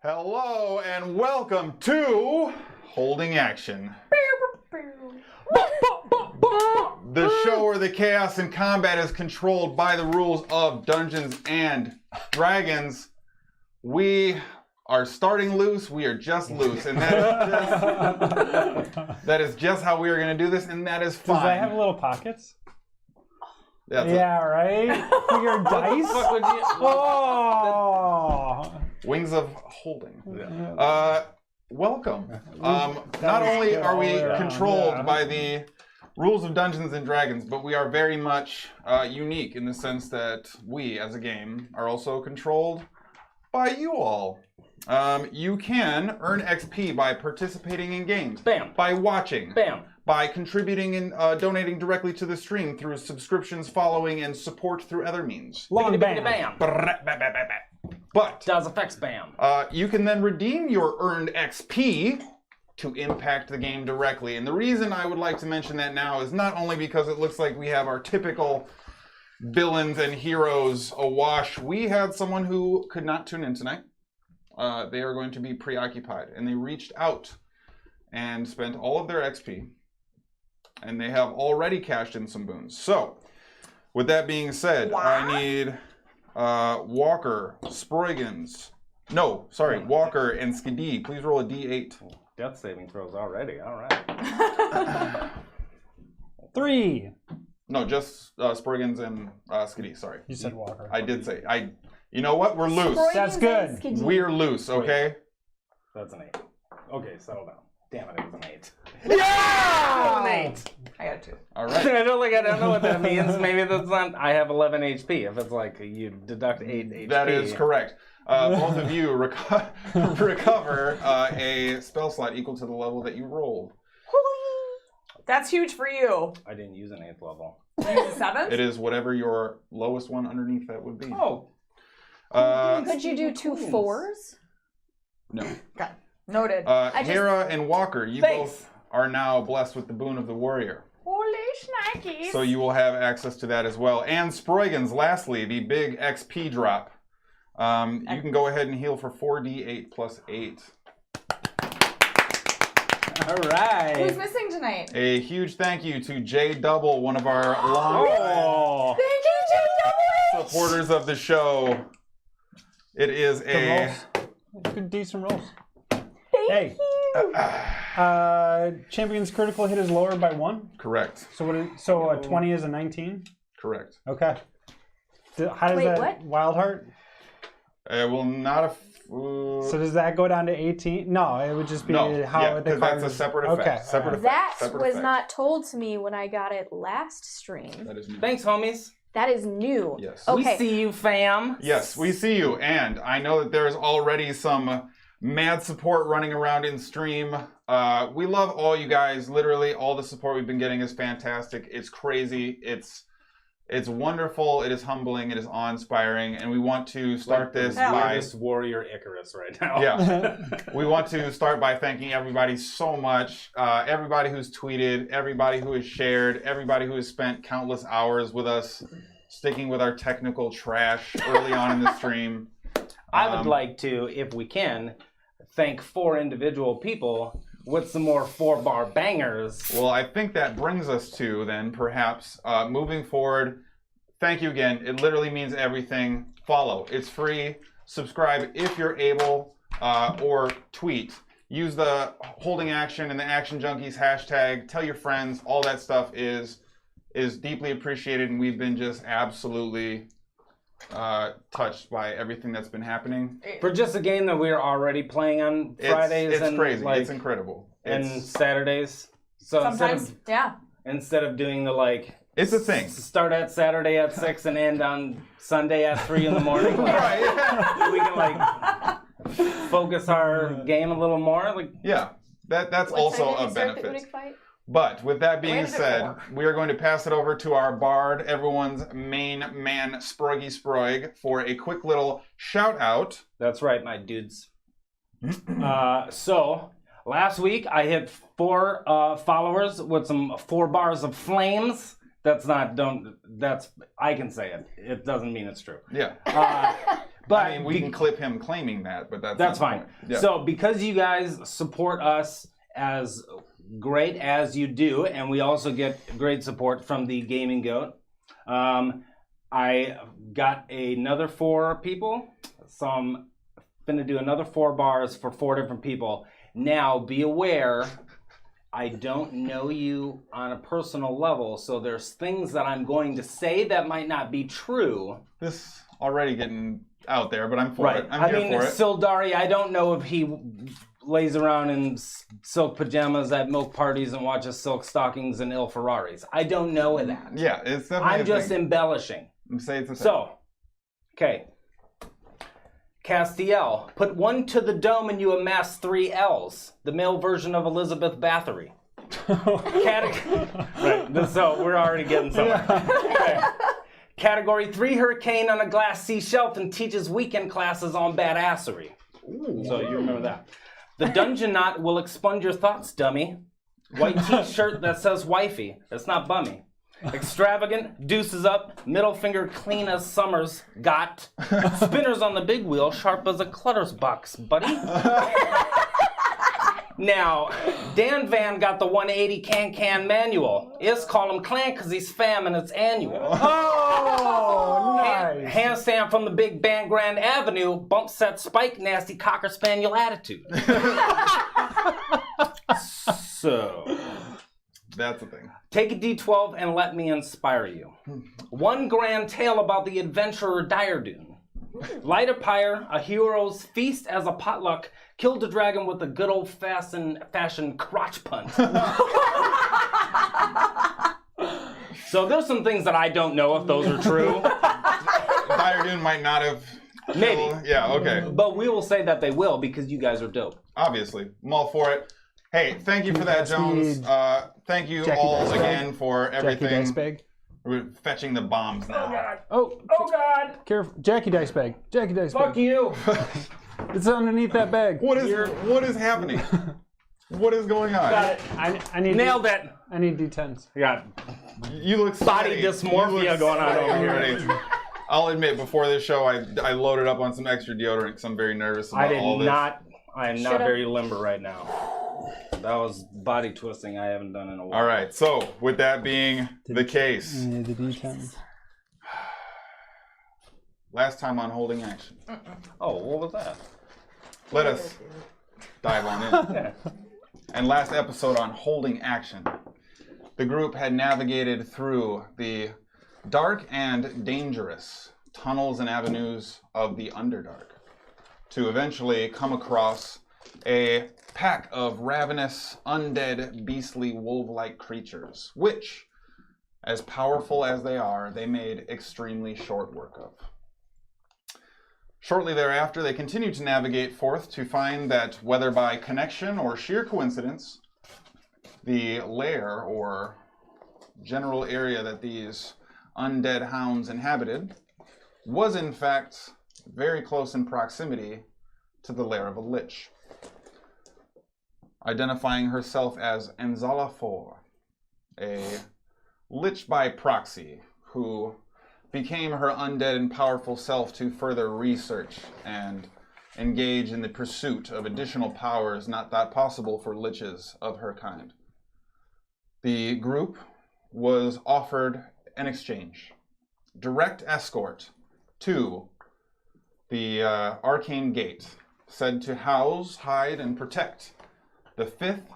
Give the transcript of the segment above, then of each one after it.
Hello and welcome to Holding Action. The show where the chaos and combat is controlled by the rules of Dungeons and Dragons. We are starting loose. We are just loose, and that is just how we are going to do this, and that is fine. Does that have little pockets? Right? For your dice? Oh! Wings of Holding. Welcome. Not only are we controlled by the rules of Dungeons and Dragons, but we are very much unique in the sense that we, as a game, are also controlled by you all. You can earn XP by participating in games. Bam. By watching. Bam. By contributing and donating directly to the stream through subscriptions, following, and support through other means. Long bam. Bam. But Does effects bam. you can then redeem your earned XP to impact the game directly. And the reason I would like to mention that now is not only because it looks like we have our typical villains and heroes awash. We had someone who could not tune in tonight. They are going to be preoccupied, and they reached out and spent all of their XP, and they have already cashed in some boons. So, with that being said, I need Walker, Sproigins. No, sorry, Walker and Skadi. Please roll a D8. Death saving throws already. All right. 3. No, just Sproigins and Skadi. Sorry. You said Walker. I did say. You know what? We're loose. That's good. We're loose, okay? That's an 8. Okay, settle down. Damn it, it was an 8. Yeah! An 8. I got 2. All right. I don't know what that means. Maybe that's not. I have 11 HP. If it's like you deduct 8 HP. That is correct. Both of you recover a spell slot equal to the level that you rolled. That's huge for you. I didn't use an 8th level. You use a 7? It is whatever your lowest one underneath that would be. Oh. Could you do 2 4s? No. Okay. Noted. Hara and Walker, you Thanks. both are now blessed with the boon of the warrior. Holy schnickies. So you will have access to that as well. And Sproigins, lastly, the big XP drop. You can go ahead and heal for 4d8 plus 8. All right. Who's missing tonight? A huge thank you to J Double, one of our long Oh. Thank you, J. supporters of the show. It is a Good, decent rolls. Thank you. Champion's critical hit is lower by 1. correct. So a 20 is a 19? Correct. Okay. How does Wait, that... what? Wild Heart? It will not. So does that go down to 18? No, it would just be how the because card that's a is- separate effect. Okay. Separate effect. That separate was effect. not told to me when I got it last stream. That is new. Thanks, homies. That is new. Yes. Okay. We see you, fam. Yes, we see you, and I know that there's already some mad support running around in stream. We love all you guys. Literally, all the support we've been getting is fantastic. It's crazy. It's wonderful. It is humbling. It is awe-inspiring, and we want to start this by This warrior Icarus right now. yeah. We want to start by thanking everybody so much. Everybody who's tweeted, everybody who has shared, everybody who has spent countless hours with us, sticking with our technical trash early on in the stream. I would like to, if we can, thank 4 individual people with some more 4-bar bangers. Well, I think that brings us to then perhaps moving forward. Thank you again. It literally means everything. Follow. It's free. Subscribe if you're able, or tweet. Use the Holding Action and the Action Junkies hashtag. Tell your friends. All that stuff is deeply appreciated, and we've been just absolutely touched by everything that's been happening. For just a game that we're already playing on Fridays it's and crazy. like It's incredible. and Saturdays. So Sometimes, instead of doing the It's a thing. start at Saturday at 6 and end on Sunday at 3 in the morning, Right. we can focus our game a little more. Yeah. That's What also time did a we start the benefit. Udic fight? But with that being Rated at said, 4. we are going to pass it over to our bard, everyone's main man, Sproigy Sproig, for a quick little shout out. That's right, my dudes. So last week I hit 4 followers with some 4 bars of flames. That's I can say it. It doesn't mean it's true. Yeah. But I mean, we can clip him claiming that, but that's that's not the fine. point. Yeah. So because you guys support us as great as you do, and we also get great support from the Gaming Goat, I got another 4 people. So I'm going to do another 4 bars for 4 different people. Now, be aware, I don't know you on a personal level, so there's things that I'm going to say that might not be true. This already getting out there, but I'm for it. I'm here for it. Sildari, I don't know if he lays around in silk pajamas at milk parties and watches silk stockings and Il Ferraris. I don't know that. Yeah, it's definitely I'm just embellishing. Say it's a thing. So, okay. Castiel, put 1 to the dome and you amass 3 L's. The male version of Elizabeth Bathory. Right, so we're already getting somewhere. Okay. Category 3 hurricane on a glass sea shelf and teaches weekend classes on badassery. Ooh. So you remember that. The dungeon knot will expunge your thoughts, dummy. White t-shirt that says wifey. That's not bummy. Extravagant, deuces up, middle finger clean as summer's got. Spinners on the big wheel, sharp as a clutter's box, buddy. Now, Dan Van got the 180 can manual. Is call him clan because he's fam and it's annual. Oh, nice. Handstand from the big band Grand Avenue, bump set spike, nasty cocker spaniel attitude. So, that's the thing. take a D12 and let me inspire you. 1 grand tale about the adventurer Dyredune. Light a pyre, a hero's feast as a potluck, killed a dragon with a good old-fashioned crotch punt. So there's some things that I don't know if those are true. Dyredune might not have. Maybe. Yeah, okay. But we will say that they will because you guys are dope. Obviously. I'm all for it. Hey, thank you for that, Jones. Thank you Jackie all Dice again for Jackie everything. Dicebag. We're fetching the bombs now. Oh, God! careful. Jackie Dicebag. Jackie Dicebag. Fuck you! It's underneath that bag. What is happening? What is going on? Got it. I need Nailed it! I need D10s. Got You look body sweaty. dysmorphia You look going on sweaty over here. already. I'll admit, before this show, I loaded up on some extra deodorant because I'm very nervous about all this. I am not very limber right now. That was body twisting I haven't done in a while. All right, so with that being the case, I need the D10s. last time on holding action, Oh, what was that? let us dive on in. Yeah. And last episode on holding action, the group had navigated through the dark and dangerous tunnels and avenues of the Underdark to eventually come across a pack of ravenous, undead, beastly, wolf-like creatures, which, as powerful as they are, they made extremely short work of. Shortly thereafter, they continued to navigate forth to find that, whether by connection or sheer coincidence, the lair or general area that these undead hounds inhabited was in fact very close in proximity to the lair of a lich. Identifying herself as Enzala IV, a lich by proxy who became her undead and powerful self to further research and engage in the pursuit of additional powers not thought possible for liches of her kind. The group was offered an exchange, direct escort to the arcane gate, said to house, hide, and protect the 5th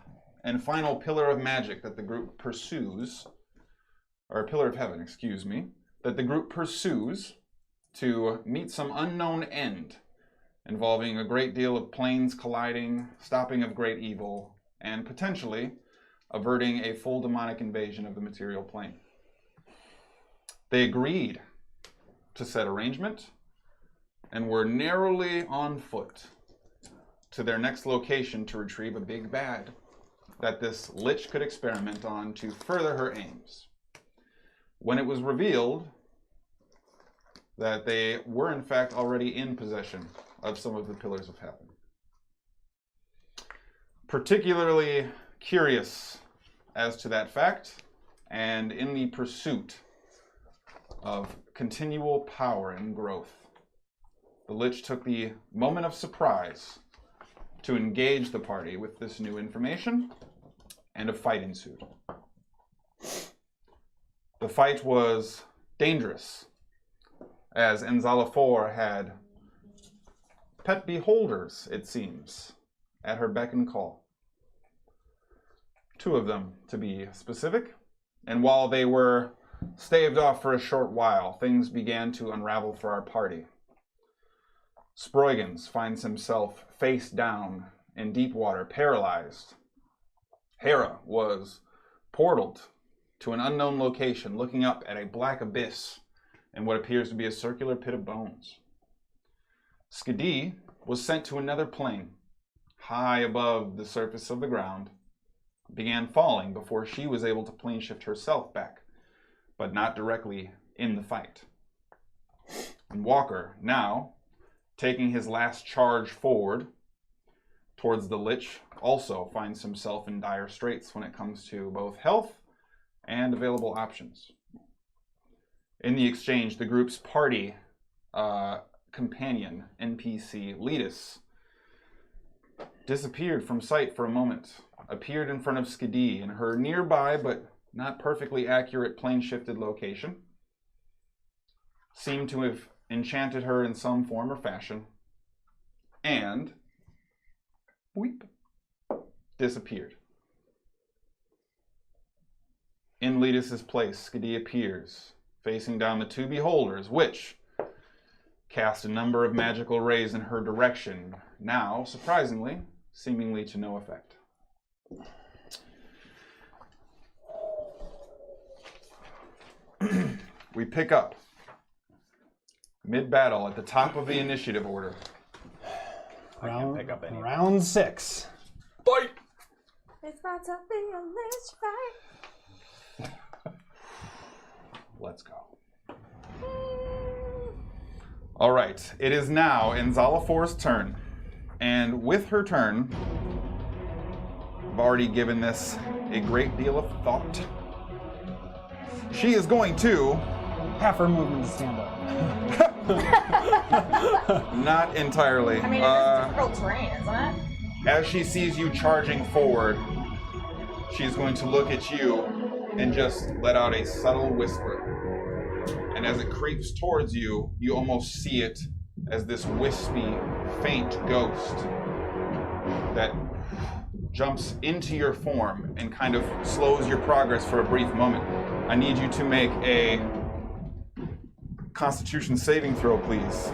and final pillar of magic that the group pursues, or pillar of heaven, excuse me, that the group pursues to meet some unknown end involving a great deal of planes colliding, stopping of great evil, and potentially averting a full demonic invasion of the material plane. They agreed to said arrangement and were narrowly on foot to their next location to retrieve a big bad that this lich could experiment on to further her aims. When it was revealed that they were in fact already in possession of some of the pillars of heaven. Particularly curious as to that fact, and in the pursuit of continual power and growth, the Lich took the moment of surprise to engage the party with this new information, and a fight ensued. The fight was dangerous, as Enzalafor had pet beholders, it seems, at her beck and call. 2 of them, to be specific, and while they were staved off for a short while, things began to unravel for our party. Sproigins finds himself face down in deep water, paralyzed. Hara was portaled to an unknown location, looking up at a black abyss in what appears to be a circular pit of bones. Skadi was sent to another plane, high above the surface of the ground, began falling before she was able to plane shift herself back, but not directly in the fight. And Walker, now taking his last charge forward towards the Lich, also finds himself in dire straits when it comes to both health and available options. In the exchange, the group's party companion, NPC Letus, disappeared from sight for a moment, appeared in front of Skadi in her nearby but not perfectly accurate plane-shifted location, seemed to have enchanted her in some form or fashion, and weep, disappeared. In Letus's place, Skadi appears, facing down the 2 beholders, which cast a number of magical rays in her direction, now, surprisingly, seemingly to no effect. We pick up mid-battle at the top of the initiative order. I can't pick up any. Round 6. Fight! It's about to be a Lich fight. Let's go. All right, it is now Enzalafor's turn. And with her turn, I've already given this a great deal of thought. She is going to... Half her movement to stand up. Not entirely. I mean, it's difficult terrain, isn't it? As she sees you charging forward, she's going to look at you and just let out a subtle whisper. And as it creeps towards you, you almost see it as this wispy, faint ghost that jumps into your form and kind of slows your progress for a brief moment. I need you to make a Constitution saving throw, please.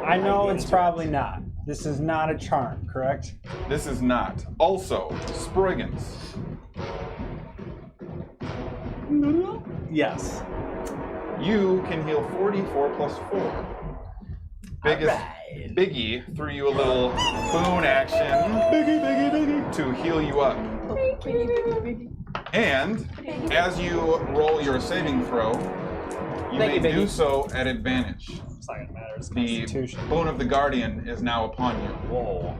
I know it's probably not. This is not a charm, correct? This is not. Also, Sproigins. Yes. You can heal 44 plus 4. Biggie threw you a little boon action to heal you up. And as you roll your saving throw, you may do so at advantage. It's not gonna matter. It's The Constitution. boon of the Guardian is now upon you. Whoa.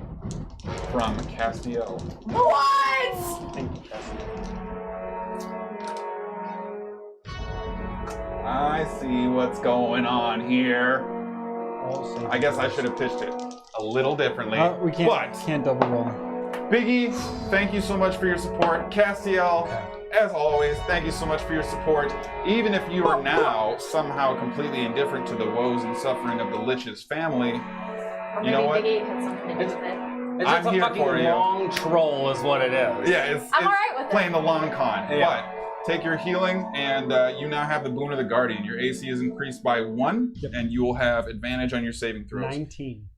From Castiel. What? Thank you, Cassie. I see what's going on here. Also, I guess I should have pitched it a little differently. we can't double roll. Biggie, thank you so much for your support. Castiel, as always, thank you so much for your support. Even if you are now somehow completely indifferent to the woes and suffering of the Lich's family, Or you know what? Biggie had something to do with it. It's I'm just a here fucking for you. long troll is what it is. Yeah, it's I'm all right with it. playing the long con. Yeah. But take your healing, and you now have the boon of the Guardian. Your AC is increased by 1, and you will have advantage on your saving throws. 19.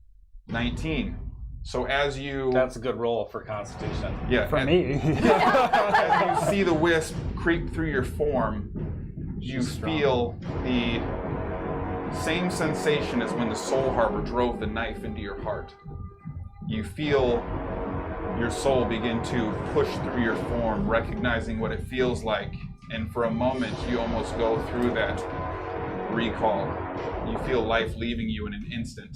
19. So as you... That's a good roll for Constitution. yeah, For me. as you see the wisp creep through your form, you feel the same sensation as when the Soul Harbor drove the knife into your heart. You feel your soul begin to push through your form, recognizing what it feels like, and for a moment you almost go through that recall. You feel life leaving you in an instant.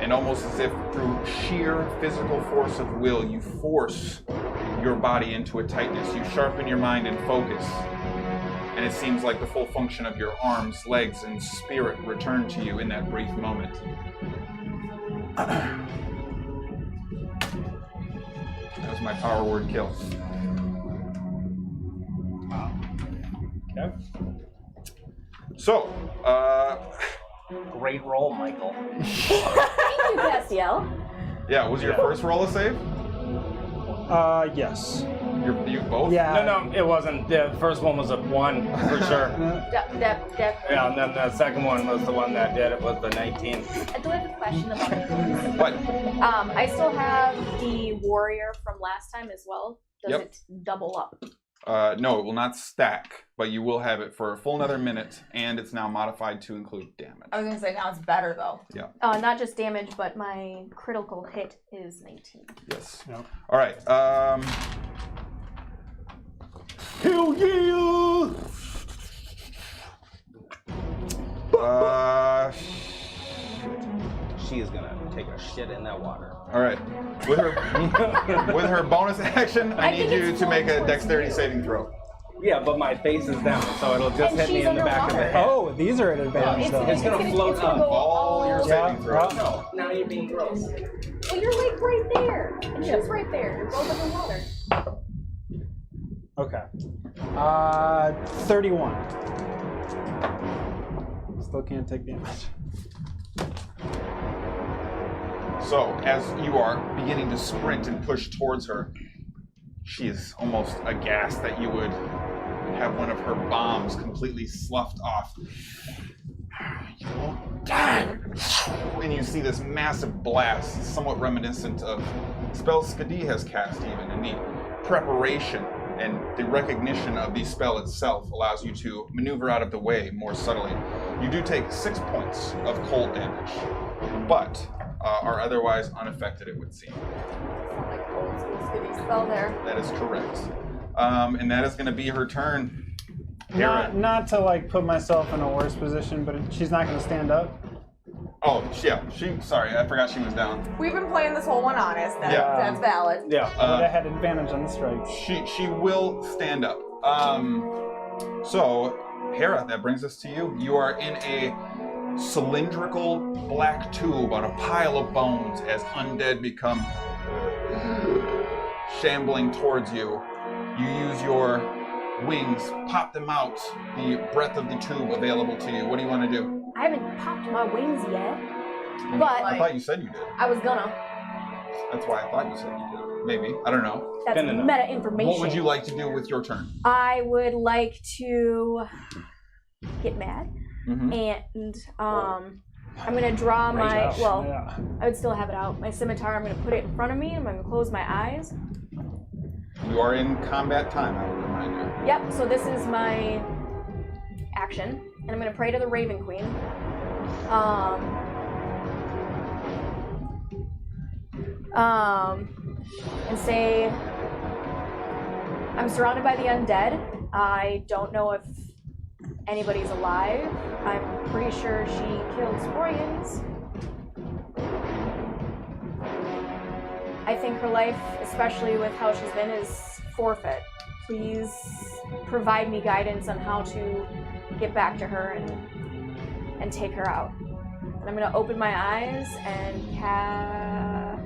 And almost as if through sheer physical force of will, you force your body into a tightness. You sharpen your mind and focus. And it seems like the full function of your arms, legs, and spirit return to you in that brief moment. That was my power word kill. Okay. So, Great roll, Michael. Thank you, Castiel. yeah, was your first roll a save? Yes. You both? Yeah. No, it wasn't. The first one was a 1 for sure. Dep. Yeah, and then the second one was the one that did it was the 19. I do have a question about it. What? I still have the warrior from last time as well. Does Yep. it double up? No, it will not stack, but you will have it for a full another minute, and it's now modified to include damage. I was gonna say now it's better though. Yeah. Not just damage, but my critical hit is 19. Yes. Yep. All right. Hell yeah! She is gonna take a shit in that water. All right. With her bonus action, I need think you it's to make a towards dexterity you. saving throw. Yeah, but my face is down, so it'll just And hit me she's in the back of the underwater. head. Oh, these are an advantage. though. It's gonna float up. go All your Yeah. saving throws. No, now you're being gross. Well, you're like right there, and she's right there. You're both underwater. Okay. 31. Still can't take damage. So, as you are beginning to sprint and push towards her, she is almost aghast that you would have one of her bombs completely sloughed off. You won't die! And you see this massive blast, somewhat reminiscent of spells Skadi has cast even, and the preparation and the recognition of the spell itself allows you to maneuver out of the way more subtly. You do take 6 points of cold damage, but are otherwise unaffected, it would seem. Sound like old school Skadi spell there. That is correct. And that is going to be her turn. Hara. Not to like put myself in a worse position, but she's not going to stand up. Oh, yeah. Sorry, I forgot she was down. We've been playing this whole one honest. Yeah. That's valid. Yeah. I would have had advantage on the strikes. She will stand up. So, Hara, that brings us to you. You are in a cylindrical black tube on a pile of bones as undead become shambling towards you. You use your wings, pop them out, the breadth of the tube available to you. What do you want to do? I haven't popped my wings yet, I but thought you said you did. I was gonna. That's why I thought you said you did. Maybe. I don't know. That's No. meta information. What would you like to do with your turn? I would like to get mad, Mm-hmm. and I'm gonna draw my. Ouch. Well, Yeah. I would still have it out. My scimitar. I'm gonna put it in front of me. I'm gonna close my eyes. You are in combat time, I would remind you. Yep. So this is my action, and I'm gonna pray to the Raven Queen. And say, I'm surrounded by the undead. I don't know if anybody's alive. I'm pretty sure she killed Sproigins. I think her life, especially with how she's been, is forfeit. Please provide me guidance on how to get back to her and take her out. And I'm gonna open my eyes and can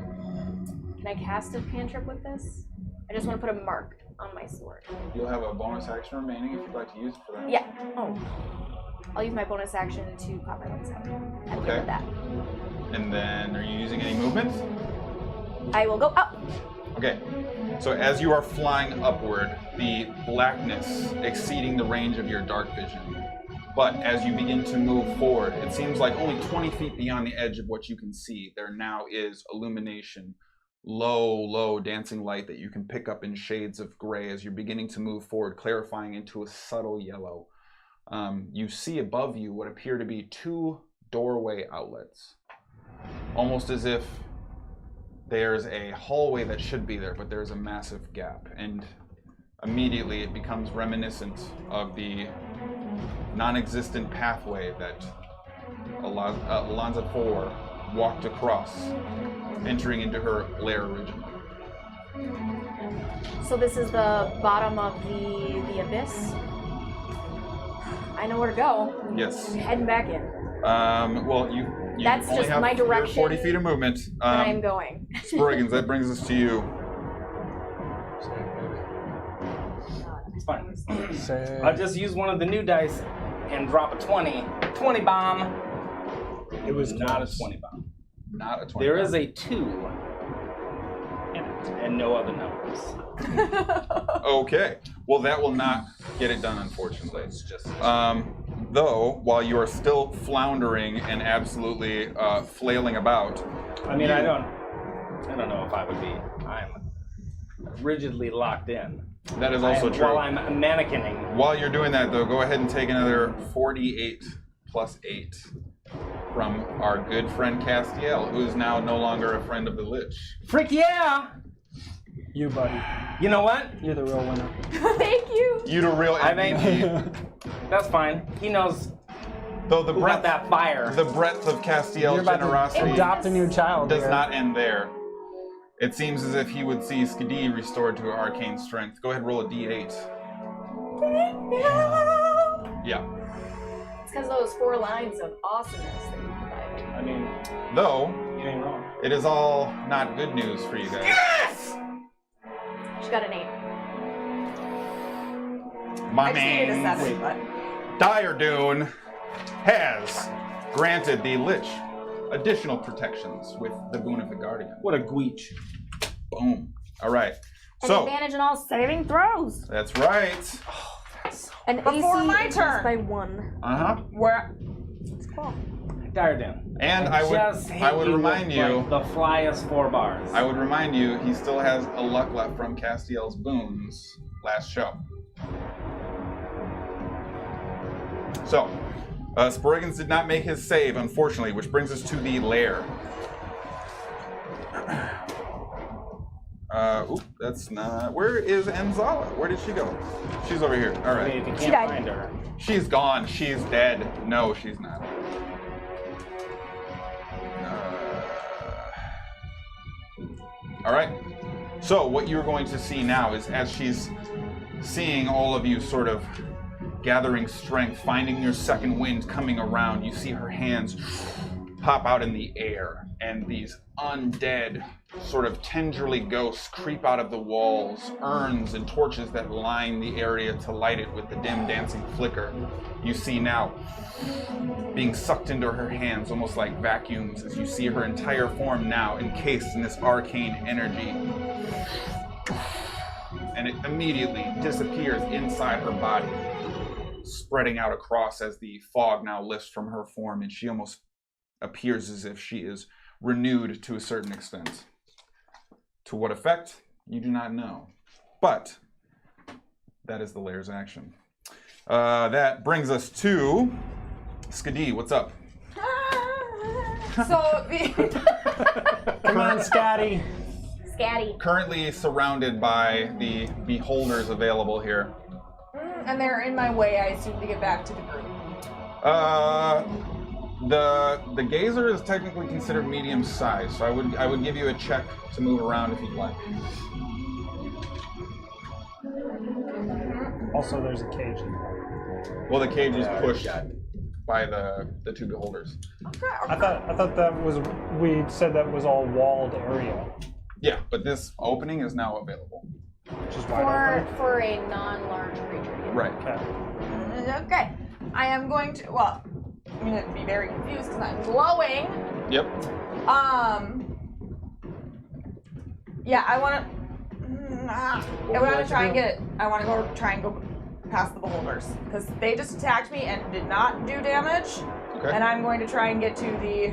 I cast a cantrip with this? I just want to put a mark on my sword. You'll have a bonus action remaining if you'd like to use it for that. Yeah. Oh. I'll use my bonus action to pop my wings out. I'm good Okay. with that. And then, are you using any movement? I will go up. Okay. So as you are flying upward, the blackness exceeding the range of your dark vision. But as you begin to move forward, it seems like only 20 feet beyond the edge of what you can see, there now is illumination. Low dancing light that you can pick up in shades of gray as you're beginning to move forward, clarifying into a subtle yellow. You see above you what appear to be 2 doorway outlets. Almost as if there's a hallway that should be there, but there's a massive gap. And immediately it becomes reminiscent of the non-existent pathway that Alonza 4 walked across, entering into her lair originally. So this is the bottom of the abyss. I know where to go. Yes. I'm heading back in. Well, you That's only just have my your direction 40 feet of movement. Where I'm going. Sproigins, that brings us to you. It's fine. Say, I'll just use one of the new dice and drop a 20. 20 bomb. it was Not close. a 20 bomb. Not a 20. There is a 2 in it, and no other numbers. Okay. Well, that will not get it done, unfortunately. It's just. Though, while you are still floundering and absolutely flailing about. I mean, I don't know if I would be. I'm rigidly locked in. That is also true. While I'm mannequining. While you're doing that, though, go ahead and take another 48 plus 8 from our good friend Castiel, who is now no longer a friend of the Lich. Frick yeah! You, buddy. You know what? You're the real winner. Thank you. You the real I mean, MVP. that's fine. He knows Though the who got that fire. the breadth of You're Castiel's about generosity to adopt a new child. does here. not end there. It seems as if he would see Skadi restored to arcane strength. Go ahead and roll a d8. Yeah. It's because those 4 lines of awesomeness that you provided. I mean, Though, you ain't wrong. it is all not good news for you guys. She got an 8. My I just needed a man, 7, but Dire Dune has granted the Lich additional protections with the Boon of the Guardian. What a gweech. Boom. All right. An So, advantage in all saving throws. that's right. An Before AC my increased turn. by 1. Uh-huh. where It's cool. Dire down. And I would remind you, Like the flyest 4 bars. I would remind you, he still has a luck left from Castiel's boons last show. So, Sproigins did not make his save, unfortunately, which brings us to the lair. Oop, that's not. Where is Enzala? Where did she go? She's over here. All I mean, right. if you She can't died. find her. She's gone. She's dead. No, she's not. All right. So what you're going to see now is as she's seeing all of you sort of gathering strength, finding your second wind coming around, you see her hands pop out in the air, and these undead, sort of tendrily ghosts creep out of the walls, urns and torches that line the area to light it with the dim dancing flicker. You see now being sucked into her hands almost like vacuums as you see her entire form now encased in this arcane energy. And it immediately disappears inside her body, spreading out across as the fog now lifts from her form, and she almost appears as if she is renewed to a certain extent. To what effect, you do not know. But that is the lair's action. That brings us to Skadi. What's up? so Come on, Skadi. Skadi. Currently surrounded by the beholders available here. and they're in my way, I assume, to get back to the group. The gazer is technically considered medium size, so I would give you a check to move around if you'd like. Also, there's a cage in there. Well, the cage is pushed by the two beholders. I thought that was, we said that was all walled area. Yeah, but this opening is now available. Which is wide open. For a non-large creature. Yeah. Right. Okay. Okay. I am going to, well, I'm going to be very confused because I'm glowing. Yep. Yeah, I want to try and get, I want to try and go past the beholders because they just attacked me and did not do damage. Okay. And I'm going to try and get to the,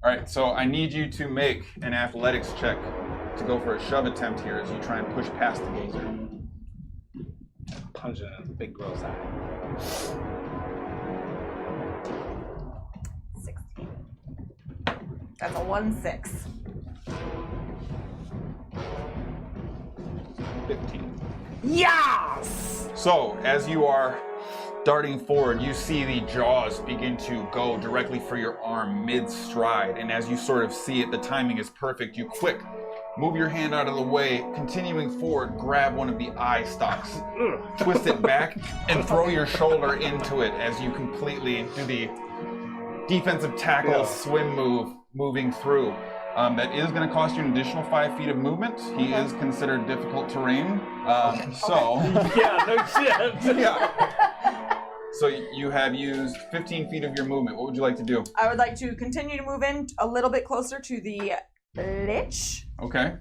All right, so I need you to make an athletics check to go for a shove attempt here as you try and push past the gazer. Punch it in the big gross eye. 16. That's a 1-6. 15. Yes! So, as you are darting forward, you see the jaws begin to go directly for your arm mid-stride, and as you sort of see it, the timing is perfect. You quick Move your hand out of the way, continuing forward, grab one of the eye stalks, twist it back, and throw your shoulder into it as you completely do the defensive tackle swim move, moving through. That is going to cost you an additional 5 feet of movement. He is considered difficult terrain. So... Yeah, no shit. Yeah. So you have used 15 feet of your movement. What would you like to do? I would like to continue to move in a little bit closer to the Lich. Okay.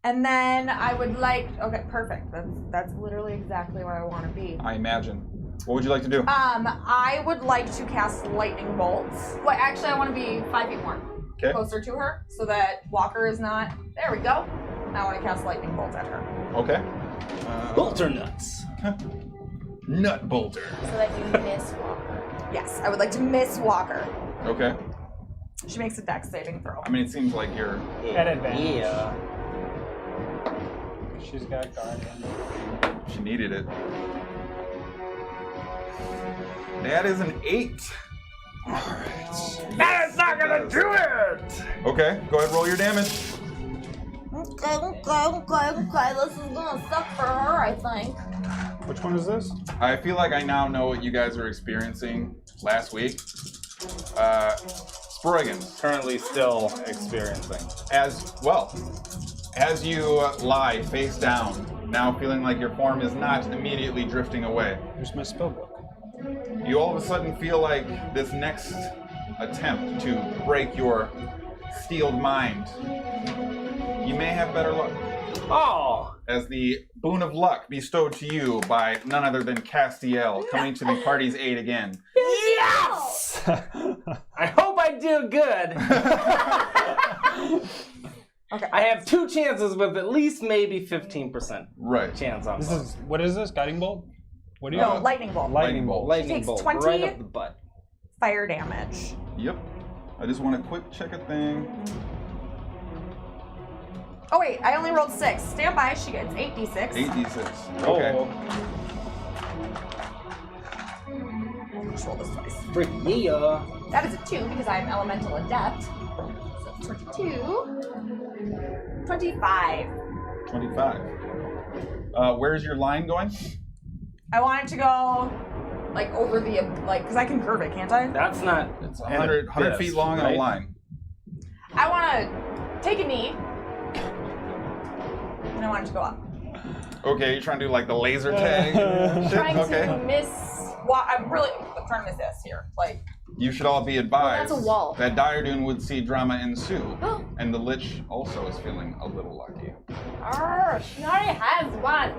And then I would like... Okay, perfect. That's literally exactly where I want to be. I imagine. What would you like to do? I would like to cast lightning bolts. Wait, actually, I want to be 5 feet more. Okay. Closer to her so that Walker is not... There we go. Now I want to cast lightning bolts at her. Okay. Bolter nuts. Nut bolter. So that you miss Walker. Yes, I would like to miss Walker. Okay. She makes a dex saving throw. I mean, it seems like you're... At advantage. Yeah. She's got guardian. She needed it. That is an 8. Alright. That is not gonna do it! Okay, go ahead, roll your damage. Okay. This is gonna suck for her, I think. Which one is this? I feel like I now know what you guys were experiencing last week. Sproigins, Currently still experiencing. as you lie face down, now feeling like your form is not immediately drifting away, Here's my spell book. you all of a sudden feel like this next attempt to break your steeled mind, you may have better luck. Oh! As the boon of luck bestowed to you by none other than Castiel, coming to the party's aid again. Yes! I hope I do good. Okay. I have 2 chances with at least maybe 15% Right. chance on This both. is what is this? Guiding bolt? What do you No, have? lightning bolt. Lightning bolt. Lightning takes bolt 20 right up the butt. Fire damage. Yep. I just want to quick check a thing. Oh wait, I only rolled 6. Stand by, she gets 8d6. 8d6. Okay. Oh, Let's roll this twice. frick yeah. That is a 2 because I'm elemental adept. So 22. 25. 25. Where's your line going? I want it to go like over the because I can curve it, can't I? That's not. It's 100 feet long and a line. I want to take a knee. And I want it to go up. Okay, you're trying to do like the laser tag. Shit, Trying okay. to miss. Well, I'm really trying to miss this here. Like, You should all be advised that's a wall. that Dire Dune would see drama ensue, and the Lich also is feeling a little lucky. Arr, she already has one.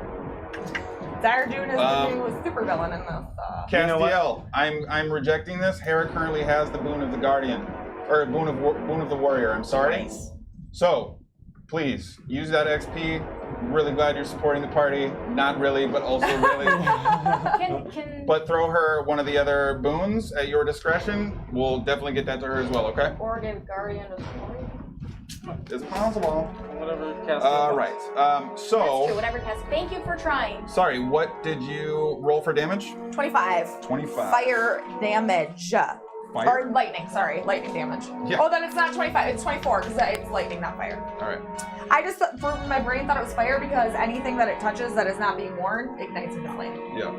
Dire Dune is the new supervillain in this. You know what? Castiel, I'm rejecting this. Hera currently has the boon of the Guardian, or boon of the Warrior. I'm sorry. Nice. So, please use that XP. Really glad you're supporting the party. Not really, but also really. Can But throw her one of the other boons at your discretion. We'll definitely get that to her as well. Okay? or give Guardian a story? It's possible. Whatever. Cast Right. That's true. So, Whatever, Cass. Thank you for trying. sorry. What did you roll for damage? 25. 25. Fire damage. Fire? Or lightning, sorry. Lightning damage. Yeah. Oh, then it's not 25. It's 24 because it's lightning, not fire. All right. I just, for my brain, thought it was fire because anything that it touches that is not being worn ignites into flame. Yeah.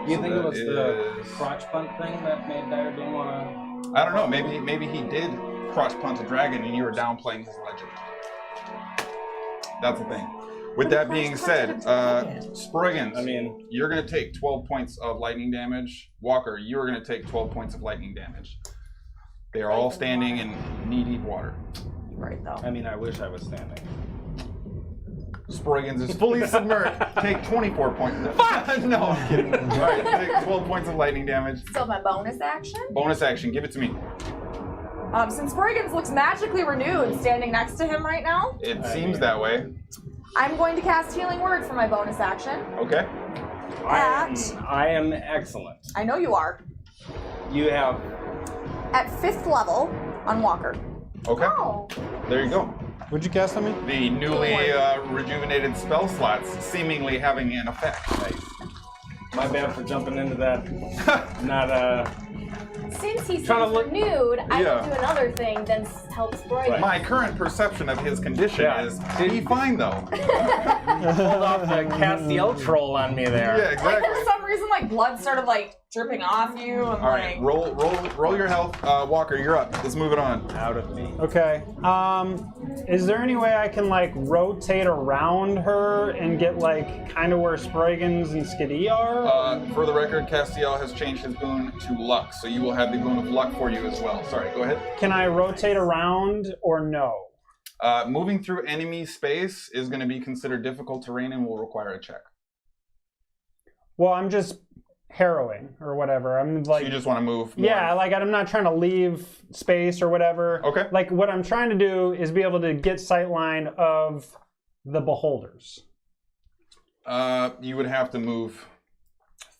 You So think it that was the is- crotch punt thing that made Dire Dune wanna? I don't know. Maybe he did cross punt a dragon, and you were downplaying his legend. That's the thing. With that being said, Sproigins, I mean, you're going to take 12 points of lightning damage. Walker, you're going to take 12 points of lightning damage. They are all standing in knee-deep water. Right, though. I mean, I wish I was standing. Sproigins is fully submerged. Take 24 points. No, I'm kidding. All right, take 12 points of lightning damage. So my bonus action? Bonus action, give it to me. Since Sproigins looks magically renewed standing next to him right now, It seems that way. I'm going to cast Healing Word for my bonus action. Okay. I am excellent. I know you are. You have. At 5th level on Walker. Okay. Oh. There you go. What'd you cast on me? The newly rejuvenated spell slots seemingly having an effect. Nice. My bad for jumping into that. Not Since he Trying to seems look- renewed, I Yeah. will do another thing than help Sproigins. My current perception of his condition Yeah. is he's fine though. Pulled off the Castiel troll on me there. Yeah, Like exactly. for some reason, like blood started like dripping off you, and All right, like roll your health. Walker, you're up. Let's move it on. Out of me. Okay. Is there any way I can like rotate around her and get like kind of where Sproigins and Skadi are? For the record, Castiel has changed his boon to luck, so you will have the boon of luck for you as well. Sorry, go ahead. Can I rotate around or no? Moving through enemy space is going to be considered difficult terrain and will require a check. Well, I'm just harrowing or whatever. I'm like, So you just want to move more. yeah, like I'm not trying to leave space or whatever. Okay. Like what I'm trying to do is be able to get sightline of the beholders. You would have to move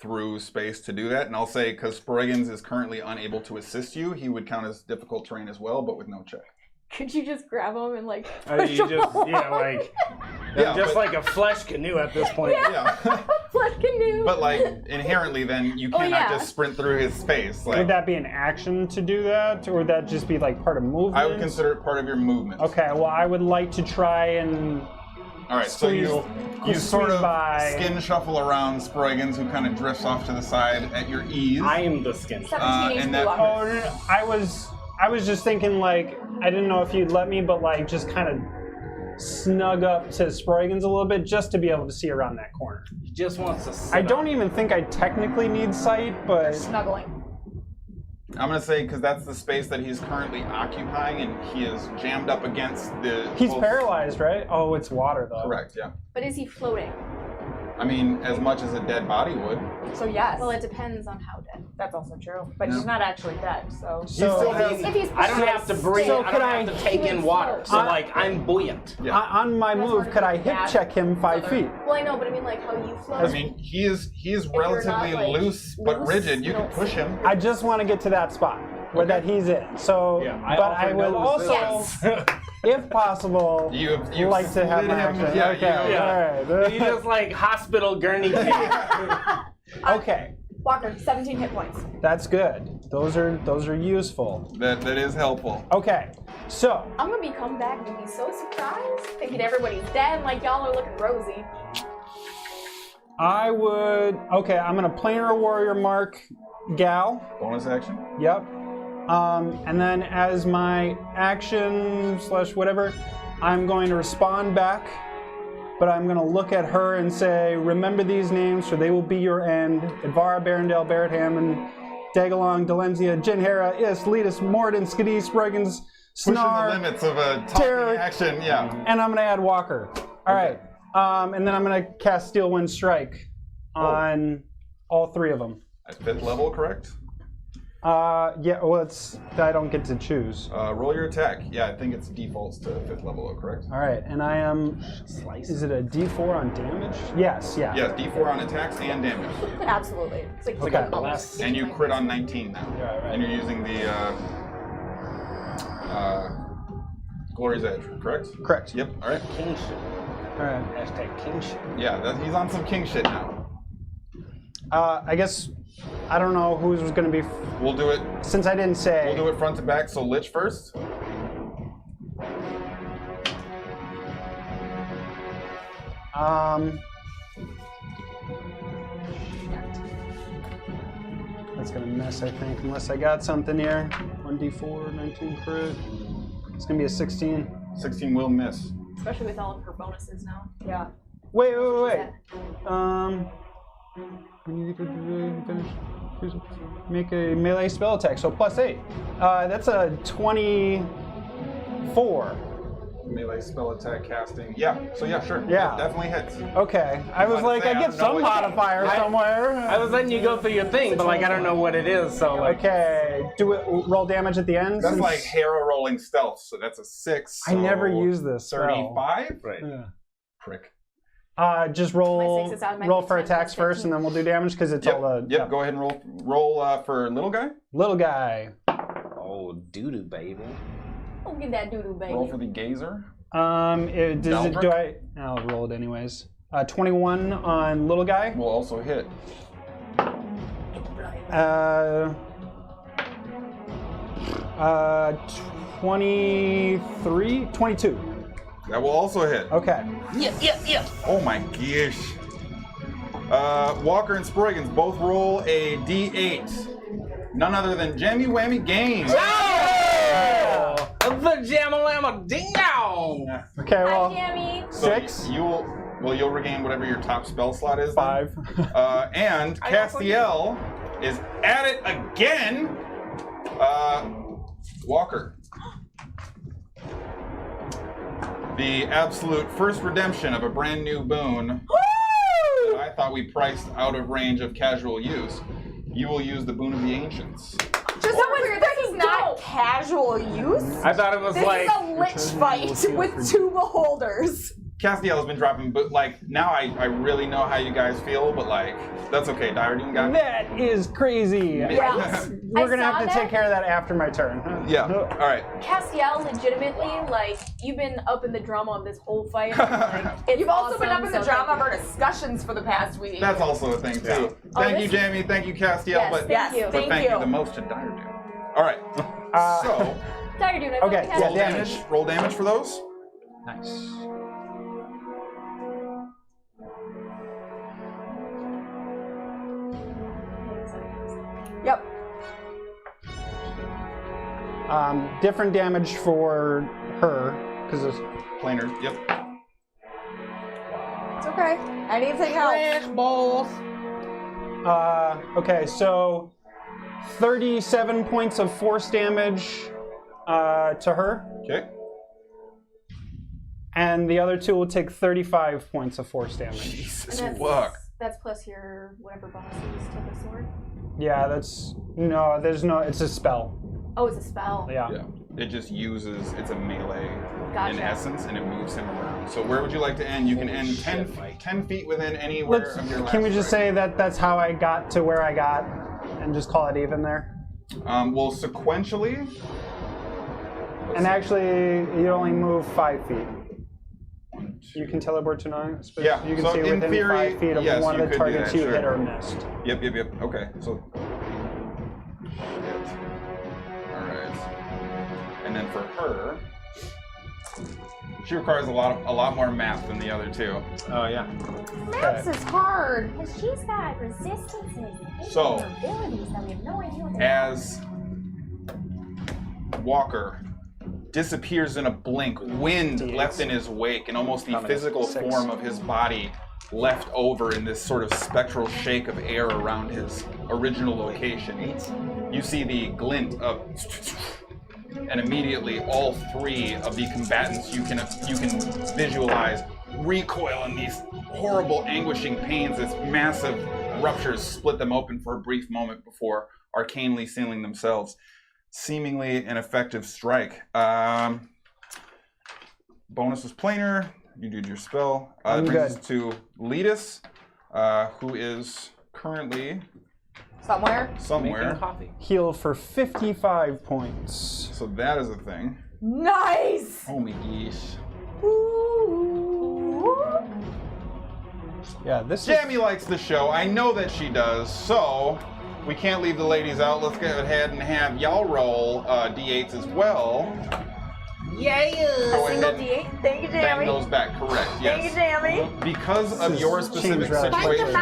through space to do that, and I'll say because Sproigins is currently unable to assist you, he would count as difficult terrain as well, but with no check. Could you just grab him and like You push him just, along? yeah, like, Yeah, just but- like a flesh canoe at this point. Yeah. Flesh canoe. But like inherently, then you cannot yeah. just sprint through his space. Like Would that be an action to do that, or would that just be like part of movement? I would consider it part of your movement. Okay, well, I would like to try and All right, so you squeeze sort of by. skin shuffle around Sproigins, who kind of drifts off to the side at your ease. I am the skin. 17 and HP that- Walker. Oh, no, I was just thinking like I didn't know if you'd let me, but like just kind of snug up to Sproigins a little bit just to be able to see around that corner. He just wants to sit I don't even think I technically need sight, but Snuggling. I'm gonna say because that's the space that he's currently occupying, and he is jammed up against the. he's both- paralyzed, right? Oh, it's water though. Correct. Yeah. But is he floating? I mean, as much as a dead body would. So yes, Well, it depends on how dead. that's also true. But Yeah. he's not actually dead, so. He still has. If he's I don't have to breathe. So I could don't have I- to take He in would water. float. So like I'm buoyant. Yeah. On my That's move, hard could to I do hip that. check him 5 So feet? Well, I know, but I mean like how you float. I mean, he is you're relatively not, like, loose but loose, rigid. You you can don't push see him. I just want to get to that spot where Okay. that he's in. So, Yeah, but I will also, Yes. if possible, You've like to have slid my him- action. yeah, okay, Yeah. all right. You just like hospital gurney. Okay, Walker, 17 hit points. that's good. Those are useful. That is helpful. Okay, so I'm gonna come back and be so surprised, thinking everybody's dead and like y'all are looking rosy. I would. Okay, I'm gonna planar warrior mark Gal. Bonus action. Yep. And then as my action / whatever, I'm going to respond back, but I'm going to look at her and say, remember these names, for they will be your end. Advara, Barondale, Barrett Hammond, Dagalong, Delenzia, Jin Hara, Is, Letus, Morden, Skadi, Sproigins, Pushing the Snar, limits of a talking Derek. action. Yeah. and I'm going to add Walker. All right. And then I'm going to cast Steel Wind Strike on all 3 of them. At 5th level, correct? Yeah, well, I don't get to choose. Roll your attack. Yeah, I think it's defaults to 5th level, correct? All right, and I am. Is it a D4 on damage? Yes, yeah. Yeah, D4 on attacks and damage. Absolutely. It's like Okay. almost- And you crit on 19 now. Yeah, right. And you're using the Glory's Edge, correct? Correct. Yep, alright. King shit. All right. Hashtag king shit. Yeah, he's on some king shit now. I guess I don't know who's was going to be We'll do it since I didn't say. We'll do it front to back, so Lich first. That's gonna miss, I think, unless I got something here. 1d4, 19 crit. It's gonna be a 16. 16 will miss. Especially with all of her bonuses now. Yeah. Wait. Make a melee spell attack, so +8. That's a 24. Melee spell attack casting. Yeah, so yeah, sure. Yeah. That definitely hits. Okay, I was about to like, say, I I get don't know some what- modifier somewhere. I was letting you go through your thing, but like I don't know what it is. So like, Okay, do it. Roll damage at the end. That's since like Hara rolling stealth, so that's a 6. I never so use this. spell. 35? right. Yeah. Prick. Just My roll 6 is out of my roll for 10 attacks plus first, and then we'll do damage because it's all the Yep, go ahead and roll for little guy. little guy. Oh, doo doo, baby. Oh, get that doo-doo, baby. Roll for the gazer. Do I? I'll roll it anyways. 21 on little guy. Will also hit. 23, 22. That will also hit. Okay. Oh my gosh. Walker and Sproigins both roll a D8. None other than Jammy Whammy Games. The Jammalama Ding Dong! Okay, Hi, well, Jammy. So 6. you'll regain whatever your top spell slot is. 5. And Castiel is at it again. Walker. The absolute first redemption of a brand new boon that I thought we priced out of range of casual use. You will use the boon of the ancients. Just so we're clear, this is not casual use. I thought it was This like. is a lich fight with 2 beholders. Castiel has been dropping, but like now I really know how you guys feel, but like that's okay. Dire Doom got That is crazy. Yeah. We're gonna I have to saw take care of that after my turn. Yeah. All right. Castiel, legitimately, like, you've been up in the drama of this whole fight. Like, it's You've also been up in the so drama of thank our discussions for the past week. That's also a thing too. Oh, Thank you, this- Jamie. Thank you, Castiel. Yes, but thank you. but Thank thank you. you the most to Dire Doom. All right. So you. Dire Dude, I Okay, thought we had roll yeah, it. damage. Roll damage for those. Nice. Yep. Different damage for her, because it's Planar. Yep. It's okay. Anything else? balls. okay, so 37 points of force damage to her, Okay. and the other 2 will take 35 points of force damage. Jesus, And fuck. That's plus your whatever bonuses to the sword. Yeah, there's no, it's a spell. Oh, it's a spell. Yeah. Yeah. It just uses. It's a melee Gotcha. in essence, and it moves him around. So where would you like to end? You can end 10 feet within anywhere of your last Can we just strike. say that that's how I got to where I got, and just call it even there? Well, sequentially. And actually, you only move 5 feet. You can teleport to 9. So Yeah, you can so see in within theory, 5 feet of yes, one you of the could do targets that, you sure. hit or missed. Yep. Okay. So. All right. And then for her, she requires a lot more math than the other 2. Oh, yeah. Maths is hard because she's got resistances and So, abilities that we have no idea what they As Walker disappears in a blink, wind left in his wake, and almost the physical 6. form of his body left over in this sort of spectral shake of air around his original location. You see the glint of, and immediately all 3 of the combatants you can visualize recoil in these horrible, anguishing pains as massive ruptures split them open for a brief moment before arcanely sealing themselves. Seemingly an effective strike. Bonus was planar. You did your spell. I'm That brings good. us to Letus, who is currently Somewhere. somewhere. Coffee. Heal for 55 points. So that is a thing. Nice. Oh my gosh. Yeah, this is... Jamie likes the show. I know that she does. So we can't leave the ladies out. Let's go ahead and have y'all roll d8s as well. Yeah. Go Single ahead and D8. Thank you, bang Jamie. those back. Correct. Thank you, Yes. Jamie. Because of your specific seems rather situation, quick.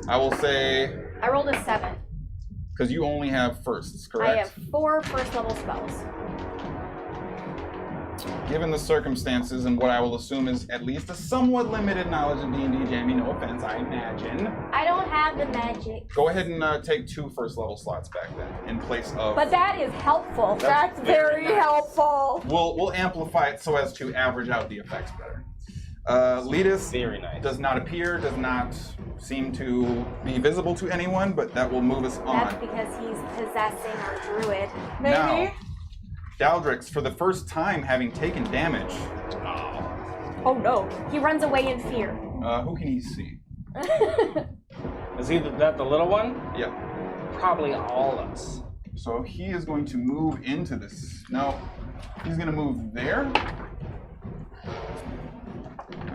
I will say, I rolled a 7. because you only have firsts, correct? I have 4 first level spells. Given the circumstances and what I will assume is at least a somewhat limited knowledge of D&D, Jamie, no offense, I imagine. I don't have the magic. Go ahead and take 2 first level slots back then, in place of... But that is helpful. That's very nice. helpful. We'll amplify it so as to average out the effects better. Letus Very nice. does not appear, does not seem to be visible to anyone, but that will move us That's on. because he's possessing our druid. Maybe. Now, Daldrix, for the first time having taken damage, Oh no. He runs away in fear. who can he see? Is he that the little one? Yep. Probably all of us. So he is going to move into this. No, he's going to move there.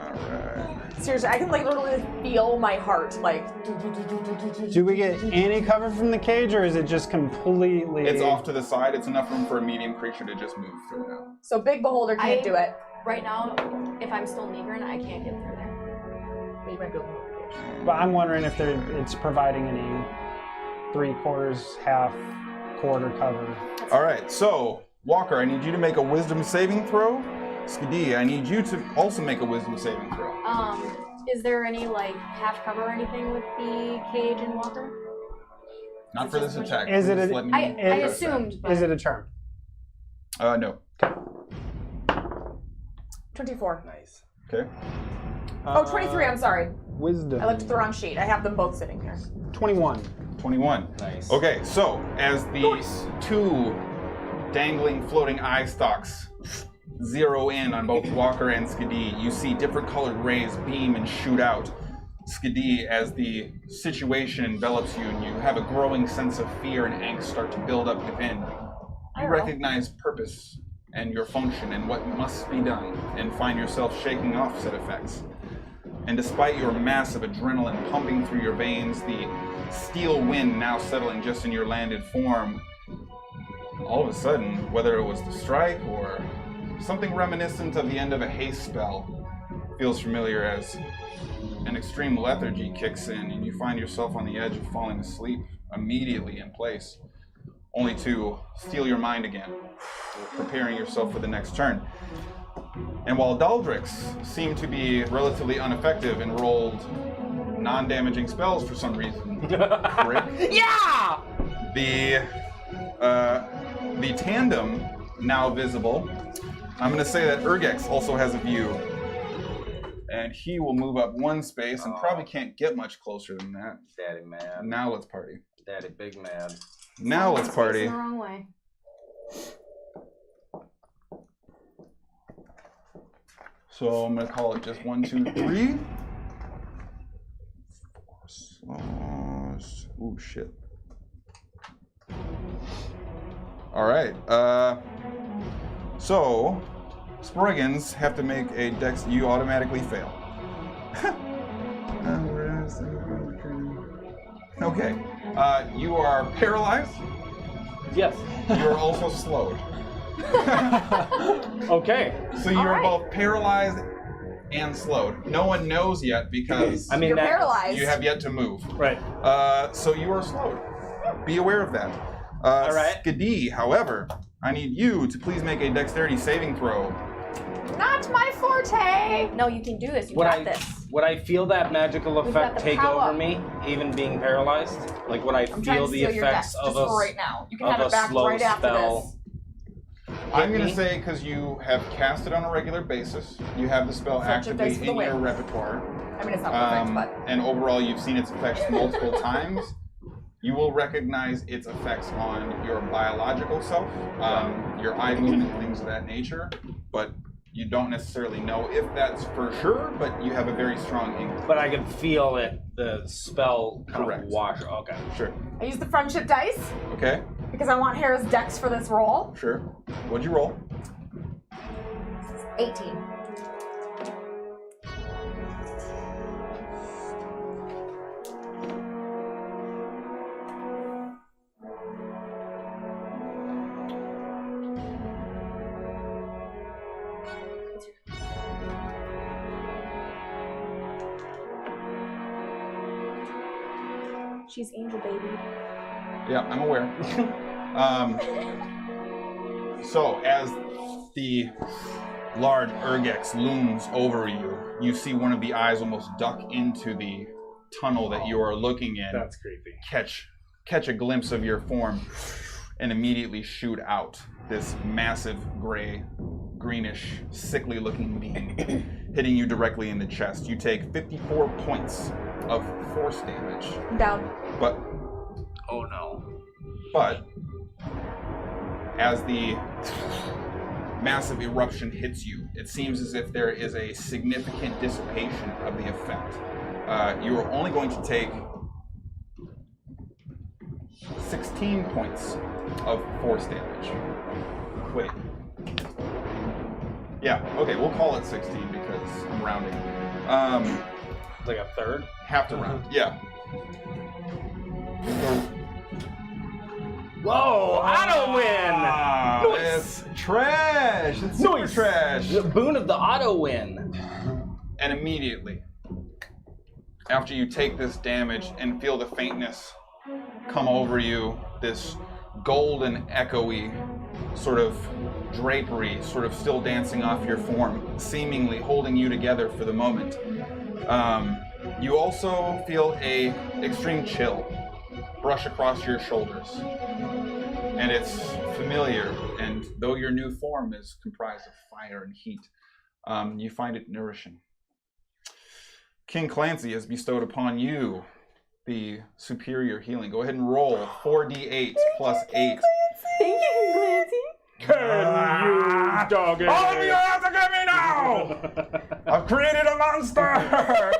All right. seriously, I can like literally feel my heart like. Do we get any cover from the cage, or is it just completely? It's off to the side. It's enough room for a medium creature to just move through now. So big beholder can't do it. Right now, if I'm still Negrin, I can't get through there. But you might be able to move the cage. But I'm wondering if it's providing any 3/4, half, quarter cover. All right, so Walker, I need you to make a wisdom saving throw. Skadi, I need you to also make a wisdom saving throw. Is there any like half cover or anything with the cage and Walker? Not for this attack. Is it Please a- let me I address assumed, but Is it a charm? that. No. 24. Nice. Okay. Oh, 23. I'm sorry. Wisdom. I looked at the wrong sheet. I have them both sitting here. 21. 21. Nice. Okay, so as the two dangling floating eye stalks zero in on both Walker and Skadi, you see different colored rays beam and shoot out. Skadi, as the situation envelops you and you have a growing sense of fear and angst start to build up within, you recognize purpose and your function and what must be done, and find yourself shaking off said effects. And despite your massive adrenaline pumping through your veins, the steel wind now settling just in your landed form, all of a sudden, whether it was the strike or something reminiscent of the end of a haste spell, feels familiar as an extreme lethargy kicks in and you find yourself on the edge of falling asleep immediately in place, only to steal your mind again, preparing yourself for the next turn. And while Daldrix seemed to be relatively ineffective and rolled non-damaging spells for some reason, Yeah! the tandem now visible, I'm going to say that Urgex also has a view. And he will move up one space and probably can't get much closer than that. Daddy mad. Now let's party. Daddy big mad. Now let's party. Facing the wrong way. So I'm going to call it just 1, 2, 3. Ooh, shit. All right. So Sproigins have to make a dex. You automatically fail. Okay. You are paralyzed. Yes. You're also slowed. Okay. So you're right. both paralyzed and slowed. No one knows yet because I mean, You're that, paralyzed. you have yet to move. Right. So you are slowed. Be aware of that. All right. Skadi, however, I need you to please make a dexterity saving throw. Not my forte. No, you can do this. You Would got I this. would I feel that magical We've got effect the take power. over me, even being paralyzed? Like would I I'm trying feel to the steal your effects dex of just a for right now. You can of have a it back slow right after spell? this. I'm going me? to say because you have cast it on a regular basis, you have the spell Friendship actively dice for the in your win. repertoire, I mean, it's not perfect, but and overall you've seen its effects multiple times. You will recognize its effects on your biological self, your eye movement, things of that nature, but you don't necessarily know if that's for sure, but you have a very strong inkling. But I can feel it, the spell kind Correct. of wash. Okay. Sure. I use the friendship dice Okay. because I want Hera's dex for this roll. Sure. What'd you roll? 18. She's angel baby. Yeah, I'm aware. So as the large Urgex looms over you, you see one of the eyes almost duck into the tunnel that you are looking in. That's creepy. Catch a glimpse of your form and immediately shoot out this massive gray, greenish, sickly looking beam hitting you directly in the chest. You take 54 points of force damage. Down. But Oh no. But as the massive eruption hits you, it seems as if there is a significant dissipation of the effect. You are only going to take 16 points of force damage. Wait. Yeah, okay, we'll call it 16 because I'm rounding. It's like a third. Half the round. Yeah. Whoa! Auto win! It's trash. It's super trash. The boon of the auto win. And immediately, after you take this damage and feel the faintness come over you, this golden, echoey sort of drapery sort of still dancing off your form, seemingly holding you together for the moment. You also feel a extreme chill brush across your shoulders. And it's familiar, and though your new form is comprised of fire and heat, you find it nourishing. King Clancy has bestowed upon you the superior healing. Go ahead and roll 4d8 plus 8. Thank you, Clancy. Can you, doggy? All of you have to get me now! I've created a monster!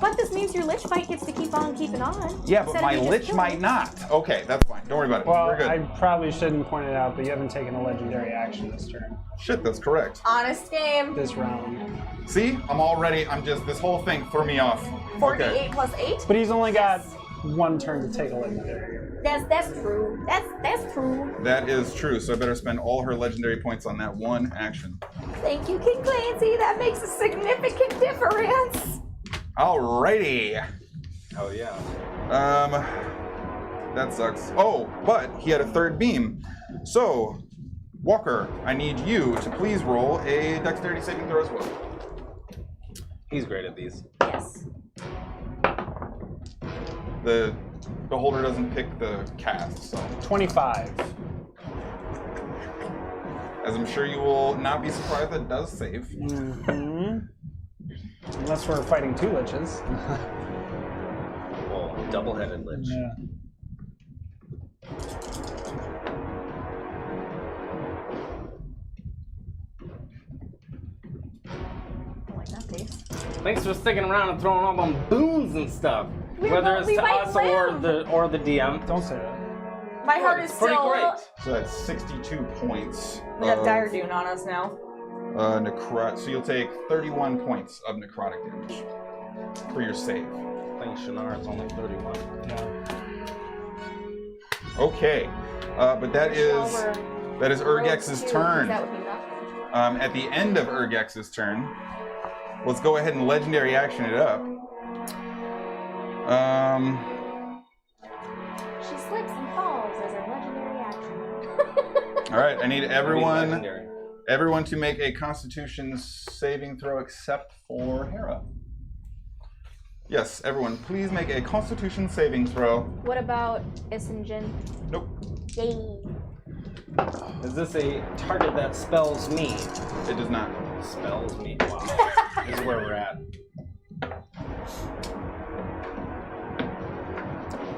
But this means your Lich fight gets to keep on keeping on. Yeah, but Instead of my you just Lich killing might it. not. Okay, that's fine. Don't worry about it. Well, We're good. I probably shouldn't point it out, but you haven't taken a legendary action this turn, Shit, that's correct. Honest game. this round. See? This whole thing threw me off. 4d8 plus 8. But he's only got one turn to take a legendary. That's true. That's true. That is true, so I better spend all her legendary points on that one action. Thank you, King Clancy. That makes a significant difference. Alrighty. Oh yeah. That sucks. Oh, but he had a third beam. So, Walker, I need you to please roll a dexterity saving throw as well. He's great at these. Yes. The beholder doesn't pick the cast, so 25. as I'm sure you will not be surprised that does save. Mm-hmm. Unless we're fighting two Liches. Well, double-headed Lich. Yeah. I like that pace. Thanks for sticking around and throwing all them boons and stuff. Whether it's we to might us live. or the DM. Don't say that. My heart is It's pretty still. great. So that's 62 points. We got of, Dire Dune on us now. so you'll take 31 points of necrotic damage for your save. I think Shannara is only 31. Yeah. Okay, but that is Urgex's turn. That would be nothing. At the end of Urgex's turn, let's go ahead and legendary action it up. She slips and falls as a legendary action. All right, I need everyone Legendary. to make a Constitution saving throw except for Hara. Yes, everyone, please make a Constitution saving throw. What about Issingen? Nope, Yay. Is this a target that spells me? it does not. Spells me. Wow. This is where we're at.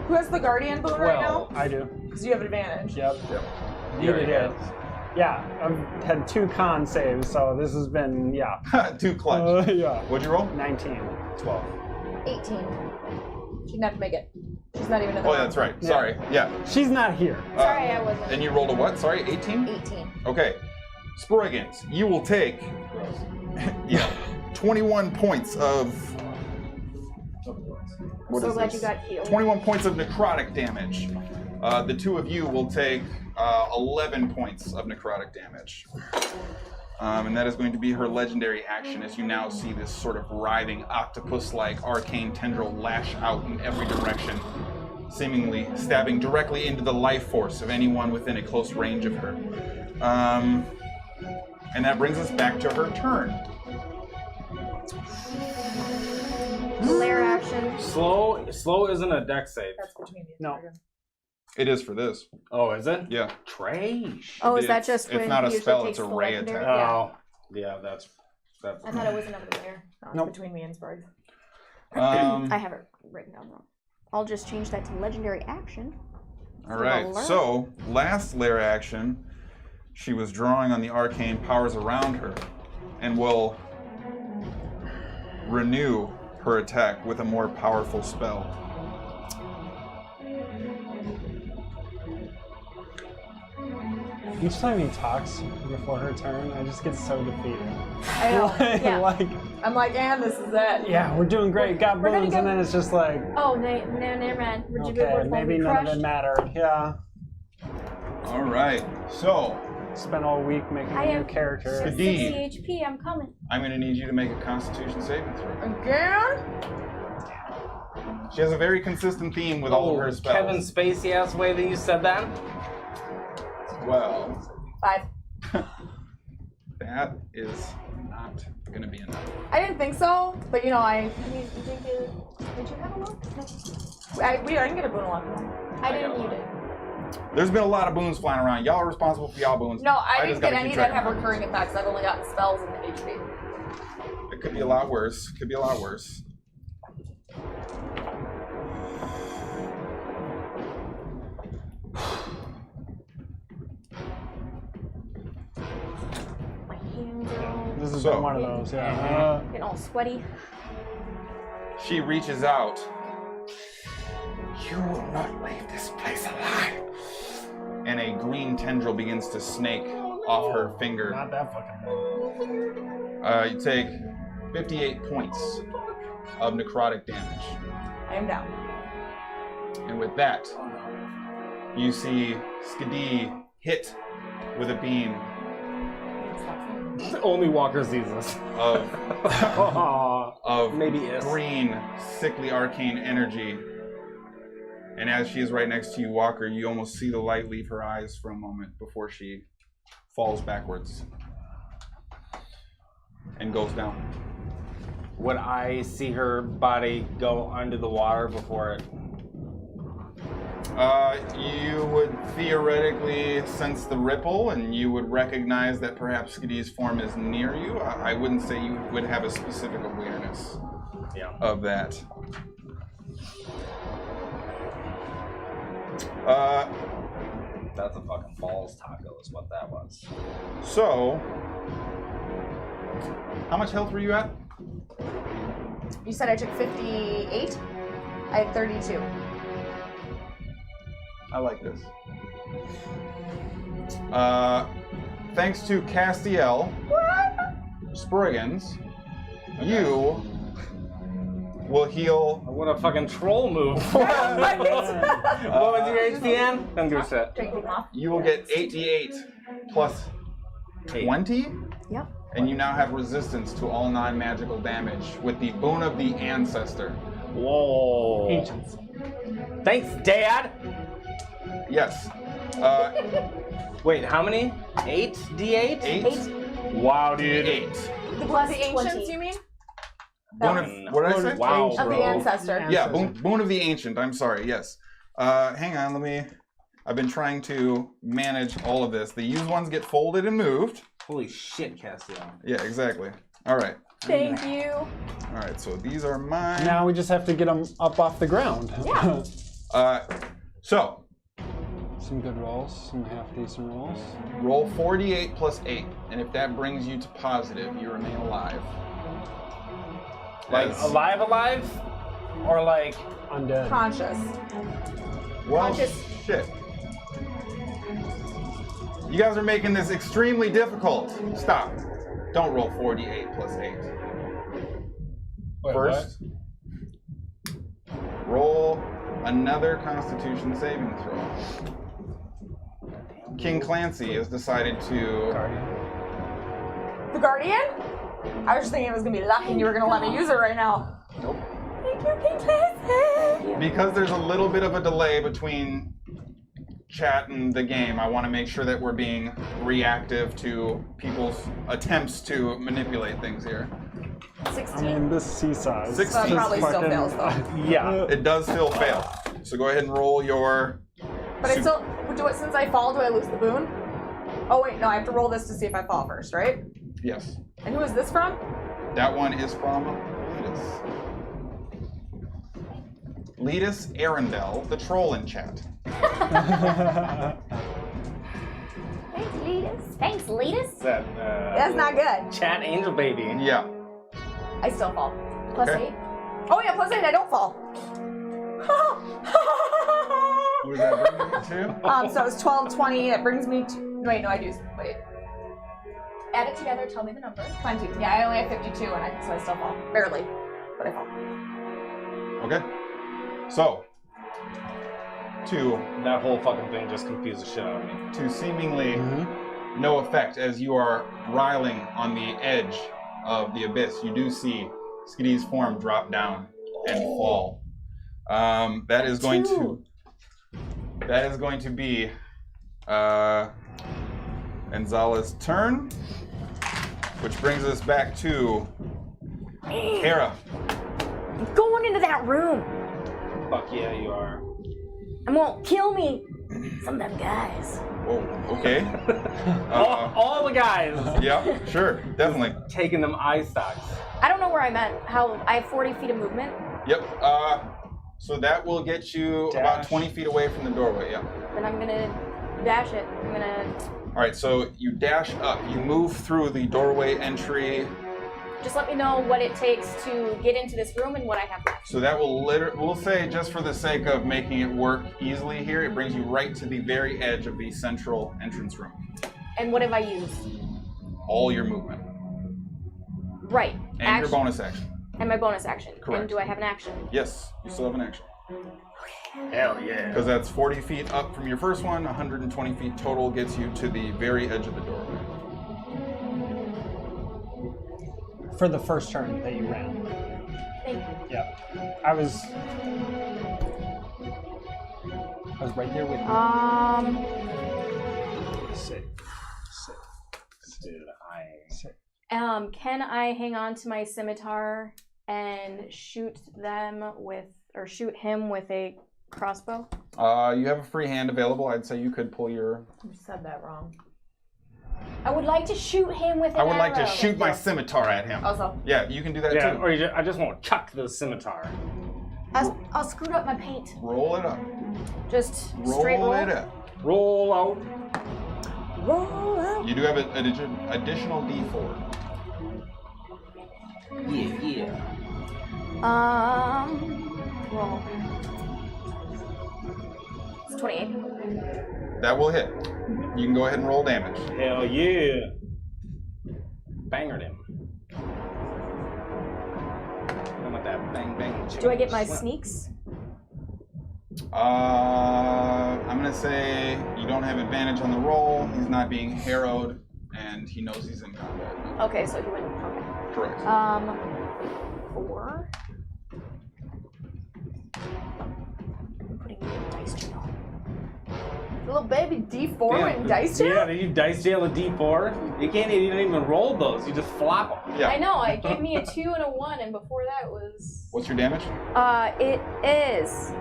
Who has the Guardian boon right now? I do. Because you have advantage. Yep. You already did. did. Yeah, I've had 2 con saves, so this has been, yeah. Too clutch. Yeah. What'd you roll? 19. 12. 18. She didn't have to make it. She's not even in the Oh, room. that's right. Sorry. Yeah. She's not here. Sorry, I wasn't. And you rolled a what? Sorry, 18? 18. Okay. Sproigins, you will take 21 points of... What So is glad this? you got healed. 21 points of necrotic damage. The two of you will take 11 points of necrotic damage. And that is going to be her legendary action as you now see this sort of writhing octopus-like arcane tendril lash out in every direction, seemingly stabbing directly into the life force of anyone within a close range of her. And that brings us back to her turn. Lair action. Slow isn't a dex save. That's between you. No. It is for this. Oh, is it? Yeah. Trash. Oh, is that It's- just when it's not a he usually spell, takes it's a the ray legendary? attack. Yeah. Oh, yeah, that's. I thought it was another layer. No, it's Nope. between me and Sproigins. I have it written down wrong. I'll just change that to legendary action. All right. Learn. So, last lair action, she was drawing on the arcane powers around her and will renew her attack with a more powerful spell. Each time he talks before her turn, I just get so defeated. I know. Yeah. Like, I'm like, and this is it. yeah, we're doing great, got We're gonna boons, go- and then it's just like, Oh, never mind. okay, maybe none of it mattered. Yeah. All right. So Spent all week making I a new have character. Skadi. 60 HP. I'm coming. I'm going to need you to make a Constitution saving throw. Again? She has a very consistent theme with all of her spells. Kevin Spacey ass way that you said that. Well, 5. that is not going to be enough. I didn't think so, but you know, I mean, did you have a look? No. I didn't get a boon along. I didn't need it. There's been a lot of boons flying around. Y'all are responsible for y'all boons. No, I just didn't gotta get keep any track that have of mine. recurring effects. I've only gotten spells and HP. It could be a lot worse. Could be a lot worse. My hands are all This has So- been one of those, yeah. getting all sweaty. She reaches out. You will not leave this place alive. And a green tendril begins to snake off her finger. Not that fucking bad. You take 58 points of necrotic damage. I am down. And with that, you see Skadi hit with a beam Only Walker sees this. of, of Maybe is. green, sickly arcane energy. And as she is right next to you, Walker, you almost see the light leave her eyes for a moment before she falls backwards and goes down. Would I see her body go under the water before it? You would theoretically sense the ripple, and you would recognize that perhaps Skadi's form is near you. I wouldn't say you would have a specific awareness of that. That's a fucking balls taco is what that was. So, how much health were you at? You said I took 58? I had 32. I like this. Thanks to Castiel, Sproigins, you will heal. What a fucking troll move. What was your HPN? Don't give a shit. Drinking off. You will get 88 plus 20, Yep. and you now have resistance to all non-magical damage with the boon of the ancestor. Whoa. Ancients. Thanks, Dad. Yes. Wait, how many? 8 D8? 8 Wow, dude. D8. The Plus Ancients, 20. you mean? Boon of, what did I say? Wow, Of the bro. ancestor. Yeah, boon of the ancient. I'm sorry. Yes. Hang on. I've been trying to manage all of this. The used ones get folded and moved. Holy shit, Castiel. Yeah, exactly. All right. Thank you. All right. So these are mine. Now we just have to get them up off the ground. Yeah. So Some good rolls, some half decent rolls. roll 48 plus 8, and if that brings you to positive, you remain alive. Like, As- alive? Or like, Undead. Conscious. Well, Conscious. shit. You guys are making this extremely difficult. Stop. Don't roll 48 plus 8. Wait, First, roll another Constitution saving throw. King Clancy has decided to. The Guardian? I was just thinking it was gonna be lucky and you were gonna let me use it right now. Nope. Thank you, King Clancy. Because there's a little bit of a delay between chat and the game, I want to make sure that we're being reactive to people's attempts to manipulate things here. 16. I mean, this seesaw is 16. So it probably still fucking- fails though. yeah. It does still fail. So go ahead and roll your. But I still do it since I fall. Do I lose the boon? Oh wait, no. I have to roll this to see if I fall first, right? Yes. And who is this from? That one is from Letus Arundel, the troll in chat. Thanks, Letus. Thanks, Letus. That, That's not good. Chat angel baby. Yeah. I still fall. Plus Okay. 8. Oh yeah, plus 8. I don't fall. What does that bring you to? So it's 12, 20. That brings me to. Wait, no, I do. Wait. Add it together, tell me the number. 20. Yeah, I only have 52, so I still fall. Barely. But I fall. Okay. So, That whole fucking thing just confused the shit out of me. to seemingly no effect as you are riling on the edge of the abyss, you do see Skadi's form drop down and fall. That is going to be Anzala's turn, which brings us back to Hara. I'm going into that room. Fuck yeah, you are. I'm gonna kill me. Some of them guys. Whoa, okay. All the guys Yeah, sure, definitely. taking them eye socks. I don't know where I'm at. How I have 40 feet of movement. Yep. So that will get you about 20 feet away from the doorway. Yeah. Then I'm gonna dash it. I'm gonna. All right. So you dash up. You move through the doorway entry. Just let me know what it takes to get into this room and what I have left. So that will we'll say, just for the sake of making it work easily here, it brings you right to the very edge of the central entrance room. And what have I used? All your movement Right. and your bonus action. And my bonus action. Correct. And do I have an action? Yes, you still have an action. Hell yeah. Because that's 40 feet up from your first one. 120 feet total gets you to the very edge of the doorway. For the first turn that you ran. Thank you. Yeah. I was right there with you. Sick. Dude, Can I hang on to my scimitar and shoot him with a crossbow? You have a free hand available. I'd say you could pull your. You said that wrong. I would like to shoot him with an I would like to arrow. shoot my scimitar at him. Also. Yeah, you can do that yeah, too. or I just want to chuck the scimitar. I'll screw up my paint. Roll it up. Just straight roll. It up. Roll out. Roll out. You do have an additional D4. Yeah. Roll. It's 28. That will hit. You can go ahead and roll damage. Hell yeah. Bangered him. I'm with that bang bang. Do I get my slap. sneaks? I'm gonna say you don't have advantage on the roll. He's not being harrowed, and he knows he's in combat. Okay, so he wouldn't. Okay. Correct. 4. I'm putting you in dice jail. Little baby D4 Damn, in dice jail? Yeah, did you dice jail a D4? You don't even roll those. You just flop them. Yeah. I know. It gave me a 2 and a 1, and before that was. What's your damage? It is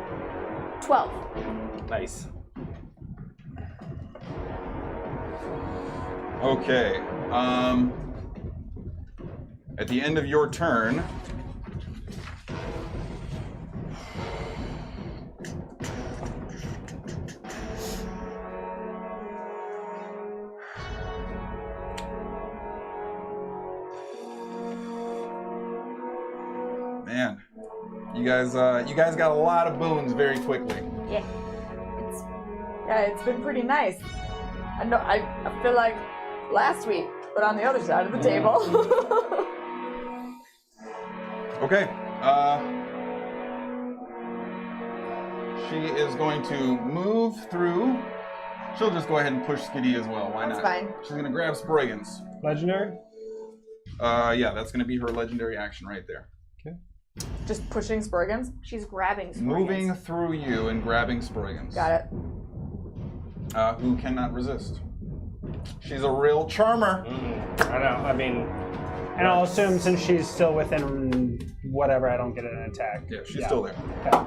12. Nice. Okay. At the end of your turn, man, you guys got a lot of boons very quickly. Yeah. It's been pretty nice. I know. I feel like last week, but on the other side of the table. Okay. She is going to move through. She'll just go ahead and push Skadi as well. Why That's not? fine. She's going to grab Sproigins. Legendary? Yeah, that's going to be her legendary action right there. Just pushing Sproigins. She's grabbing Sproigins. Moving through you and grabbing Sproigins. Got it. Who cannot resist. She's a real charmer. I know. I mean, And I'll assume since she's still within whatever, I don't get an attack. Yeah, she's still there. Okay.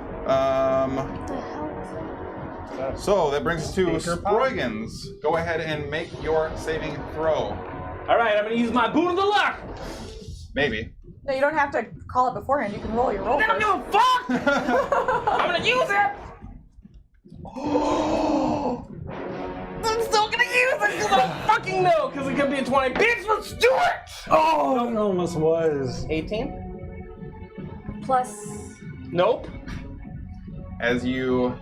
So that brings us to Speaker pop? Sproigins. Go ahead and make your saving throw. all right, I'm gonna use my boon of the luck. Maybe. No, you don't have to call it beforehand. You can roll your roll I don't first. give a fuck. I'm gonna use it. I'm still gonna use it because I fucking know because it could be a 20. Bitch, let's do it. Oh, it almost was. 18. Plus. Nope. As you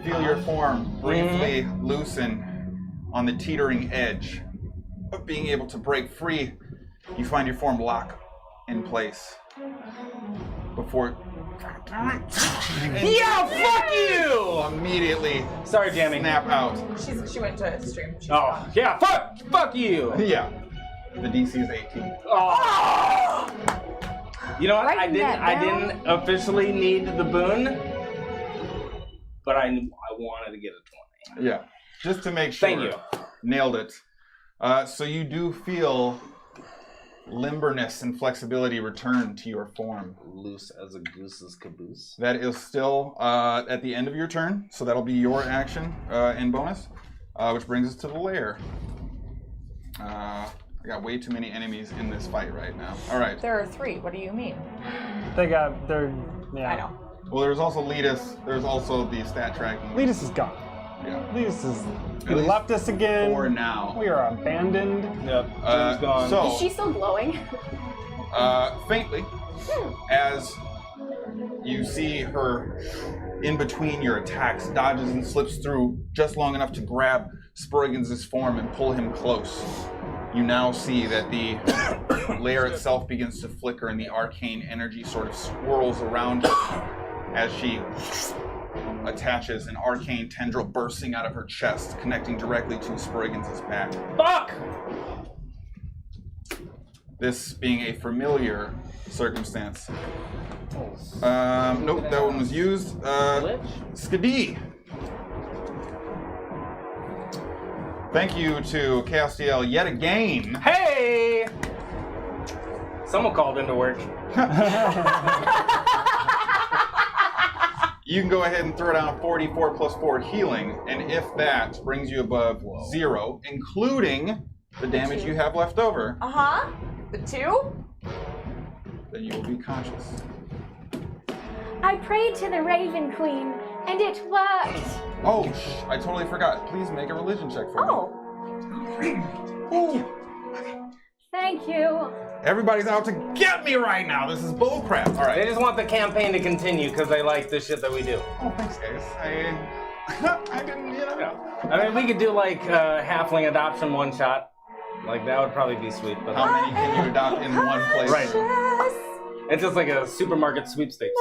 feel your form briefly loosen on the teetering edge of being able to break free. You find your form lock in place before Yeah, fuck you! immediately Sorry, Jamie. snap out. She went to stream. She's Oh, gone. yeah, fuck you! Yeah, the DC is 18. Oh. You know what? Writing that I down. didn't officially need the boon, but I wanted to get a 20. Yeah, just to make sure. Thank you. Nailed it. So you do feel limberness and flexibility return to your form. Loose as a goose's caboose. That is still at the end of your turn, so that'll be your action and bonus, which brings us to the lair. I got way too many enemies in this fight right now. All right. There are 3. What do you mean? Yeah. I know. Well, there's also Letus. There's also the stat tracking. Letus is gone. Yeah. Letus is. He At least left us again. For now. We are abandoned. Yep, Jamie's gone. So, Is she still glowing? faintly, as you see her in between your attacks, dodges and slips through just long enough to grab Sproigins' form and pull him close. You now see that the lair itself begins to flicker and the arcane energy sort of swirls around her as she attaches, an arcane tendril bursting out of her chest, connecting directly to Sproigins' back. Fuck! This being a familiar circumstance. Nope, that one was used. Lich? Skadi. Thank you to Castiel yet again. Hey! Someone called into work. You can go ahead and throw down 44 plus 4 healing, and if that brings you above 0, including the damage you have left over, Uh-huh. The 2? then you will be conscious. I prayed to the Raven Queen, and it worked. Oh, I totally forgot. Please make a religion check for Oh. Thank you. me. Everybody's out to get me right now. This is bullcrap. All They right. just want the campaign to continue because they like the shit that we do. Oh, thanks, guys. I didn't, I mean, we could do like halfling adoption one shot. Like that would probably be sweet. But How many can you adopt in one place? Right. It's just like a supermarket sweepstakes.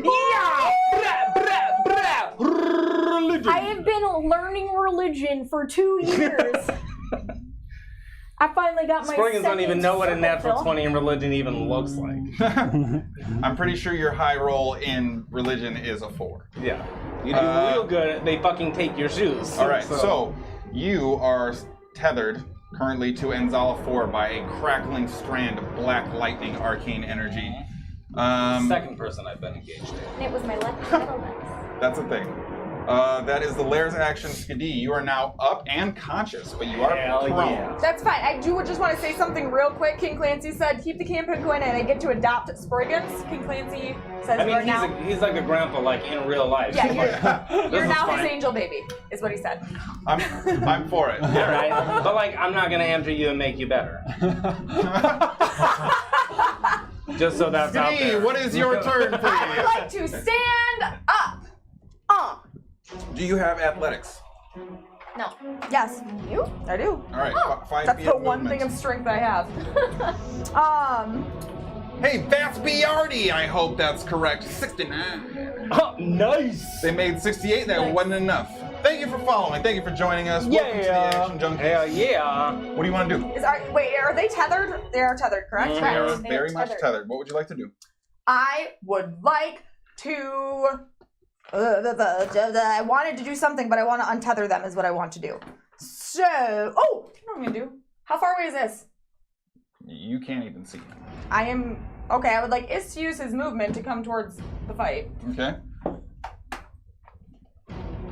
Yeah! Religion. I have been learning religion for 2 years. I finally got my Sproigins don't even know what a natural fill. 20 in religion even looks like. I'm pretty sure your high roll in religion is a 4. Yeah. You do real good, they fucking take your shoes. All right, so you are tethered currently to Enzala 4 by a crackling strand of black lightning arcane energy. Second person I've been engaged in. And it was my left settlement. That's a thing. That is the lair's action, Skadi. You are now up and conscious, but you are Hell prone. yeah. That's fine. I do just want to say something real quick. King Clancy said, keep the campaign going and I get to adopt Sproigins. King Clancy says I mean, right now. he's like a grandpa, like in real life. Yeah, This you're is now fine. his angel baby, is what he said. I'm for it. All right, but like, I'm not gonna enter you and make you better. Just so that's out Skadi, there. what is your turn, I would please? like to stand up. Do you have athletics? No. Yes. You? I do. All right, 5 That's feet the of one movement. thing of strength I have. Hey, that's Biardi. I hope that's correct. 69. Oh, nice. They made 68. That wasn't enough. Thank you for following. Thank you for joining us. Welcome to the Action Junkies. Hell yeah. What do you want to do? Wait, are they tethered? They are tethered, correct? They are They are very much tethered. tethered. What would you like to do? I would like to. I wanted to do something, but I want to untether them, is what I want to do. So. Oh! You know what I'm going to do? How far away is this? You can't even see. I am. Okay, I would like Is to use his movement to come towards the fight. Okay.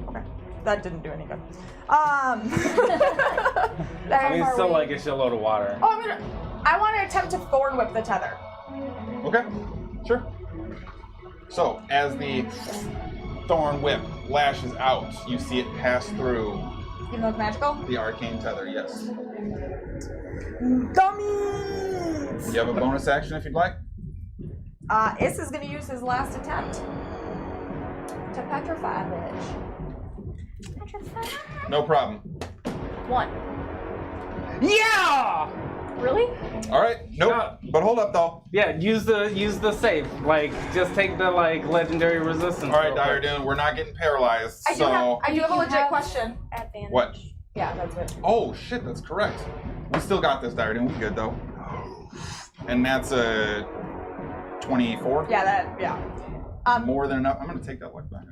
Okay. That didn't do any good. I mean, it's still like a shitload of water. Oh, I want to attempt to thorn whip the tether. Okay. Sure. So, as the thorn whip lashes out, you see it pass through Even though it's magical? the arcane tether, yes. Dummies! You have a bonus action if you'd like. Is going to use his last attempt. to petrify a bitch. Petrified. No problem. 1. Yeah! Really? All right. Nope. But hold up, though. Yeah, use the save. Like, just take the legendary resistance. All right, real quick. Diardune, we're not getting paralyzed. I do have a You legit have question. Advantage. What? Yeah, that's it. Oh shit, that's correct. We still got this, Diardune. We good though. And that's a 24. Yeah. More than enough. I'm gonna take that luck back.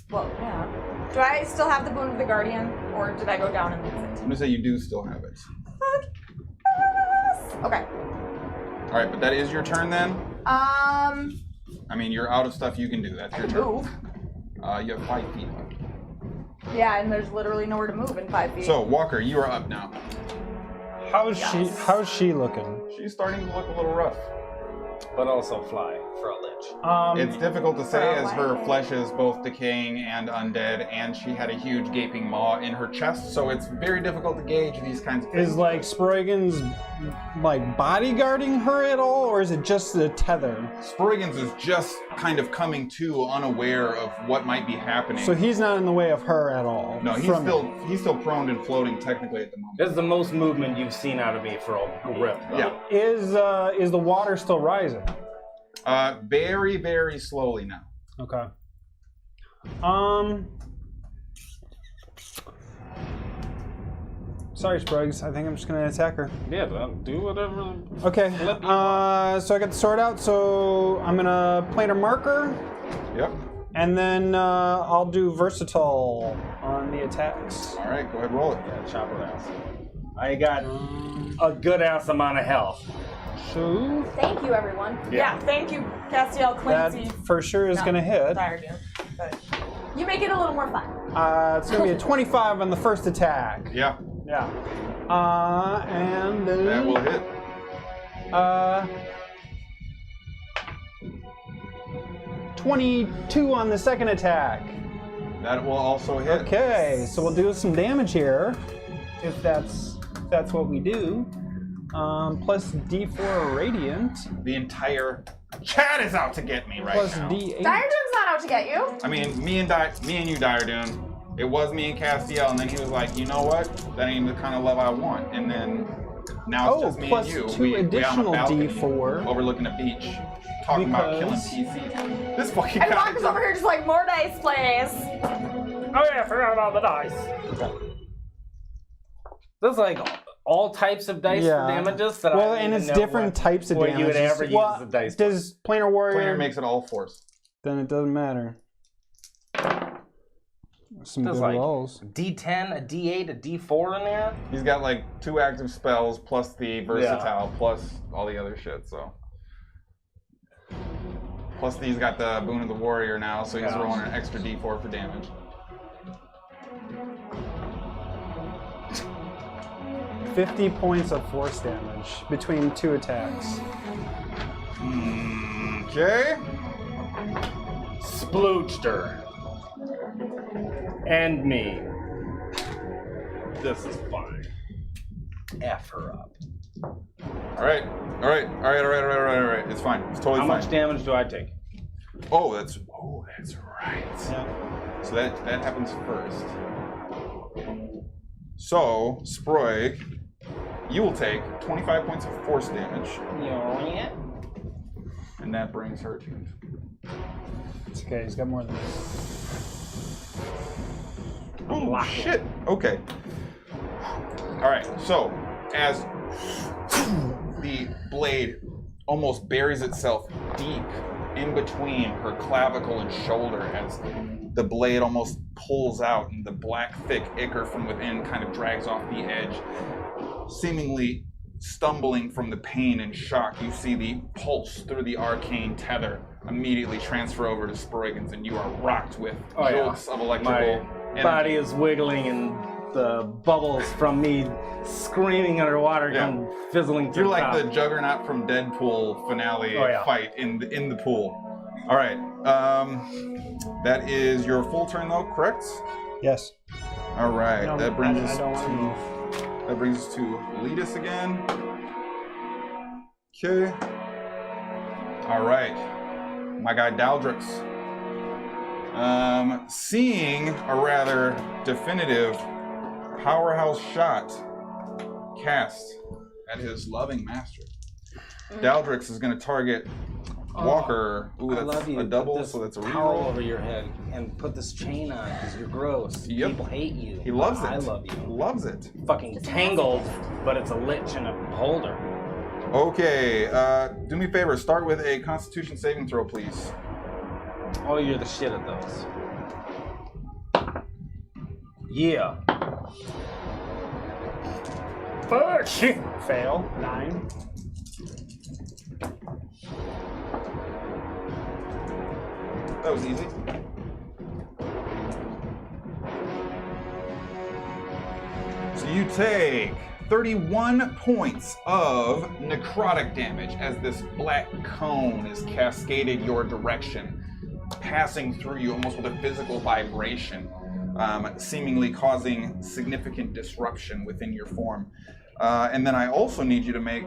Well, yeah. Do I still have the Boon of the Guardian, or did I go down and lose I'm it? gonna say you do still have it. Okay. All right, but that is your turn then. I mean, you're out of stuff you can do. That's your turn. Move. You have 5 feet left. Yeah, and there's literally nowhere to move in 5 feet. So Walker, you are up now. How's she looking? She's starting to look a little rough. But also fly for a lich. It's difficult to say as her Why? flesh is both decaying and undead, and she had a huge gaping maw in her chest, so it's very difficult to gauge these kinds of things. Is like Sproigins like bodyguarding her at all, or is it just the tether? Sproigins is just kind of coming to, unaware of what might be happening. So he's not in the way of her at all. No, he's still prone and floating technically at the moment. This is the most movement you've seen out of me for a grip. Yeah. Is the water still rising? Very, very slowly now. Okay. Sorry, Sprogs. I think I'm just gonna attack her. Yeah, do whatever. Okay. So I got the sword out. So I'm gonna plant a marker, Yep. and then I'll do versatile on the attacks. All right, go ahead, roll it. Yeah, chop her ass. I got a good ass amount of health. So Thank you, everyone. Yeah, thank you, Castiel that Clancy. for sure is gonna hit. Diardune, but you make it a little more fun. It's gonna be a 25 on the first attack. Yeah, Yeah. And then that will hit. 22 on the second attack. That will also hit. Okay, so we'll do some damage here, if that's what we do. Plus D4 radiant, The entire chat is out to get me right plus now. D8. Diardune's not out to get you. I mean, me and you, Diardune. It was me and Castiel, and then he was like, you know what? That ain't the kind of love I want. And then now it's just me plus and you. 2 We on a additional balcony D4. overlooking a beach, talking about killing Because- PCs. This fucking And guy. Walker's over here just like, more dice, please. Oh yeah, I forgot about the dice. There's like all types of dice Yeah. for damages that Well, I don't and even it's know different types of what damage. you would ever use Well, the dice for. does Planar Warrior? Player makes it all force. Then it doesn't matter. Some There's good like rolls. D10, a D8, a D4 in there. He's got like 2 active spells plus the versatile plus all the other shit. So plus he's got the Boon of the Warrior now, so he's rolling an extra D4 for damage. $50 points of force damage between 2 attacks. Okay. Splooched her. And me. This is fine. F her up. All right. It's fine. It's totally How fine. much damage do I take? Oh, that's right. Yeah. So that happens first. So, Sproig, you will take 25 points of force damage, Yeah. and that brings her to. It's okay, he's got more than Oh, shit. Okay. All right. So, as the blade almost buries itself deep in between her clavicle and shoulder, as the blade almost pulls out and the black, thick ichor from within kind of drags off the edge, seemingly stumbling from the pain and shock, you see the pulse through the arcane tether immediately transfer over to Sproigins, and you are rocked with jolts of electrical My body is wiggling and the bubbles from me screaming underwater come fizzling through You're the like top. the Juggernaut from Deadpool finale fight in the pool. All right, that is your full turn though, correct? Yes. All right, No, that brings I us don't want to move. that brings us to Letus again. Okay. All right, my guy Daldrix. Seeing a rather definitive powerhouse shot cast at his loving master, Daldrix is going to target Walker. Ooh, I that's love you. a double, Put this so that's a towel reroll. over your head and put this chain on because you're gross. Yep. People hate you. He loves it. I love you. Loves it. Fucking tangled, but it's a lich and a holder. Okay, do me a favor. Start with a Constitution saving throw, please. Oh, you're the shit at those. Yeah. Fuck! Fail. 9. That was easy. So you take 31 points of necrotic damage as this black cone is cascaded your direction, passing through you almost with a physical vibration, seemingly causing significant disruption within your form. And then I also need you to make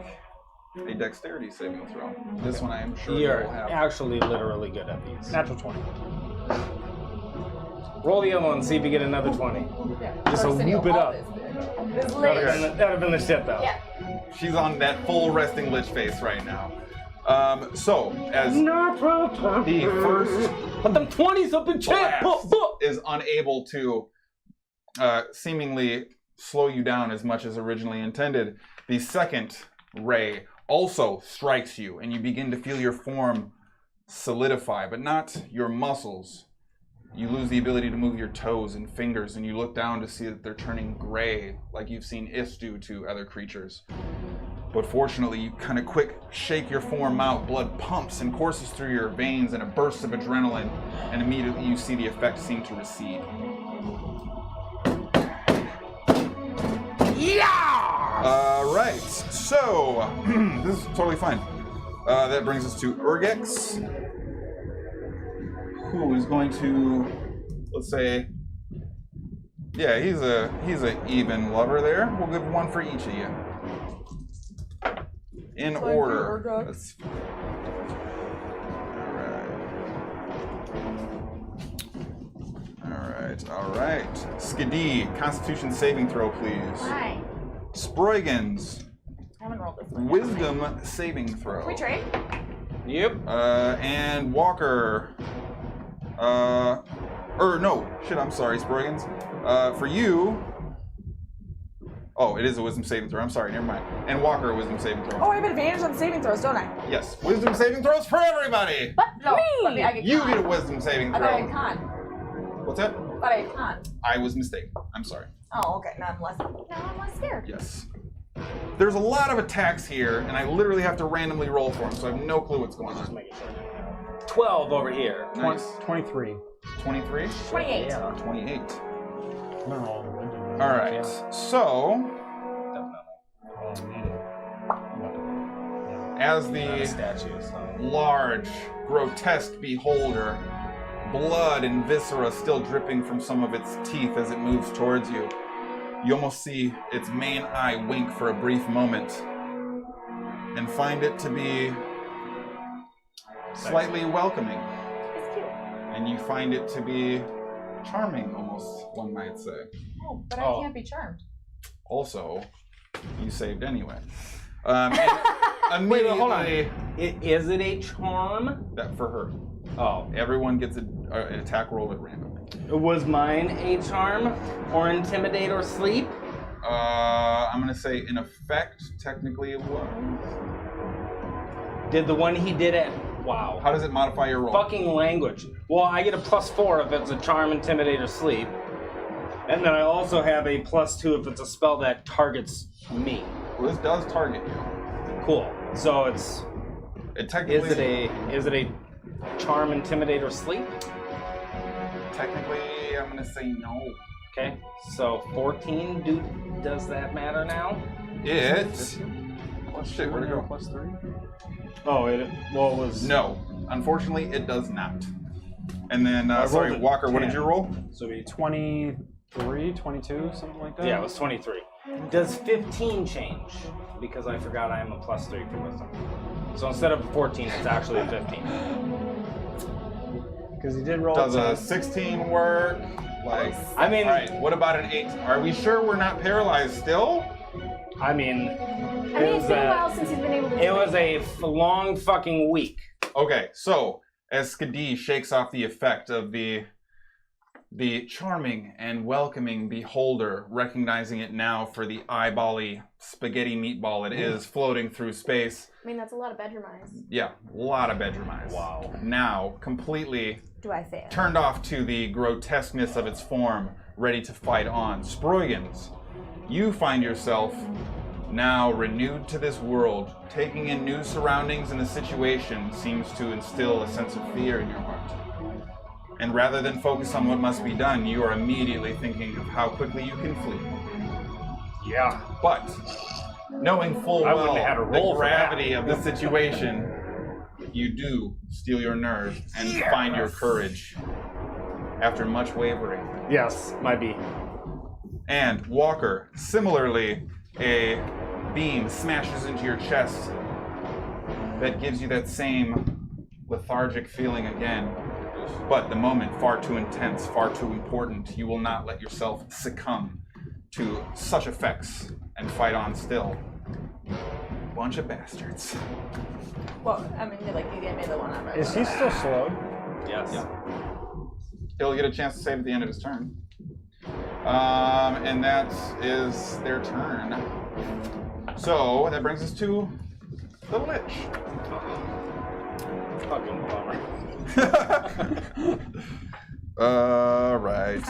a dexterity saving throw. This one I am sure you You're will have. actually literally good at these. Natural 20. Roll the other one, see if you get another 20. Just to City whoop it all up. This That lit. would have been the shit though. Yeah. She's on that full resting lich face right now. So, as the first Put them 20s up in chat. blast is unable to seemingly slow you down as much as originally intended, the second ray also strikes you, and you begin to feel your form solidify, but not your muscles. You lose the ability to move your toes and fingers, and you look down to see that they're turning gray, like you've seen Is do to other creatures. But fortunately, you kind of quick shake your form out, blood pumps and courses through your veins in a burst of adrenaline, and immediately you see the effect seem to recede. Right, so this is totally fine. That brings us to Urgex, who is going to, let's say, yeah, he's a even lover there. We'll give one for each of you. In order. That's, all right. Skadi, Constitution saving throw, please. Hi. Sproigins, I haven't rolled this one. Wisdom saving throw. Can we trade? Yep. And Walker. No, shit, I'm sorry, Sproigins. For you. Oh, it is a wisdom saving throw. I'm sorry, never mind. And Walker, a wisdom saving throw. Oh, I have advantage on saving throws, don't I? Yes, wisdom saving throws for everybody. But No, me! but I get You con. get a wisdom saving I thought I throw. had con. What's that? I thought I had con. I was mistaken. I'm sorry. Oh, okay. Now I'm less. Now I'm less scared. Yes. There's a lot of attacks here, and I literally have to randomly roll for them, so I have no clue what's going on. 12 over here. Nice. 23. 23? 28. Yeah. 28. No. All right. So, as the Statue, so. large, grotesque beholder, blood and viscera still dripping from some of its teeth as it moves towards you, you almost see its main eye wink for a brief moment and find it to be slightly welcoming. It's cute. And you find it to be charming, almost, one might say. Oh, but I can't be charmed. Also, you saved anyway. And immediately, hold on. Is it a charm? that for her. Oh. Everyone gets an attack roll at random. Was mine a charm? Or intimidate or sleep? I'm gonna say in effect, technically it was. Did the one he did at... Wow. How does it modify your roll? Fucking language. Well, I get a +4 if it's a charm, intimidate, or sleep. And then I also have a +2 if it's a spell that targets me. Well, this does target you. Cool. So it's... It technically. Is it a charm, intimidate, or sleep? Technically, I'm gonna say no. Okay. So 14. Does that matter now? It. Oh shit, where'd it go? +3? Oh, it was... No, unfortunately, it does not. And then, I sorry, rolled a Walker, what did 10. you roll? So it'd be 23, 22, something like that? Yeah, it was 23. Does 15 change? Because I forgot I am a +3 for wisdom. So instead of 14, it's actually a 15. because he did roll. Does a 10. 16 work? Like, I mean, all right. What about an 8? Are we sure we're not paralyzed still? I mean, It's been a while since he's been able to do it was a long fucking week. Okay, so as Skadi shakes off the effect of the charming and welcoming beholder, recognizing it now for the eyeball-y spaghetti meatball it is floating through space. I mean, that's a lot of bedroom eyes. Yeah, a lot of bedroom eyes. Wow. Now, completely Do I fail? turned off to the grotesqueness of its form, ready to fight on. Sproigins, you find yourself now renewed to this world, taking in new surroundings, and the situation seems to instill a sense of fear in your heart. And rather than focus on what must be done, you are immediately thinking of how quickly you can flee. Yeah. But, knowing full I well wouldn't have had a roll the for that. gravity of the situation, you do steel your nerve and find your courage after much wavering. Yes, might be. And Walker, similarly, a beam smashes into your chest that gives you that same lethargic feeling again. But the moment far too intense, far too important. You will not let yourself succumb to such effects and fight on still. Bunch of bastards. Well, I mean, like, you gave me the one on my Is he still slowed? Yes. Yeah. He'll get a chance to save at the end of his turn. And that is their turn. So that brings us to the Lich. Fucking bummer. Right.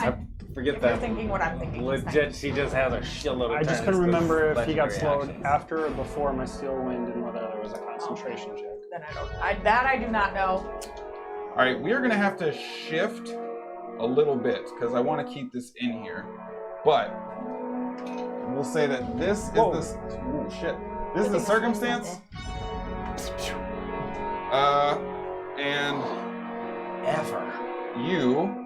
Forget If you're that. thinking what I'm thinking. it's Legit, she just has a shitload of I just turns couldn't with remember if he got legendary slowed actions. after or before my steel wind and whether there was a concentration check. fine. Then I don't. That I do not know. All right, we are going to have to shift a little bit because I want to keep this in here. But we'll say that this is Whoa. this. Ooh, shit. This is the circumstance. And Ever. you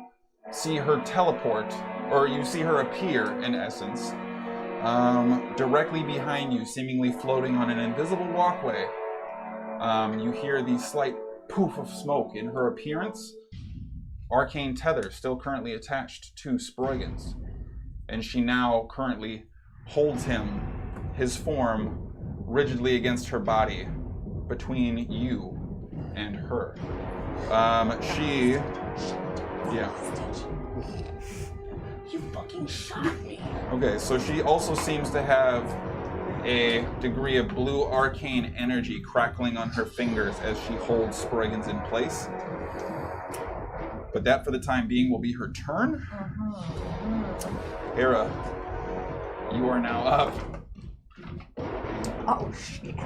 see her teleport, or you see her appear, in essence, directly behind you, seemingly floating on an invisible walkway. You hear the slight poof of smoke in her appearance. Arcane tether still currently attached to Sproigins, and she now currently holds him, his form, rigidly against her body, between you and her. Yeah. You fucking shot me. Okay, so she also seems to have a degree of blue arcane energy crackling on her fingers as she holds Sproigins in place. But that, for the time being, will be her turn. Hara, you are now up. Oh shit.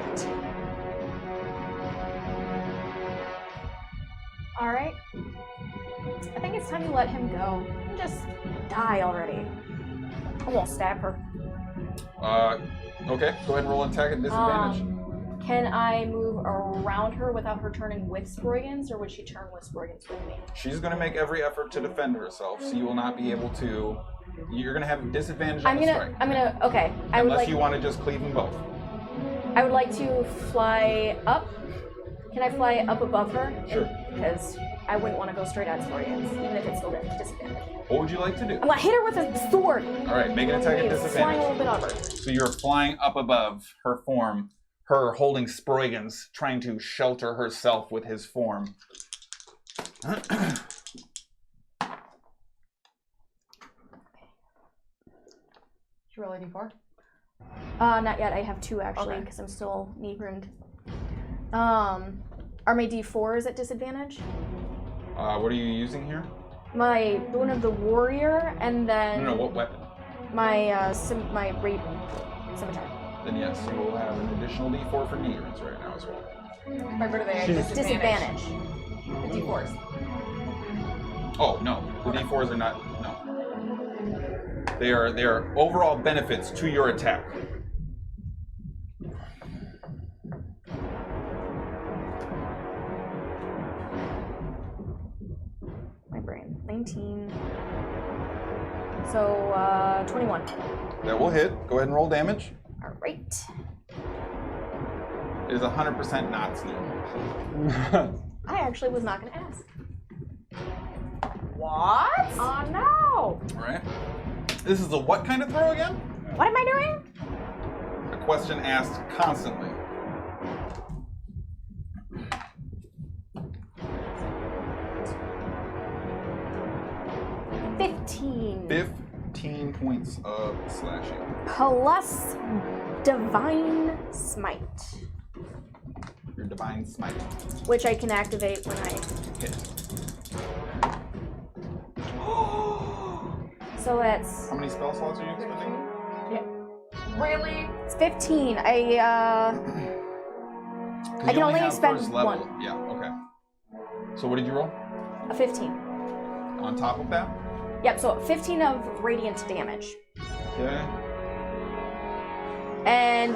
All right. I think it's time to let him go. Just die already. I won't stab her. Okay, go ahead and roll an attack at disadvantage. Can I move around her without her turning with Sproigins, or would she turn with Sproigins with me? She's going to make every effort to defend herself, so you will not be able to. You're going to have a disadvantage on the strike. Okay. Unless you want to just cleave them both. I would like to fly up. Can I fly up above her? Sure. Because I wouldn't want to go straight at Sproigins, even if it's still disadvantage. What would you like to do? I'm gonna hit her with a sword. All right, make an attack at Flying a little disadvantage. bit over. So you're flying up above her form, her holding Sproigins, trying to shelter herself with his form. Did you roll a d4? Not yet. I have 2 actually, because I'm still knee burned. Are my d4s at disadvantage? What are you using here? My Boon of the Warrior, and then No, what weapon? my my rape scimitar. Then yes, you will have an additional D4 for knee burns right now as well. Remember they had She's- disadvantage. Disadvantage. The D4s. Oh no, the D4s are not. No, they are overall benefits to your attack. My brain. 19. So 21. That will hit. Go ahead and roll damage. All right. It is 100% not sneak. I actually was not going to ask. What? Oh no! All right. This is a what kind of throw again? What am I doing? A question asked constantly. $15. 15 points of slashing. Plus Divine Smite, Your divine smite which I can activate when I. hit. So that's. How many spell slots are you expending? Really? It's 15. I can only expend first level. one. Yeah. Okay. So what did you roll? A 15. On top of that? Yep, so 15 of radiant damage. Okay. And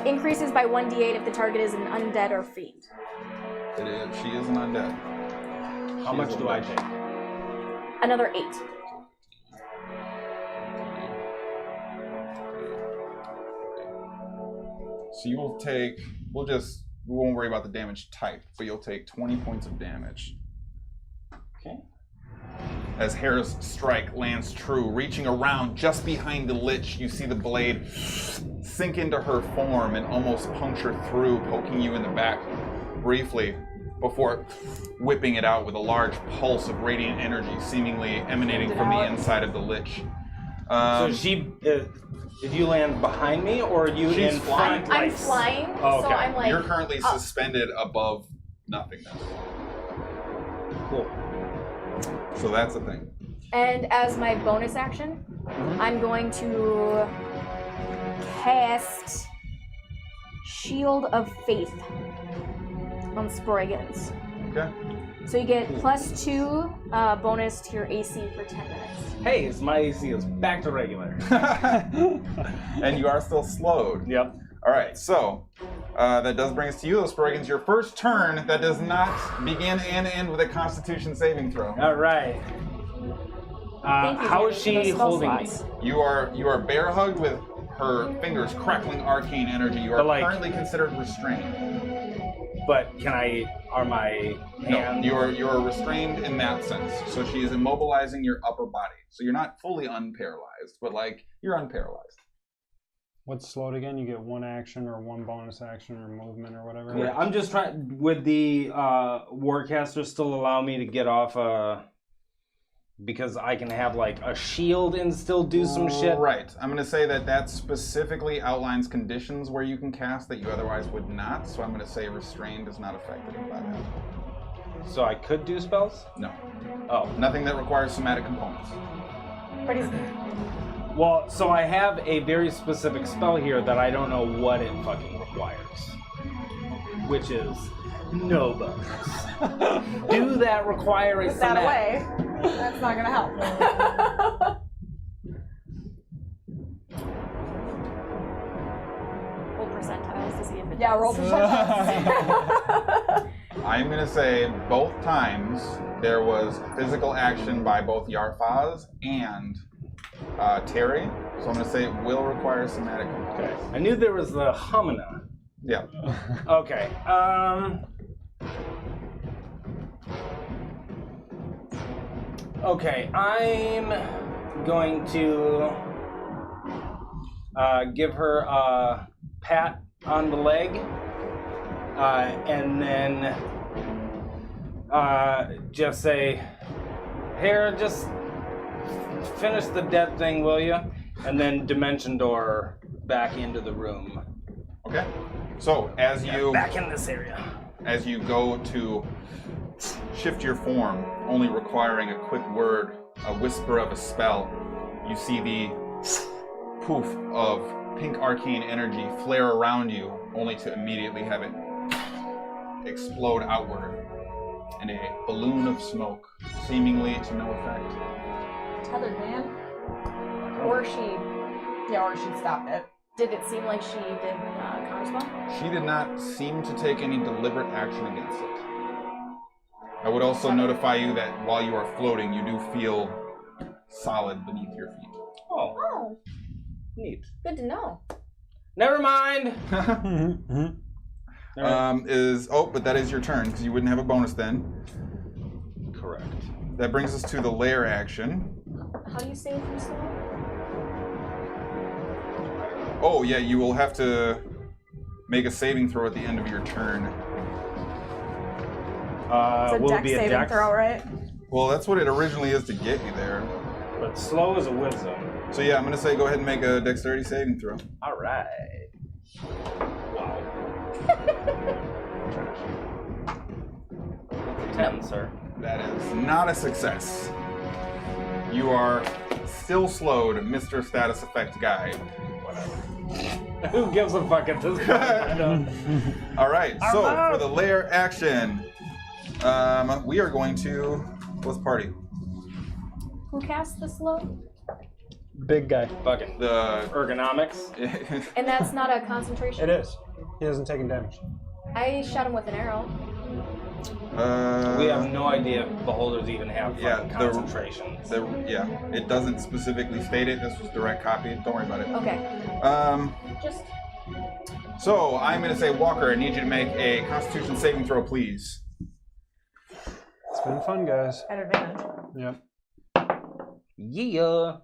increases by 1d8 if the target is an undead or fiend. It is. She is an undead. How much do I take? Another 8. So you will take. We won't worry about the damage type, but you'll take 20 points of damage. Okay. As Hera's strike lands true, reaching around just behind the Lich, you see the blade sink into her form and almost puncture through, poking you in the back briefly, before whipping it out with a large pulse of radiant energy seemingly emanating from the inside of the Lich. So she, did you land behind me, or are you She's in flying. front? I'm like- flying, Oh, so okay. I'm like. You're currently suspended above nothingness. Cool. So that's the thing. And as my bonus action, I'm going to cast Shield of Faith on Sproigins. Okay. So you get +2 bonus to your AC for 10 minutes. Hey, my AC is back to regular. And you are still slowed. Yep. All right, so that does bring us to you, those Sproigins. Your first turn that does not begin and end with a Constitution saving throw. All right. Thank you, How Danny, is for she those spell holding me? slots. You are bear hugged with her fingers crackling arcane energy. You are But, like- currently considered restrained. But are my No, hands? you are restrained in that sense. So she is immobilizing your upper body. So you're not fully unparalyzed, but like you're unparalyzed. What's slowed again? You get one action or one bonus action or movement or whatever. Yeah, I'm just trying. Would the Warcaster still allow me to get off? Because I can have like a shield and still do some shit. Right. I'm going to say that specifically outlines conditions where you can cast that you otherwise would not. So I'm going to say restrained is not affected by that. So I could do spells? No. Oh. Nothing that requires somatic components. But he's Well, so I have a very specific spell here that I don't know what it fucking requires. Which is no bonus. Do that require a put that somatic? away. That's not gonna help. Roll percentiles to see if it Yeah, does. roll percentiles. I'm going to say both times there was physical action by both Yarfaz and Terry. So I'm going to say it will require somatic components. Okay. I knew there was the Humana. Yeah. Okay. Okay, I'm going to give her a pat on the leg, and then just say, "Here, just finish the dead thing, will you?" And then dimension door back into the room. Okay. So as you Back in this area. as you go to shift your form, only requiring a quick word, a whisper of a spell, you see the poof of pink arcane energy flare around you, only to immediately have it explode outward in a balloon of smoke, seemingly to no effect. Tethered man. Or she. Yeah, or she'd stop it. Did it seem like she did counterspell? She did not seem to take any deliberate action against it. I would also notify you that while you are floating, you do feel solid beneath your feet. Oh, Oh, neat. good to know. Never mind. But that is your turn, because you wouldn't have a bonus then. Correct. that brings us to the lair action. How do you save from slow? Oh, yeah, you will have to make a saving throw at the end of your turn. It's a will it dex be a saving dex? throw, right? Well, that's what it originally is to get you there. But slow is a wisdom. So yeah, I'm going to say go ahead and make a dexterity saving throw. All right. Wow. 10, sir. That is not a success. You are still slowed, Mr. Status Effect Guy. Who gives a fuck at this point? All right, so for the lair action, we are going to let's party. Who casts the slow? Big guy. Fucking The ergonomics. And that's not a concentration? It is. He hasn't taken damage. I shot him with an arrow. We have no idea if beholders even have fucking concentrations. Yeah, it doesn't specifically state it. This was direct copy. Don't worry about it. Okay. Just So I'm going to say, Walker, I need you to make a Constitution saving throw, please. It's been fun, guys. At advantage. Yep. Yeah.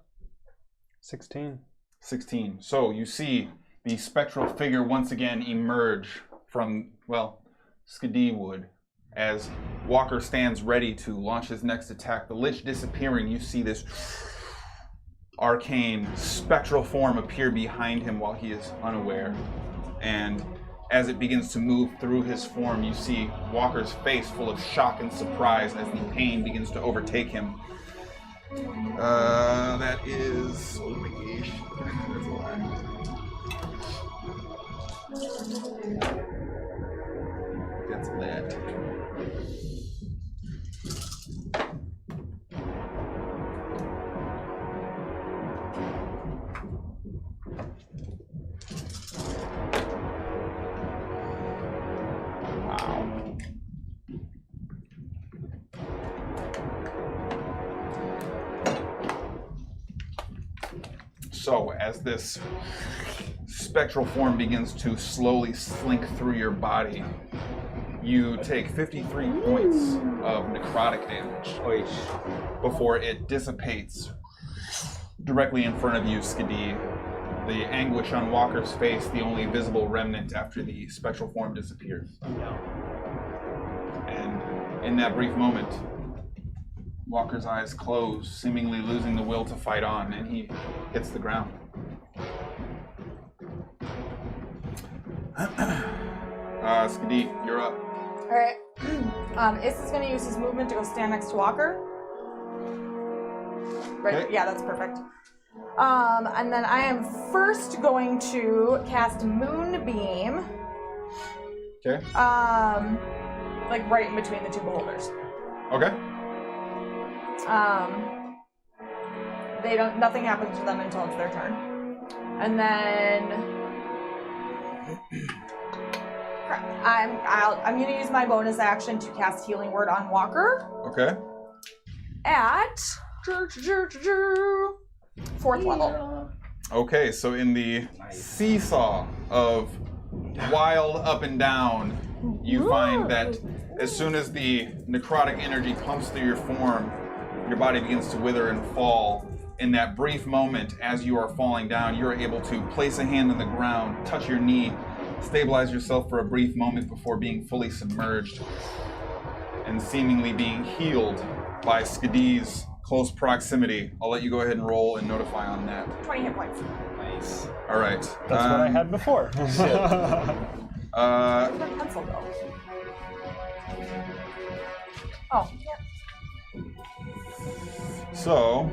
16. 16. So you see the spectral figure once again emerge from, well, Skadi would. As Walker stands ready to launch his next attack, the Lich disappearing, you see this arcane spectral form appear behind him while he is unaware. And as it begins to move through his form, you see Walker's face full of shock and surprise as the pain begins to overtake him. That is... Oh my gosh. That's a lie. That's that. Wow. So, as this spectral form begins to slowly slink through your body, you take 53 points of necrotic damage before it dissipates directly in front of you, Skadi. The anguish on Walker's face, the only visible remnant after the spectral form disappears. And in that brief moment, Walker's eyes close, seemingly losing the will to fight on, and he hits the ground. Skadi, you're up. Alright. Is going to use his movement to go stand next to Walker. Right? Okay. Yeah, that's perfect. And then I am first going to cast Moonbeam. Okay. Like right in between the two beholders. Okay. Nothing happens to them until it's their turn. And then I'm gonna use my bonus action to cast Healing Word on Walker Okay. at 4th level. Okay, so in the seesaw of wild up and down, you find that as soon as the necrotic energy pumps through your form, your body begins to wither and fall. In that brief moment, as you are falling down, you're able to place a hand on the ground, touch your knee, stabilize yourself for a brief moment before being fully submerged and seemingly being healed by Skadi's close proximity. I'll let you go ahead and roll and notify on that. 20 hit points. Nice. All right. That's what I had before. Where'd my pencil go? Oh, yeah. So,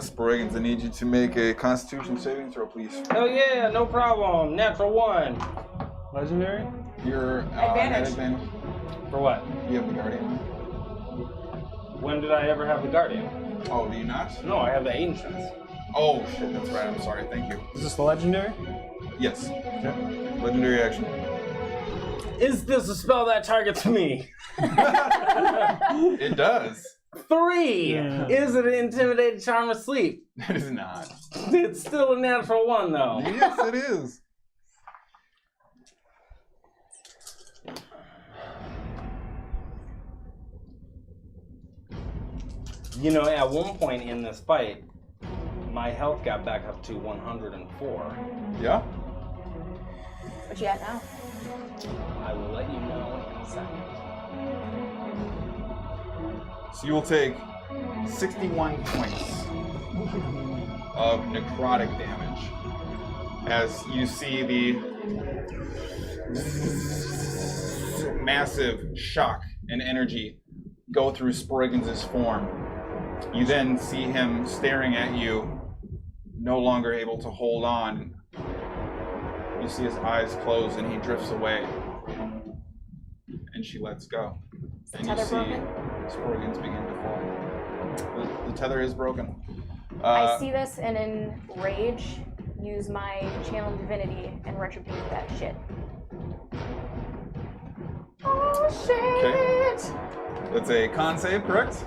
Sproigins, I need you to make a Constitution saving throw, please. Oh yeah, no problem. Natural 1. Legendary? You're Advantage. at advantage. For what? You have the Guardian. When did I ever have the Guardian? Oh, do you not? No, I have the Ancients. Oh, shit, that's right. I'm sorry. Thank you. Is this the legendary? Yes. Okay. Legendary action. Is this a spell that targets me? It does. 3. Yeah. Is it an Intimidate, Charm, or Sleep? It is not. It's still a natural 1, though. Yes, it is. You know, at one point in this fight, my health got back up to 104. Yeah? What you at now? I will let you know in a second. So you will take 61 points of necrotic damage as you see the massive shock and energy go through Sproigins' form. You then see him staring at you, no longer able to hold on. You see his eyes close and he drifts away. And she lets go. And you tether see broken? Sproigins begin to fall. The tether is broken. I see this and in rage use my channel divinity and retribute that shit. Oh shit! Okay. That's a con save, correct?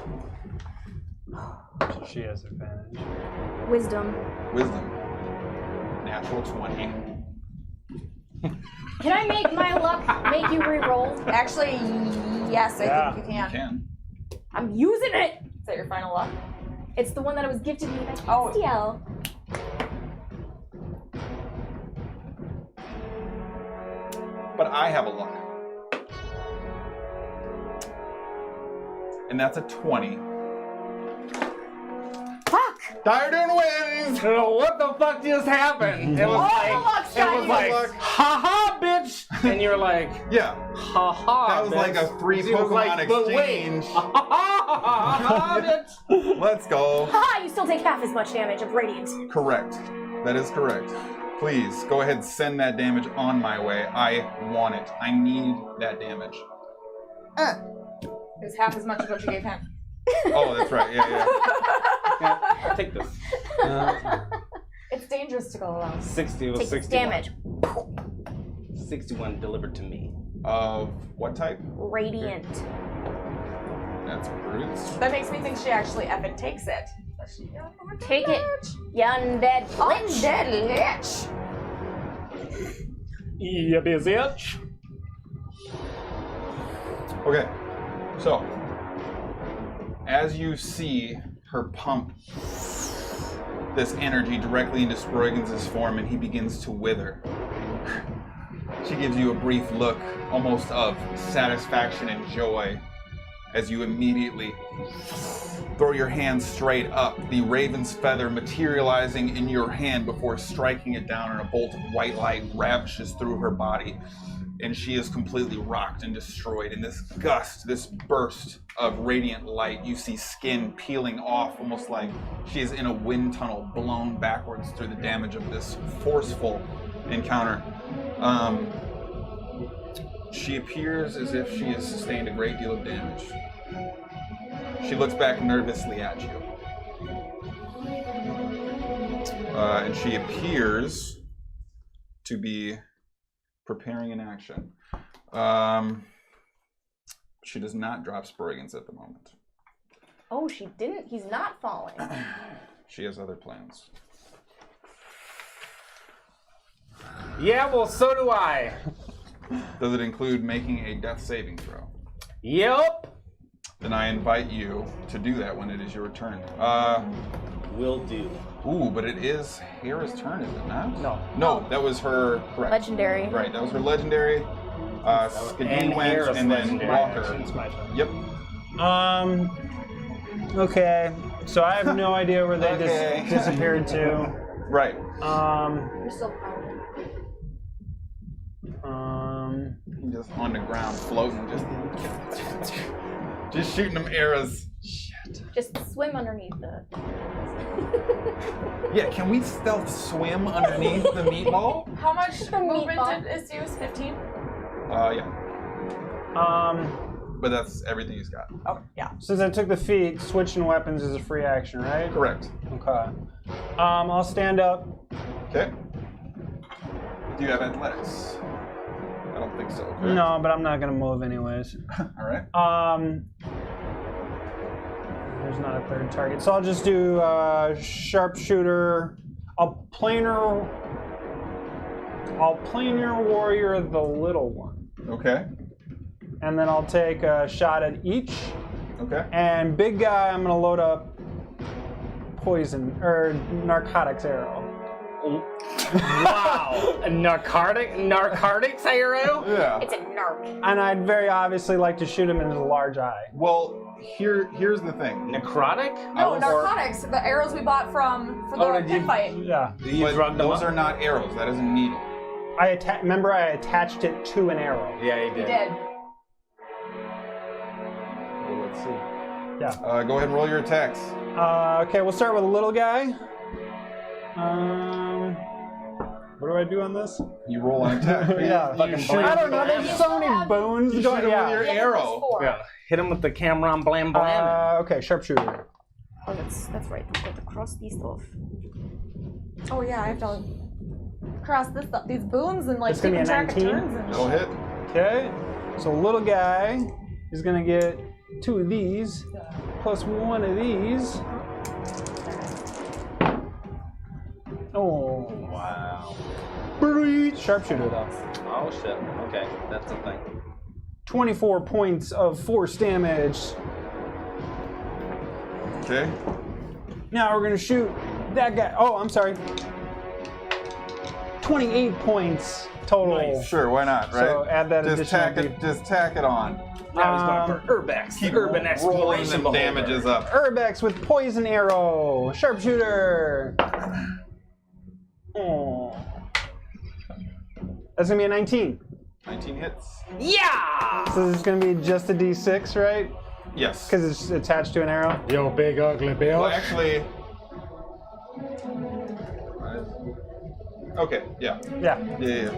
So she has advantage. Wisdom. Wisdom. Natural 20. Can I make my luck make you re-roll? Actually, yes, I think you You can. can. I'm using it! Is that your final luck? It's the one that was gifted me by Oh. Castiel. But I have a luck. And that's a 20. Fuck! Diardun wins! What the fuck just happened? It was like, haha, bitch! And you're like, Yeah. haha. That was like a 3 She was Pokemon like, but wait, exchange. haha, bitch! Let's go. Haha, you still take half as much damage of radiant. Correct. That is correct. Please, go ahead and send that damage on my way. I want it. I need that damage. It's half as much as what you gave him. Oh, that's right. Yeah. Yeah, I'll take this. It's dangerous to go alone. 60 was Take 61. damage. 61 delivered to me. Of what type? Radiant. That's brutes. That makes me think she actually effing takes it. Take it, you undead lich. Undead Lich! Yeah, bitch. Okay. So, as you see her pump this energy directly into Sproigins' form and he begins to wither, she gives you a brief look, almost of satisfaction and joy, as you immediately throw your hand straight up, the raven's feather materializing in your hand before striking it down, and a bolt of white light ravishes through her body. And she is completely rocked and destroyed. In this gust, this burst of radiant light, you see skin peeling off, almost like she is in a wind tunnel, blown backwards through the damage of this forceful encounter. She appears as if she has sustained a great deal of damage. She looks back nervously at you. And she appears to be preparing an action. She does not drop Sproigins at the moment. Oh, she didn't? He's not falling. She has other plans. Yeah, well, so do I. Does it include making a death saving throw? Yep. Then I invite you to do that when it is your turn. Will do. Ooh, but it is Hera's turn, is it not? No. No, that was her, correct. Legendary. Right, that was her legendary. Skadi And went, Hera's and then legendary. Walker. It's my turn. Yep. Okay. So I have no idea where they Okay. disappeared to. Right. You're still prone. Just on the ground, floating, just shooting them arrows. Just swim underneath the... Yeah, can we stealth swim underneath the meatball? How much The movement meatball. is used? 15? Yeah. Um, But that's everything he's got. Oh, yeah. since I took the feat, switching weapons is a free action, right? Correct. Okay. I'll stand up. Okay. Do you have athletics? I don't think so. Correct? No, but I'm not gonna move anyways. All right. there's not a third target. So I'll just do sharpshooter. I'll planar warrior the little one. Okay. And then I'll take a shot at each. Okay. And big guy, I'm gonna load up poison or narcotics arrow. Wow, a narcotics arrow? Yeah. It's a narc. And I'd very obviously like to shoot him in his large eye. Well, here's the thing. Necrotic? No, narcotics. The arrows we bought for the pit fight. Yeah. You But drugged them those up? are not arrows. That is a needle. Remember I attached it to an arrow. Yeah, you You did. did. Well, let's see. Yeah. Go ahead and roll your attacks. Okay, we'll start with a little guy. What do I do on this? You roll an attack. Yeah. Fucking shoot blam. I don't know. There's so many boons You going. shoot him Yeah. with your arrow. Yeah. Hit him with the Cameron blam blam. Okay, sharpshooter. Oh, that's right. We got to cross these stuff. Oh yeah, I have to cross these boons and like It's gonna keep be a track of 19. turns and Go hit. Okay, so little guy is gonna get 2 of these plus 1 of these. Oh, Wow. sharpshooter though. Oh shit. Okay, that's a thing. 24 points of force damage. Okay. Now we're gonna shoot that guy. Oh, I'm sorry. 28 points total. Nice. Sure, why not, right? So add that just additional tack it. Just tack it on. Now he's going for Urbex. Keep Urban rolling exploration them damages up. Urbex with poison arrow. Sharpshooter. Oh. That's gonna be a 19. 19 hits. Yeah! So this is gonna be just a D6, right? Yes. Because it's attached to an arrow. Yo, big ugly bill. Well, actually. Okay. Yeah. Yeah. Yeah.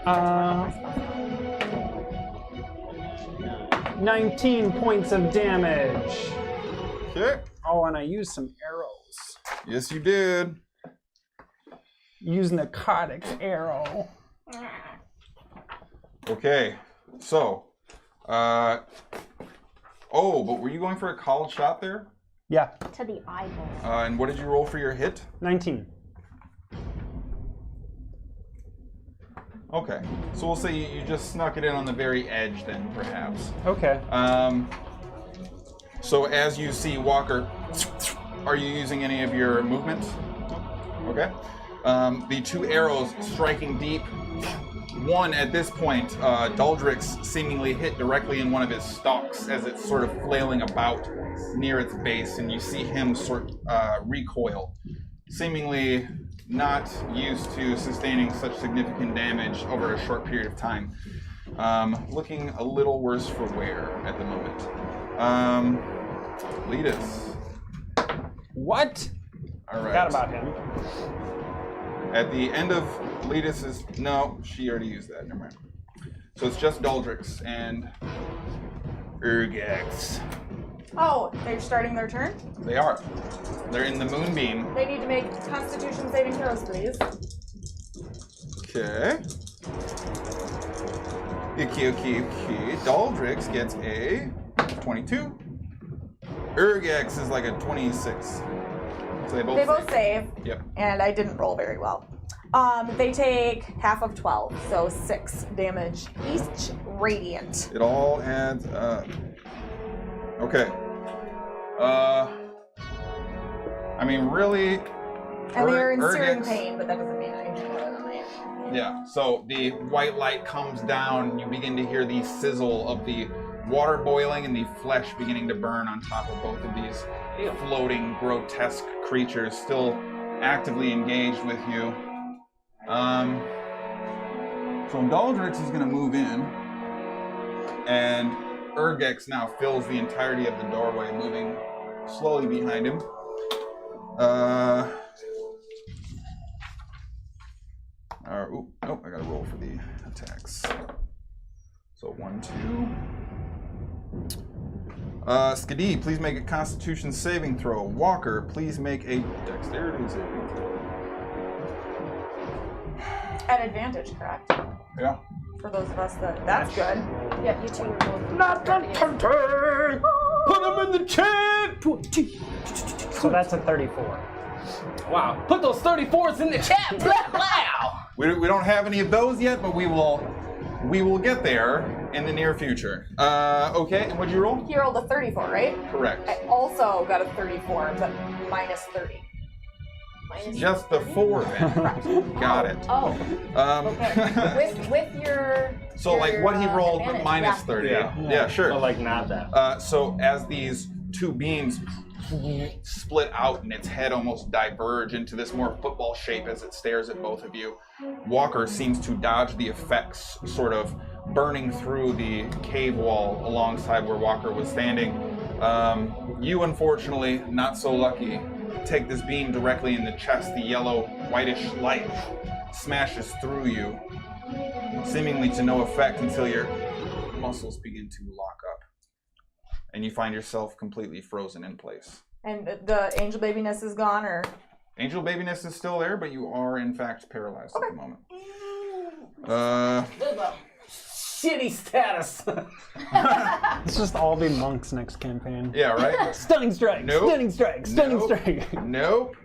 Uh, 19 points of damage. Okay. Oh, and I used some arrows. Yes, you did. Use narcotics arrow. Okay. So. Oh, but were you going for a called shot there? Yeah, To the eyeball. And what did you roll for your hit? 19. Okay. So we'll say you just snuck it in on the very edge then, perhaps. Okay. So as you see Walker, are you using any of your movement? Okay. The 2 arrows striking deep. One, at this point, Daldrix seemingly hit directly in one of his stalks as it's sort of flailing about near its base, and you see him recoil, seemingly not used to sustaining such significant damage over a short period of time. Looking a little worse for wear at the moment. Letus. What? All right. Forgot about him. At the end of Letus's... No, she already used that. Never mind. So it's just Daldrix and Urgax. oh, they're starting their turn. They are. They're in the moonbeam. They need to make Constitution saving throws, please. Okay. Okay. Daldrix gets a 22. Urgax is like a 26. So they both save. Yep. And I didn't roll very well. They take half of 12, so 6 damage each radiant. It all adds up. Okay. I mean, really. And they're in searing Urgax- pain, but that doesn't mean anything more than that. Yeah, so the white light comes down, and you begin to hear the sizzle of the water boiling and the flesh beginning to burn on top of both of these floating, grotesque creatures still actively engaged with you. So Daldrix is going to move in, and Urgex now fills the entirety of the doorway, moving slowly behind him. I gotta roll for the attacks. So 1, 2. Skadi, please make a Constitution saving throw. Walker, please make a Dexterity saving throw. At advantage, correct? Yeah. For those of us that's good. Yeah, you two are both. Not the tempter! Put them in the chat! So that's a 34. Wow. Put those 34s in the chat! Wow! We don't have any of those yet, but we will get there in the near future. Okay, and what'd you roll? He rolled a 34, right? Correct. I also got a 34, but minus 30. Just the 4 then. Got it. Oh, Okay. with your. So like what he rolled, but advantage, minus yeah. 30. Yeah. Yeah, sure. But like not that. So as these two beams split out and its head almost diverge into this more football shape as it stares at both of you, Walker seems to dodge the effects, sort of burning through the cave wall alongside where Walker was standing. You, unfortunately, not so lucky, take this beam directly in the chest. The yellow, whitish light smashes through you, seemingly to no effect until your muscles begin to lock up. And you find yourself completely frozen in place. And the angel babiness is gone, or? Angel babiness is still there, but you are in fact paralyzed at the moment. Shitty status. Let's just all be monks next campaign. Yeah, right? Stunning strike, Nope. stunning strike, stunning Nope. strike. Nope.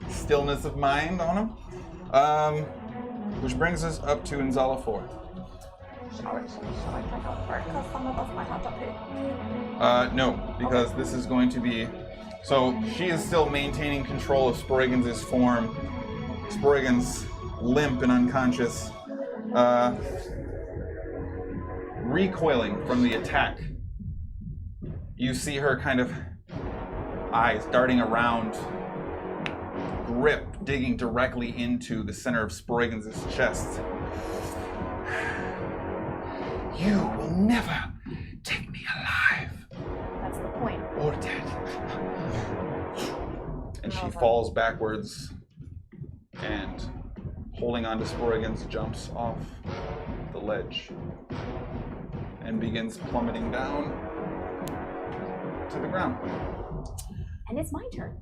Stillness of mind on him. Which brings us up to Inzala 4. Shall I take out part because some of us might have to pay? No, because this is going to be... So she is still maintaining control of Sproigins' form. Sproigins, limp and unconscious, recoiling from the attack. You see her kind of eyes darting around, grip digging directly into the center of Sproigins' chest. You will never take me alive. That's the point. Or dead. And she falls backwards and, holding on to Sproigins, jumps off the ledge and begins plummeting down to the ground. And it's my turn.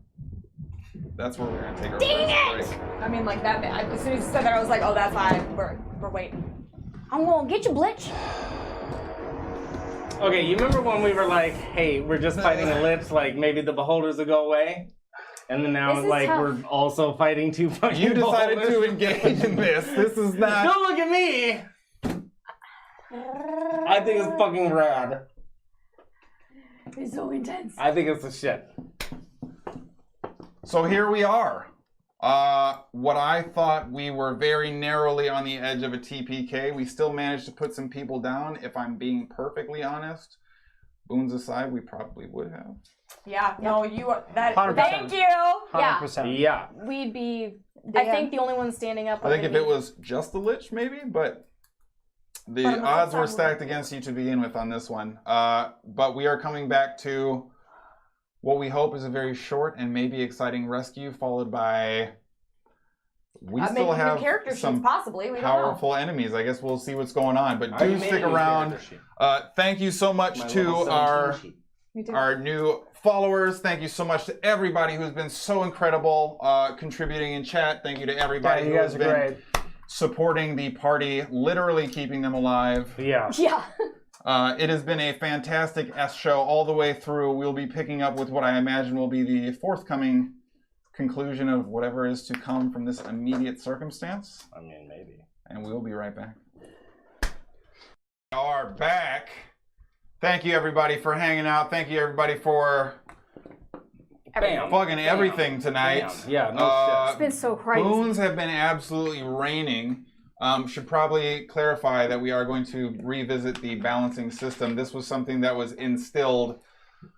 That's where we're going to take our Dang first it! break. I mean, like that. As soon as you said that, I was like, "Oh, that's fine. We're waiting." I'm gonna get you, Blitch. Okay, you remember when we were like, hey, we're just fighting a Lich, like maybe the beholders will go away? And then now This it's is like tough. we're also fighting two fucking You decided beholders. to engage in this. This is not... Don't look at me! I think it's fucking rad. It's so intense. I think it's the shit. So here we are. What I thought we were very narrowly on the edge of a TPK, we still managed to put some people down. If I'm being perfectly honest, boons aside, we probably would have. Yeah. No, you are that. 100%. Thank you. Yeah. 100%. Yeah. We'd be. I think the only one standing up. I think if it was just the Lich, maybe, but the But on the odds flip were side, stacked against you to begin with on this one. But we are coming back to what we hope is a very short and maybe exciting rescue, followed by... We Maybe still have new character some sheets, possibly. We don't know. powerful enemies. I guess we'll see what's going on. But I do made stick a new around. character sheet. Thank you so much My to level 17 our sheet. Me too. our new followers. Thank you so much to everybody who's been so incredible contributing in chat. Thank you to Yeah, everybody you who guys has are been great. supporting the party, literally keeping them alive. Yeah. Yeah. It has been a fantastic S show all the way through. We'll be picking up with what I imagine will be the forthcoming conclusion of whatever is to come from this immediate circumstance. I mean, maybe. And we'll be right back. We are back. Thank you everybody for hanging out. Thank you everybody for Bam. fucking Bam. everything tonight. Bam. Yeah, no It's been so crazy. Boons have been absolutely raining. Should probably clarify that we are going to revisit the balancing system. This was something that was instilled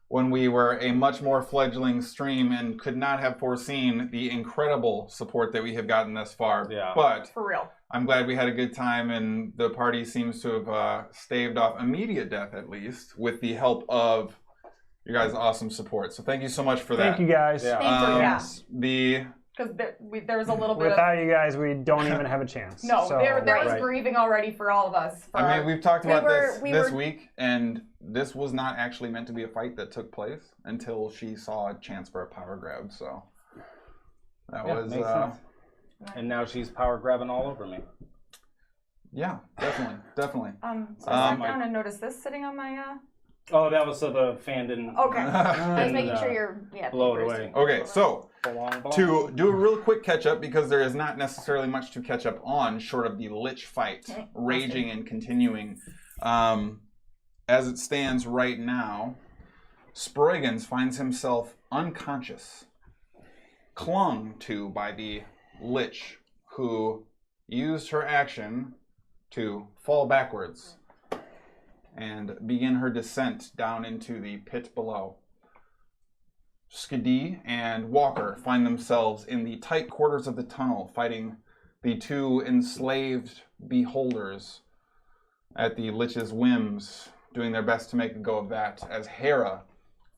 when we were a much more fledgling stream and could not have foreseen the incredible support that we have gotten thus far. Yeah. But For real. I'm glad we had a good time, and the party seems to have staved off immediate death, at least, with the help of your guys' awesome support. So thank you so much for that. Thank you guys. Yeah. Thank you. Yeah. The Because there was a little bit of. Without you guys, we don't even have a chance. No, So, there was Right. grieving already for all of us. For I mean, we've talked about this we this were- week, and this was not actually meant to be a fight that took place until she saw a chance for a power grab. So that Yeah, was, makes sense. And now she's power grabbing all over me. yeah, definitely. So I sat Um, down and noticed this sitting on my Oh, that was so the fan didn't. Okay. I was And, making sure you're blow it first. away. Okay, so Belong. to do a real quick catch up, because there is not necessarily much to catch up on short of the Lich fight raging and continuing. As it stands right now, Sproigins finds himself unconscious, clung to by the Lich, who used her action to fall backwards and begin her descent down into the pit below. Skadi and Walker find themselves in the tight quarters of the tunnel, fighting the two enslaved beholders at the Lich's whims, doing their best to make a go of that, as Hara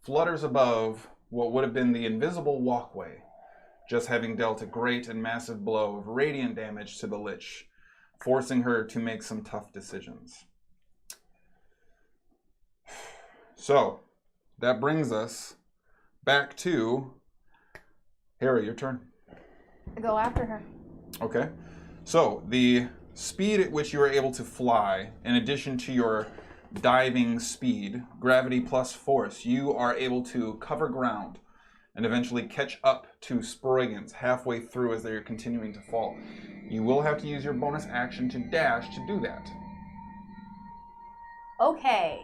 flutters above what would have been the invisible walkway, just having dealt a great and massive blow of radiant damage to the Lich, forcing her to make some tough decisions. So, that brings us back to Hara, your turn. Go after her. Okay. So, the speed at which you are able to fly, in addition to your diving speed, gravity plus force, you are able to cover ground and eventually catch up to Sproigins halfway through as they're continuing to fall. You will have to use your bonus action to dash to do that. Okay.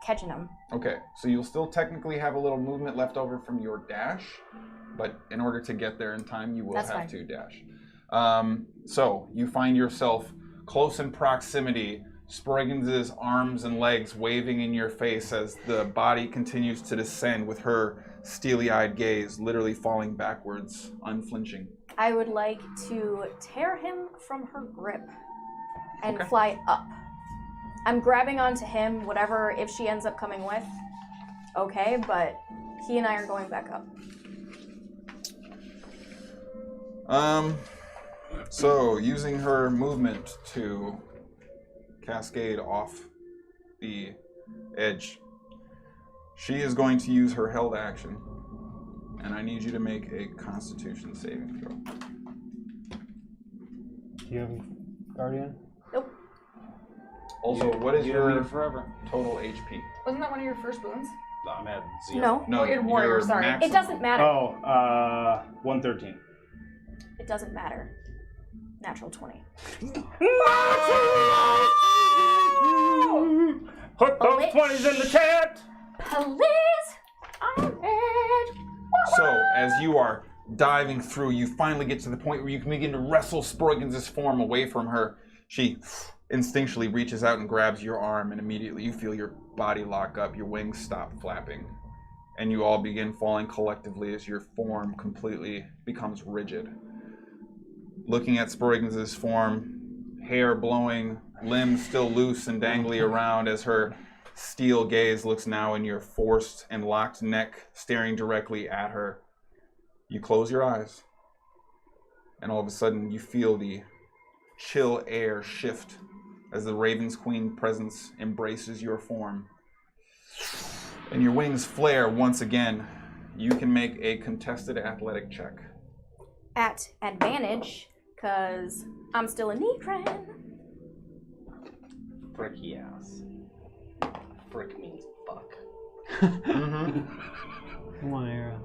Catching him. Okay, so you'll still technically have a little movement left over from your dash, but in order to get there in time, you will That's have fine. to dash. So you find yourself close in proximity, Sproigins' arms and legs waving in your face as the body continues to descend with her steely-eyed gaze literally falling backwards, unflinching. I would like to tear him from her grip and Okay. fly up. I'm grabbing onto him, whatever, if she ends up coming with. Okay, but he and I are going back up. So using her movement to cascade off the edge, she is going to use her held action, and I need you to make a Constitution saving throw. Do you have Guardian? Nope. Also, what is You your have me forever? total HP? Wasn't that one of your first boons? I'm at 0. No, No, you're warrior, your sorry. maximum. it doesn't matter. Oh, 113. It doesn't matter. Natural 20. Put those 20s in the chat! Please, I'm it. So, as you are diving through, you finally get to the point where you can begin to wrestle Sproigins' form away from her. She instinctually reaches out and grabs your arm, and immediately you feel your body lock up, your wings stop flapping, and you all begin falling collectively as your form completely becomes rigid. Looking at Sproigins' form, hair blowing, limbs still loose and dangly around as her steel gaze looks now in your forced and locked neck, staring directly at her. You close your eyes, and all of a sudden you feel the chill air shift as the Raven's Queen presence embraces your form. And your wings flare once again. You can make a contested athletic check. At advantage, because I'm still a Necran. Fricky ass. Frick means fuck. Come on, Hara.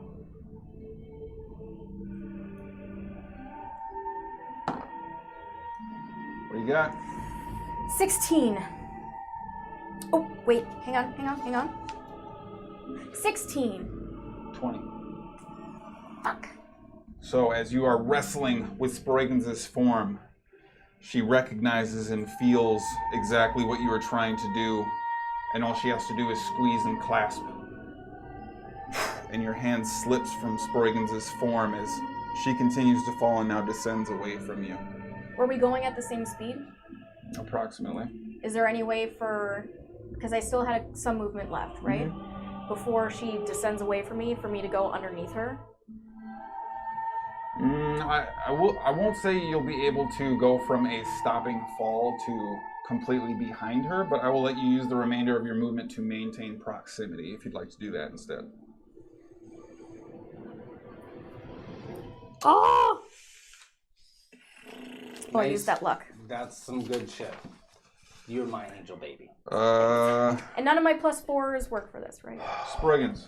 What do you got? 16. Oh, wait. Hang on. 16. 20. Fuck. So as you are wrestling with Sproigins' form, she recognizes and feels exactly what you are trying to do, and all she has to do is squeeze and clasp. And your hand slips from Sproigins' form as she continues to fall and now descends away from you. Were we going at the same speed? Approximately. Is there any way for... Because I still had some movement left, right? Before she descends away from me, for me to go underneath her? I won't say you'll be able to go from a stopping fall to completely behind her, but I will let you use the remainder of your movement to maintain proximity if you'd like to do that instead. Oh! I Nice. used that luck. That's some good shit. You're my angel baby. And none of my +4s work for this, right? Sproigins,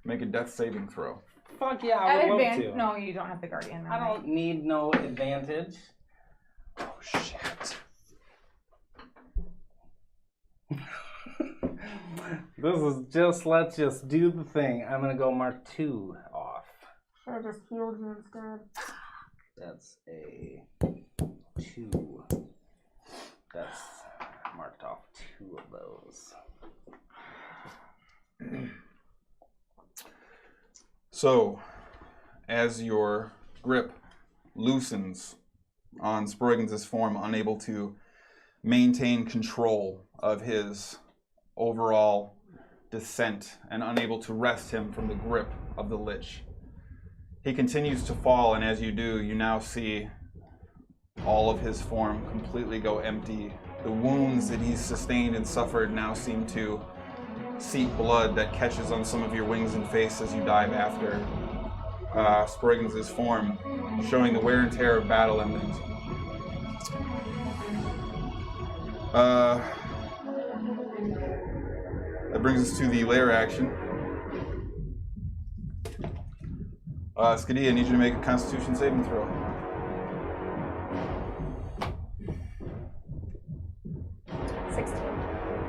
make a death saving throw. Fuck yeah, I would love to. No, you don't have the guardian. I don't need no advantage. Oh shit. This is just, let's just do the thing. I'm gonna go mark 2 off. Should I just healed you instead? That's a 2. That's marked off 2 of those. So, as your grip loosens on Sproigins' form, unable to maintain control of his overall descent and unable to wrest him from the grip of the Lich, he continues to fall, and as you do, you now see all of his form completely go empty. The wounds that he's sustained and suffered now seem to seep blood that catches on some of your wings and face as you dive after Sproigins' form, showing the wear and tear of battle imminent. That brings us to the lair action. Skadi, I need you to make a Constitution saving throw.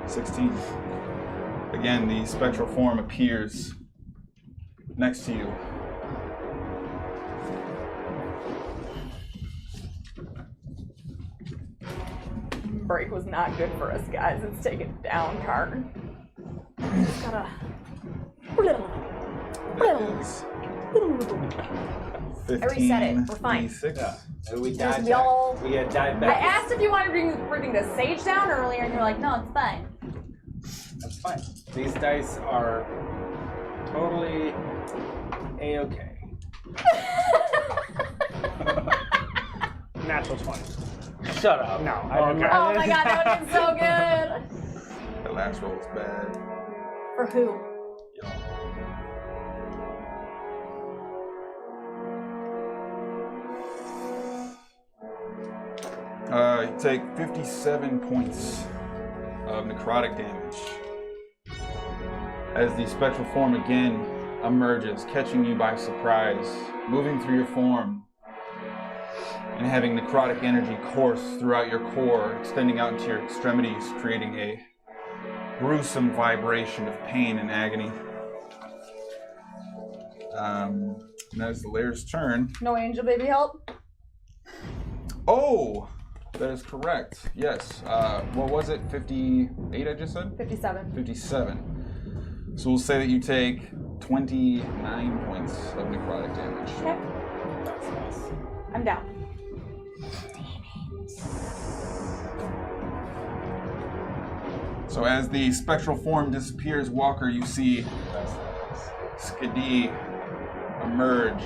16. Again, the spectral form appears next to you. Break was not good for us, guys. It's taken a down card. Just gotta. That is 15. I reset it. We're fine. D6. Yeah. And we Just died we back. all- We had died I back. asked if you wanted to bring the sage down earlier, and you're like, no, it's fine. That's fine. These dice are totally A-okay. Natural 20. Shut up. No, I didn't. Oh my god, that would be so good. That last roll was bad. For who? You take 57 points of necrotic damage as the spectral form again emerges, catching you by surprise, moving through your form and having necrotic energy course throughout your core, extending out into your extremities, creating a gruesome vibration of pain and agony. And that is the lair's turn. No angel baby help? Oh! That is correct. Yes. What was it? 58, I just said? 57. 57. So we'll say that you take 29 points of necrotic damage. Okay. That's nice. I'm down. So as the spectral form disappears, Walker, you see Skadi emerge,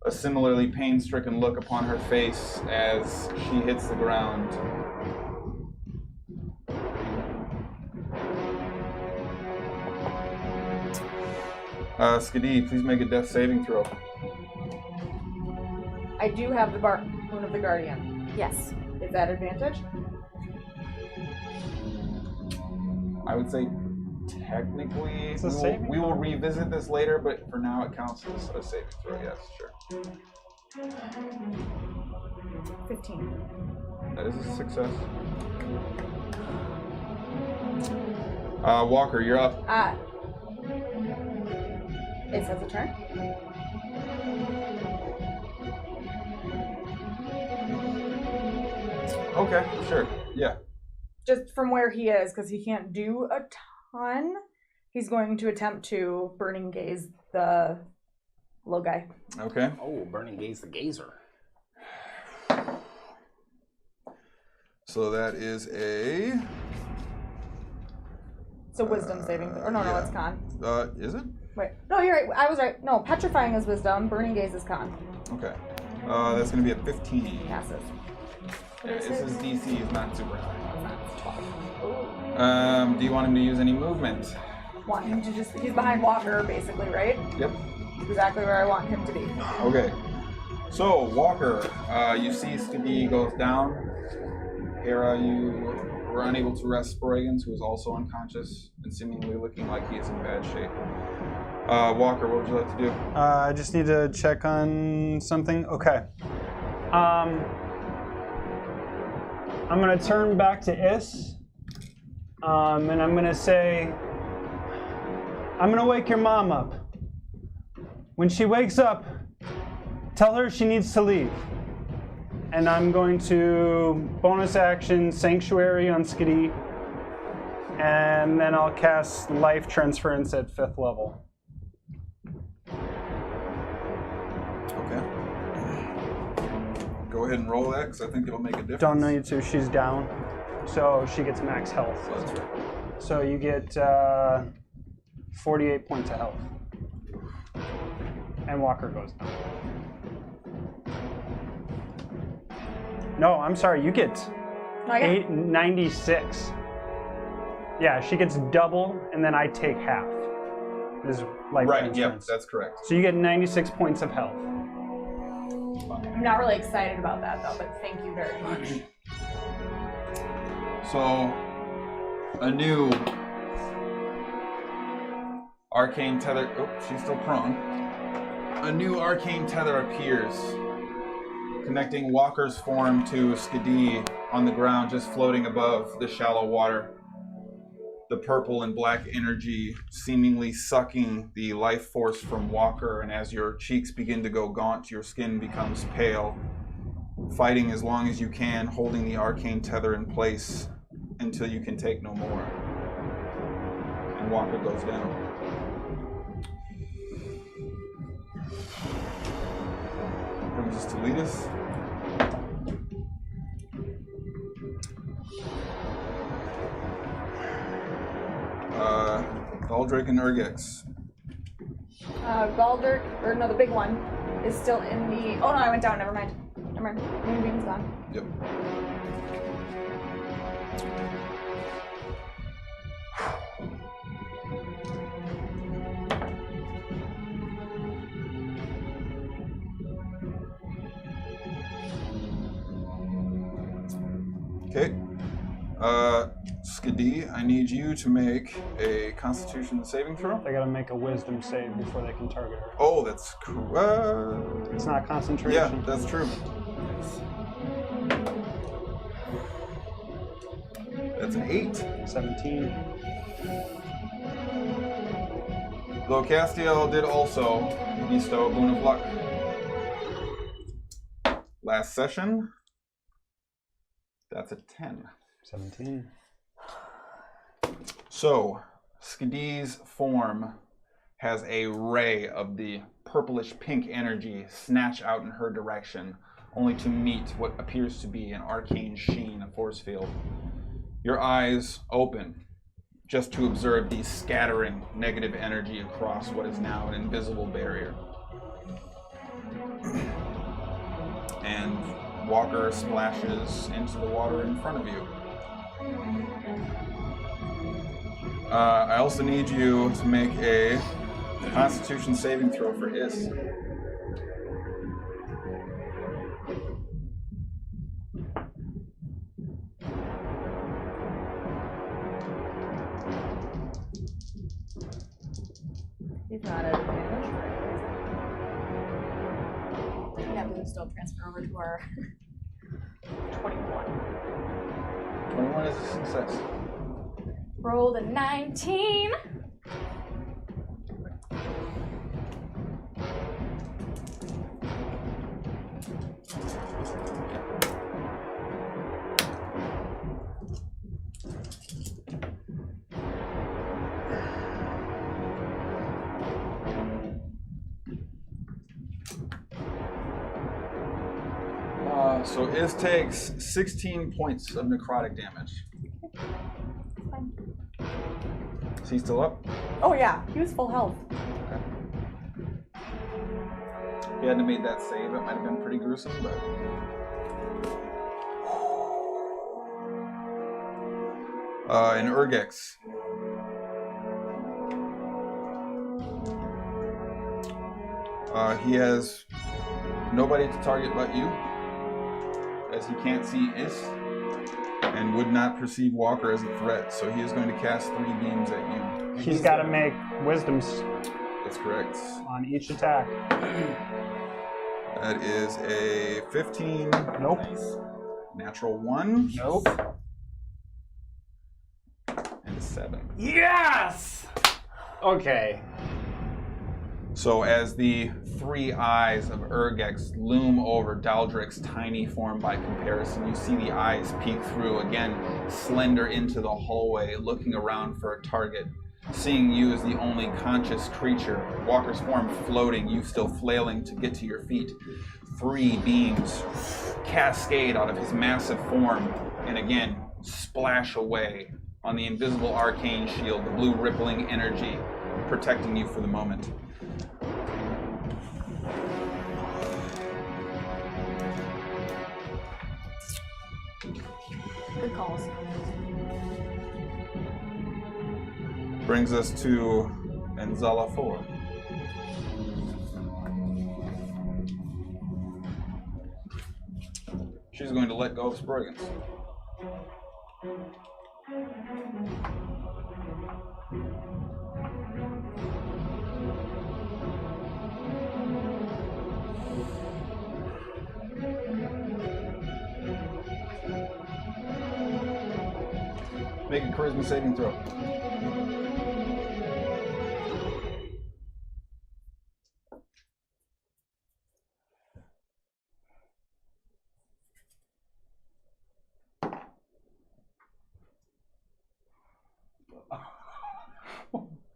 a similarly pain-stricken look upon her face as she hits the ground. Skadi, please make a death saving throw. I do have the Boon of the Guardian. Yes. Is that advantage? I would say technically It's a saving we will revisit this later, but for now it counts as a saving throw. Yes, sure. 15. That is a success. Walker, you're up. It says a turn. Okay, sure. Yeah. Just from where he is, because he can't do a ton, he's going to attempt to burning gaze the low guy. Okay. Oh, Burning Gaze the Gazer. So that is a. It's a wisdom saving. Or no, yeah. it's con. Is it? Wait. No, you're right. I was right. No, petrifying is wisdom. Burning gaze is con. Okay. That's going to be a 15. Passes. Yeah, his DC is not super high. Ooh. Do you want him to use any movement? Want him to just. He's behind Walker, basically, right? Yep. Exactly where I want him to be. Okay. So, Walker, you see Skadi goes down, Hara, you were unable to rest Sproigins, who is also unconscious and seemingly looking like he is in bad shape. Walker, what would you like to do? I just need to check on something. Okay. I'm going to turn back to Is. And I'm going to say, I'm going to wake your mom up. When she wakes up, tell her she needs to leave. And I'm going to bonus action Sanctuary on Skadi. And then I'll cast Life Transference at 5th level. Okay. Go ahead and roll that, because I think it'll make a difference. Don't need to, she's down. So she gets max health. So that's right. So you get 48 points of health. And Walker goes down. No, I'm sorry, you get No, I got 96. Yeah, she gets double, and then I take half. Is like Right, yep, that's correct. So you get 96 points of health. I'm not really excited about that though, but thank you very much. So, a new arcane tether. Oh, she's still prone. A new arcane tether appears, connecting Walker's form to Skadi on the ground, just floating above the shallow water. The purple and black energy seemingly sucking the life force from Walker, and as your cheeks begin to go gaunt, your skin becomes pale. Fighting as long as you can, holding the arcane tether in place until you can take no more. And Walker goes down. Brings us to Letus. Galdrick and Urgex. Galdrick, or no, the big one, is still in the. Oh no, I went down. Never mind. Never mind. Moonbeam's gone. Yep. Okay. Skadi, I need you to make a Constitution saving throw. They gotta make a Wisdom save before they can target her. Oh, that's correct. It's not concentration. Yeah, that's true. That's an 8. 17. Though Castiel did also bestow a boon of luck. Last session, that's a 10. 17. So, Skadi's form has a ray of the purplish pink energy snatch out in her direction, only to meet what appears to be an arcane sheen, a force field. Your eyes open, just to observe the scattering negative energy across what is now an invisible barrier. And Walker splashes into the water in front of you. I also need you to make a Constitution saving throw for Is. He's not at advantage. Yeah, we can still transfer over to our 21. 21 is a success. Rolled a 19. So Is takes 16 points of necrotic damage. Fine. Is he still up? Oh yeah, he was full health. Okay. If he hadn't have made that save, it might have been pretty gruesome, but... and Urgex. He has nobody to target but you, as he can't see Is. and would not perceive Walker as a threat, so he is going to cast 3 beams at you. He's got to make wisdoms That's correct. on each attack. That is a 15. Nope. Natural 1. Nope. And a 7. Yes! Okay. So as the 3 eyes of Urgex loom over Daldric's tiny form by comparison, you see the eyes peek through, again, slender into the hallway, looking around for a target. Seeing you as the only conscious creature, Walker's form floating, you still flailing to get to your feet. 3 beams cascade out of his massive form, and again, splash away on the invisible arcane shield, the blue rippling energy protecting you for the moment. Good calls. Brings us to Enzala 4. She's going to let go of Sproigins. Make a charisma saving throw.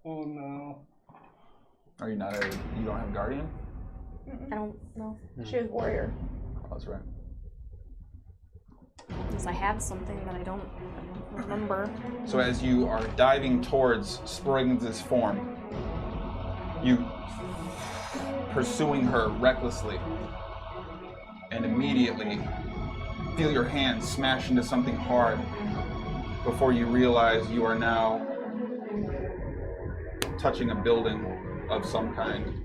Oh no. Are you not you don't have Guardian? I don't know. She was warrior. Oh, that's right. Because I have something that I don't remember. So as you are diving towards Sproigins' form, you pursuing her recklessly, and immediately feel your hand smash into something hard before you realize you are now touching a building of some kind.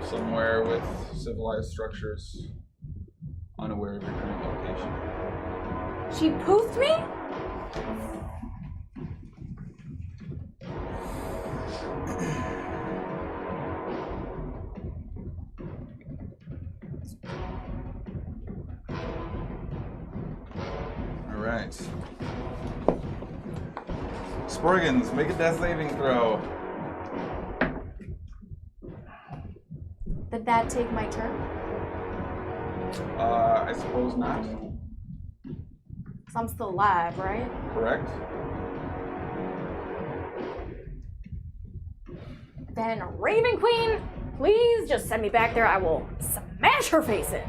Somewhere with civilized structures, unaware of your current location. She poofed me? All right. Sproigins, make a death saving throw. Did that take my turn? I suppose not. Because I'm still alive, right? Correct. Then Raven Queen, please just send me back there. I will smash her face in.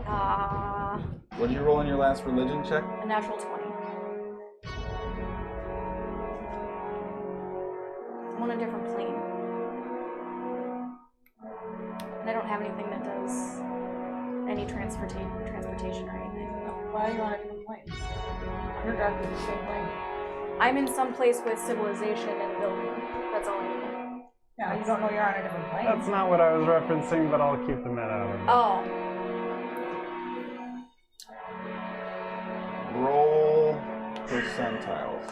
What did you roll in your last religion check? A natural 20. I'm on a different plane. And I don't have anything that does any transportation or anything. Why are you on a different plane? You're directly the same plane. I'm in some place with civilization and building. That's all I know. Yeah, you don't know you're on a different plane. That's not what I was referencing, but I'll keep the meta out of it. Oh. Roll percentiles.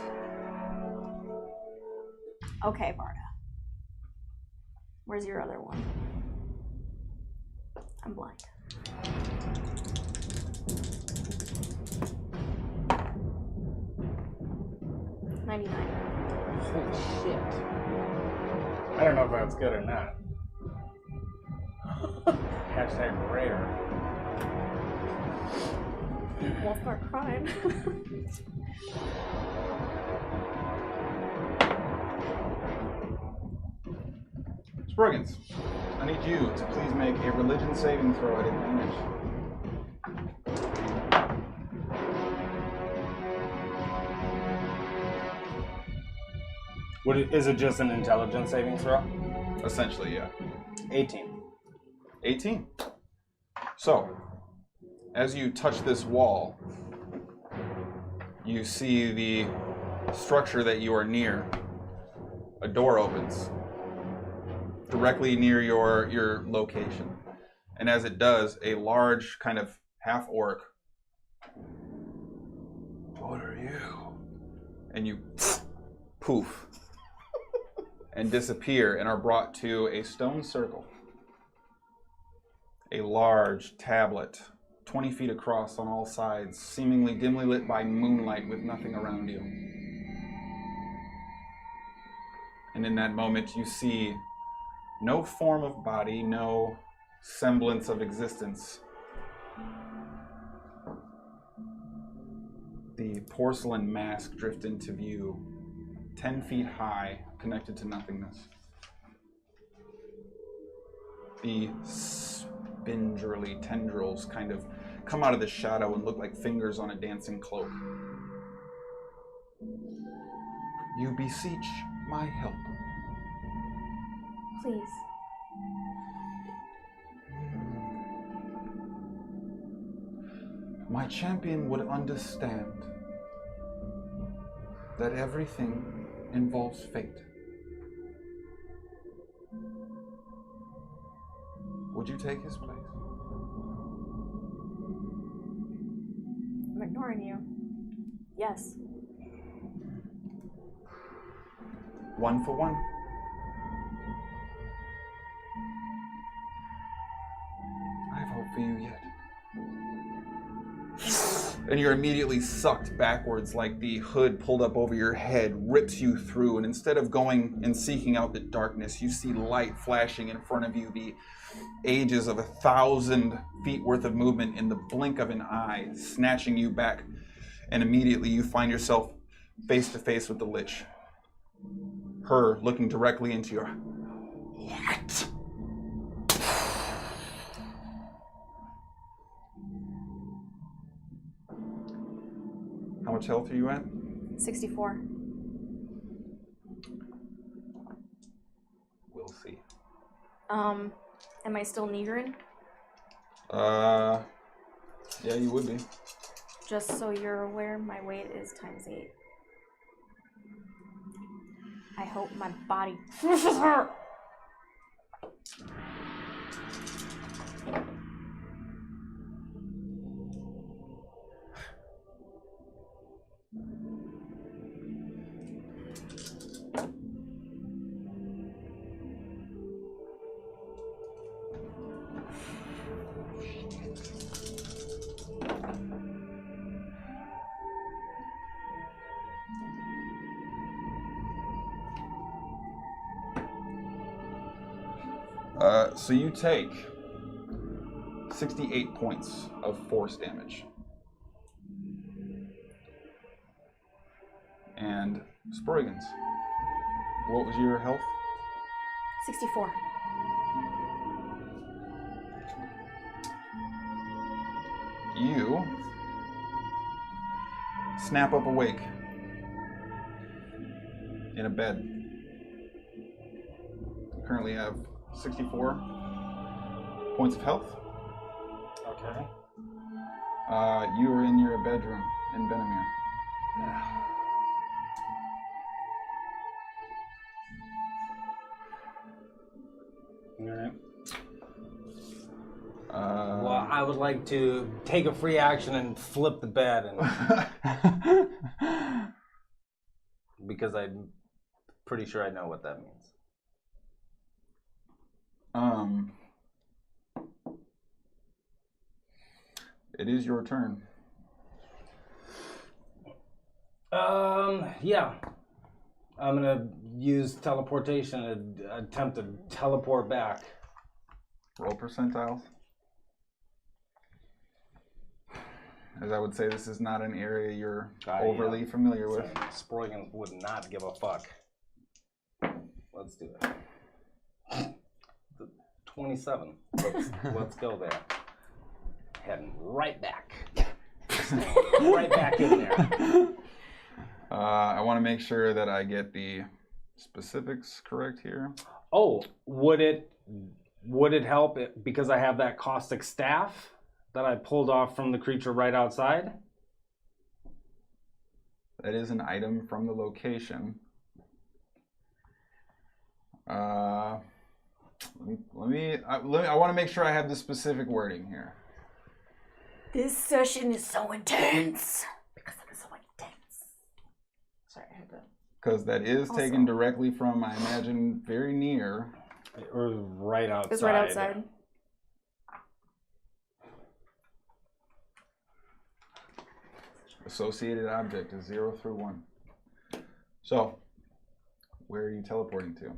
Okay, Varda. Where's your other one? I'm blind. $99. Holy shit. I don't know if that's good or not. Hashtag rare. Well, start crying. Sproigins, I need you to please make a religion saving throw at advantage. Is it just an intelligence saving throw? Essentially, yeah. 18. 18. So, as you touch this wall, you see the structure that you are near. A door opens directly near your location. And as it does, a large kind of half orc. What are you? And you poof and disappear and are brought to a stone circle. A large tablet, 20 feet across on all sides, seemingly dimly lit by moonlight with nothing around you. And in that moment, you see no form of body, no semblance of existence. The porcelain mask drift into view, 10 feet high, connected to nothingness. The spindly tendrils kind of come out of the shadow and look like fingers on a dancing cloak. You beseech my help. Please. My champion would understand that everything involves fate. Would you take his place? I'm ignoring you. Yes. 1 for 1. I have hope for you yet. And you're immediately sucked backwards like the hood pulled up over your head rips you through, and instead of going and seeking out the darkness, you see light flashing in front of you, the ages of 1,000 feet worth of movement in the blink of an eye, snatching you back, and immediately you find yourself face to face with the Lich. Her looking directly into your... What? How much health are you at? 64. We'll see. Am I still Nigrin? Yeah, you would be. Just so you're aware, my weight is ×8. I hope my body finishes her. So you take 68 points of force damage. And Sproigins, what was your health? 64. You snap up awake in a bed. You currently have 64 points of health. Okay. You are in your bedroom in Benamir. Alright. Well, I would like to take a free action and flip the bed, and because I'm pretty sure I know what that means. It is your turn. Yeah. I'm gonna use teleportation and attempt to teleport back. Roll percentiles. As I would say, this is not an area you're overly familiar with. Sproigins would not give a fuck. Let's do it. 27. Let's go there. Heading right back. Right back in there. I want to make sure that I get the specifics correct here. Oh, would it help because I have that caustic staff that I pulled off from the creature right outside? That is an item from the location. I want to make sure I have the specific wording here. This session is so intense. Because it was so intense. Sorry, I had to. Because that is taken directly from, I imagine, very near. Or right outside. It's right outside. Associated object is 0 through 1. So, where are you teleporting to?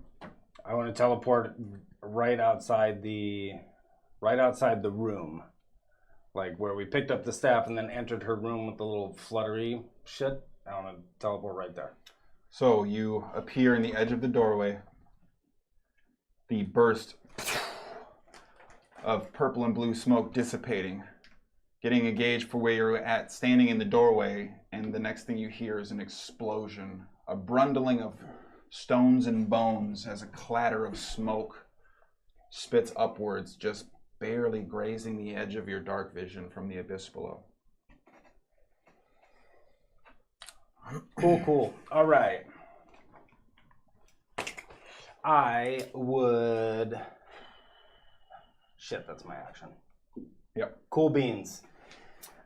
I want to teleport right outside the room. Like where we picked up the staff and then entered her room with the little fluttery shit. I want to teleport right there. So you appear in the edge of the doorway. The burst of purple and blue smoke dissipating, getting a gauge for where you're at, standing in the doorway, and the next thing you hear is an explosion, a brundling of stones and bones as a clatter of smoke spits upwards, just barely grazing the edge of your dark vision from the abyss below. Cool. All right. I would... Shit, that's my action. Yep. Cool beans.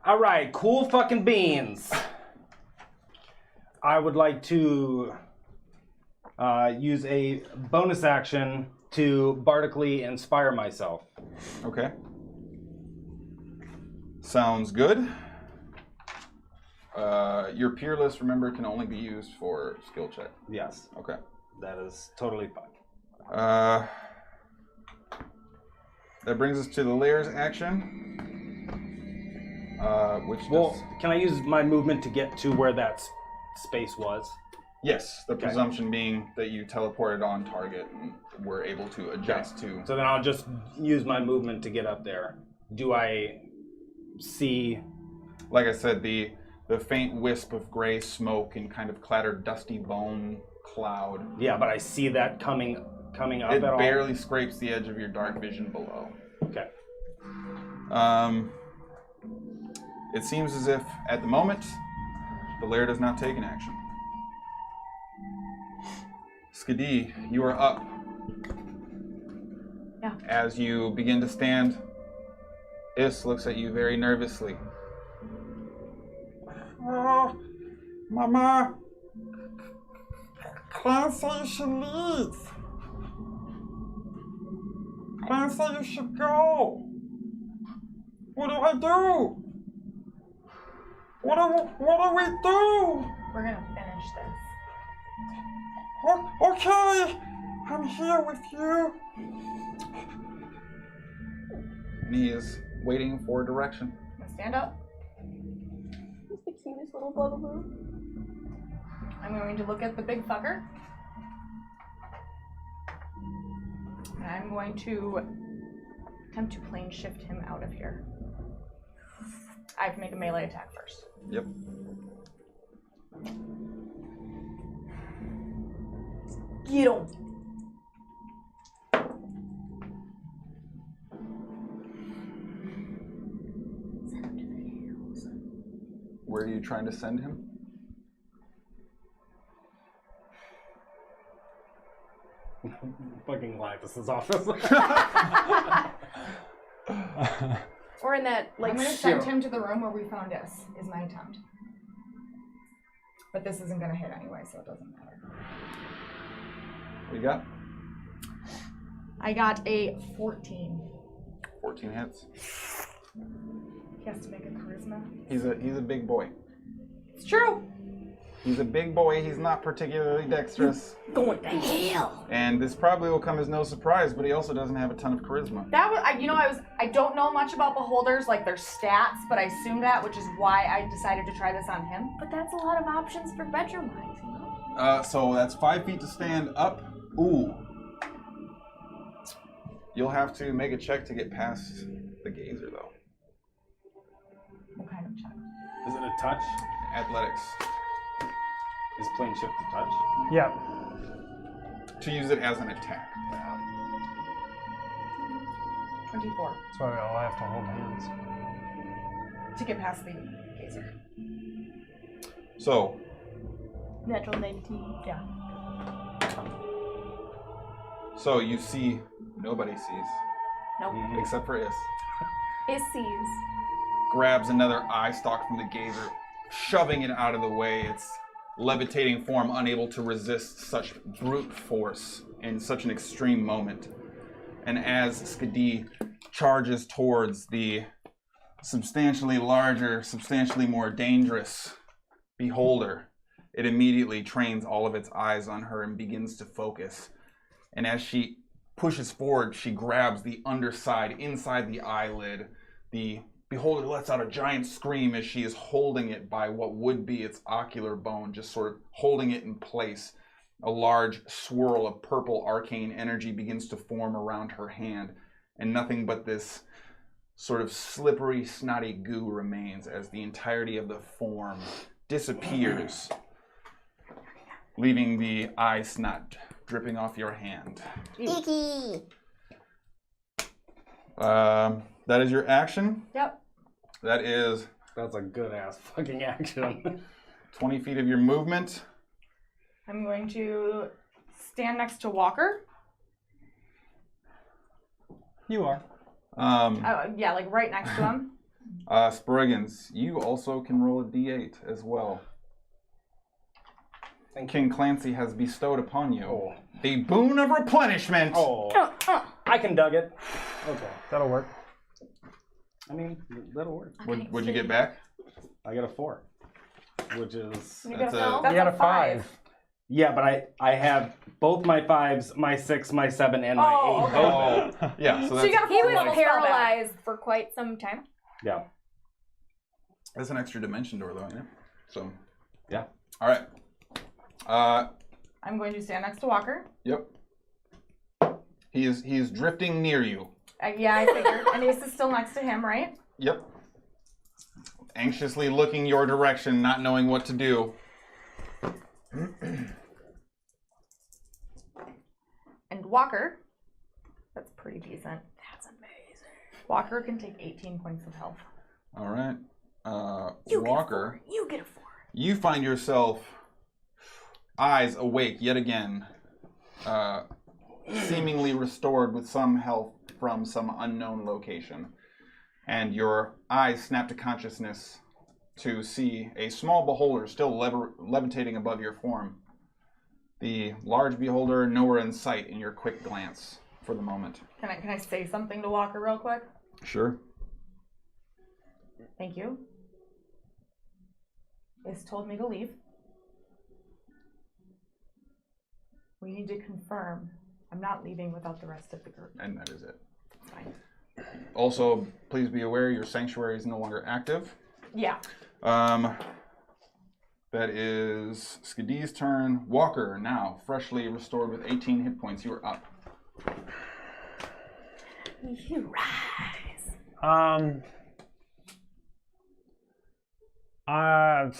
All right, cool fucking beans. I would like to use a bonus action to bardically inspire myself. Okay. Sounds good. Your peerless, remember, can only be used for skill check. Yes, Okay. that is totally fine. That brings us to the layers action. Which Well, does... can I use my movement to get to where that space was? Yes, the presumption being that you teleported on target and were able to adjust to... So then I'll just use my movement to get up there. Do I see... Like I said, the faint wisp of gray smoke and kind of clattered dusty bone cloud. Yeah, but I see that coming up It at all? barely scrapes the edge of your dark vision below. Okay. It seems as if, at the moment, the lair does not take an action. Skadi, you are up. Yeah. As you begin to stand, Is looks at you very nervously. Oh, Mama, Clan said you should leave. Clan said you should go. What do I do? What do we do? We're gonna finish this. Okay, I'm here with you. And he is waiting for direction. I'm gonna stand up. He's the cutest little bugaboo. I'm going to look at the big fucker. And I'm going to attempt to plane shift him out of here. I have to make a melee attack first. Yep. Get him. Where are you trying to send him? Fucking Linus's office. Or in that, like, I'm going to send him to the room where we found us, is my attempt. But this isn't going to hit anyway, so it doesn't matter. What you got? I got a 14. 14 hits. He has to make a charisma. He's a big boy. It's true. He's a big boy. He's not particularly dexterous. going to hell. And this probably will come as no surprise, but he also doesn't have a ton of charisma. That was, I don't know much about beholders, like their stats, but I assumed that, which is why I decided to try this on him. But that's a lot of options for bedroom wise, you know? So that's 5 feet to stand up. Ooh. You'll have to make a check to get past the gazer, though. What kind of check? Is it a touch? Athletics. Is plane shift a touch? Yeah. To use it as an attack. 24. That's why we all have to hold hands. To get past the gazer. So, Natural 19. Yeah. So you see, nobody sees, Nope. except for Is. It sees. Grabs another eye stalk from the gazer, shoving it out of the way. Its levitating form unable to resist such brute force in such an extreme moment. And as Skadi charges towards the substantially larger, substantially more dangerous beholder, it immediately trains all of its eyes on her and begins to focus. And as she pushes forward, she grabs the underside, inside the eyelid. The beholder lets out a giant scream as she is holding it by what would be its ocular bone, just sort of holding it in place. A large swirl of purple arcane energy begins to form around her hand, and nothing but this sort of slippery, snotty goo remains as the entirety of the form disappears, leaving the eye snot dripping off your hand. Icky. That is your action. Yep. That is That's a good ass fucking action. 20 feet of your movement. I'm going to stand next to Walker. You are. Yeah, like right next to him. Sproigins, you also can roll a d8 as well. And King Clancy has bestowed upon you the boon of replenishment. I can dug it. Okay. That'll work. I mean, that'll work. What'd you get back? I got a 4, which is... You That's got a You got a 5. Yeah, but I have both my 5s, my 6, my 7, and my 8. Oh, yeah. So So you that's, got a He full was level spell back. paralyzed for quite some time. Yeah. that's an extra dimension door, though, yeah. So, Yeah. all right. I'm going to stand next to Walker. Yep. He is drifting near you. Yeah, I figured. And Ace is still next to him, right? Yep. Anxiously looking your direction, not knowing what to do. And Walker, that's pretty decent. That's amazing. Walker can take 18 points of health. All right. You Walker, Get a 4. You get a 4. you find yourself eyes awake yet again, seemingly restored with some health from some unknown location. And your eyes snap to consciousness to see a small beholder still levitating above your form. The large beholder nowhere in sight in your quick glance for the moment. Can I say something to Walker real quick? Sure. Thank you. Ace told me to leave. We need to confirm. I'm not leaving without the rest of the group. And that is it. Fine. Also, please be aware your sanctuary is no longer active. Yeah. That is Skadi's turn. Walker, now freshly restored with 18 hit points. You are up. You rise. I'm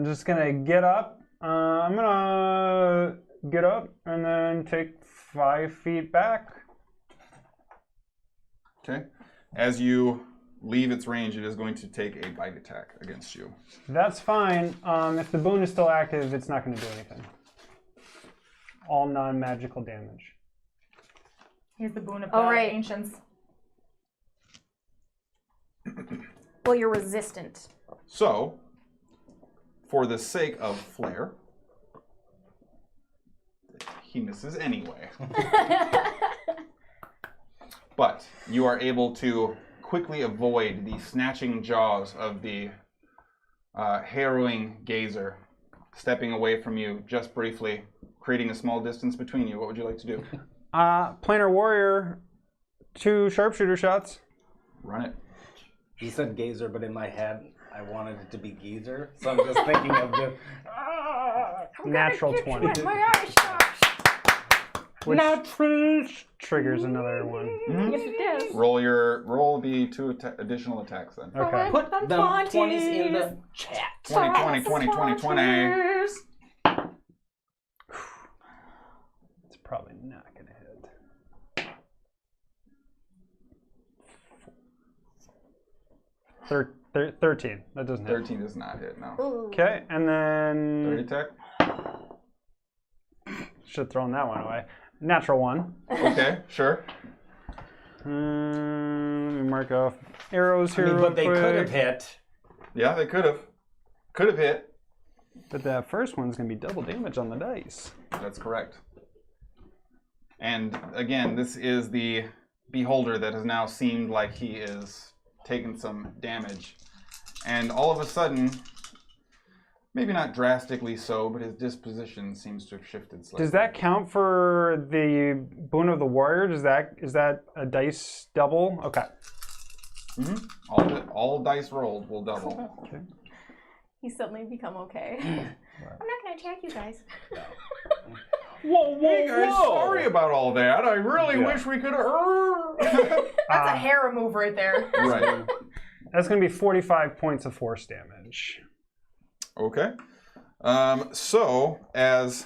just gonna get up. I'm gonna get up and then take 5 feet back. Okay. As you leave its range, it is going to take a bite attack against you. That's fine. If the boon is still active, it's not going to do anything. All non-magical damage. Here's the boon of Oh, the right. ancients. Well, you're resistant. So, for the sake of flair, he misses anyway. But you are able to quickly avoid the snatching jaws of the harrowing gazer, stepping away from you just briefly, creating a small distance between you. What would you like to do? Planar warrior, 2 sharpshooter shots. Run it. You said gazer, but in my head, I wanted it to be geezer. So I'm just thinking of the... Natural 20. My eye stops. Which triggers another one. Yes, it does. Roll the 2 additional attacks then. Okay. Put them 20s in the chat. 20, 20, 20, 20, 20. It's probably not going to hit. 13. That doesn't hit. 13 does not hit, no. Okay, and 30 then... attack? Should have thrown that one away. Natural 1. Okay, sure. Let me mark off arrows here real but they quick. could have hit. Yeah, they could have. Could have hit. But that first one's going to be double damage on the dice. That's correct. And again, this is the beholder that has now seemed like he is taking some damage. And all of a sudden, maybe not drastically so, but his disposition seems to have shifted slightly. Does that count for the Boon of the Warrior? Is that a dice double? Okay. Mm-hmm. All dice rolled will double. Okay. He suddenly become okay. I'm not gonna attack you guys. Whoa, Hey guys, sorry about all that. I really wish we could have. That's a Hara move right there. Right. That's going to be 45 points of force damage. Okay. So, as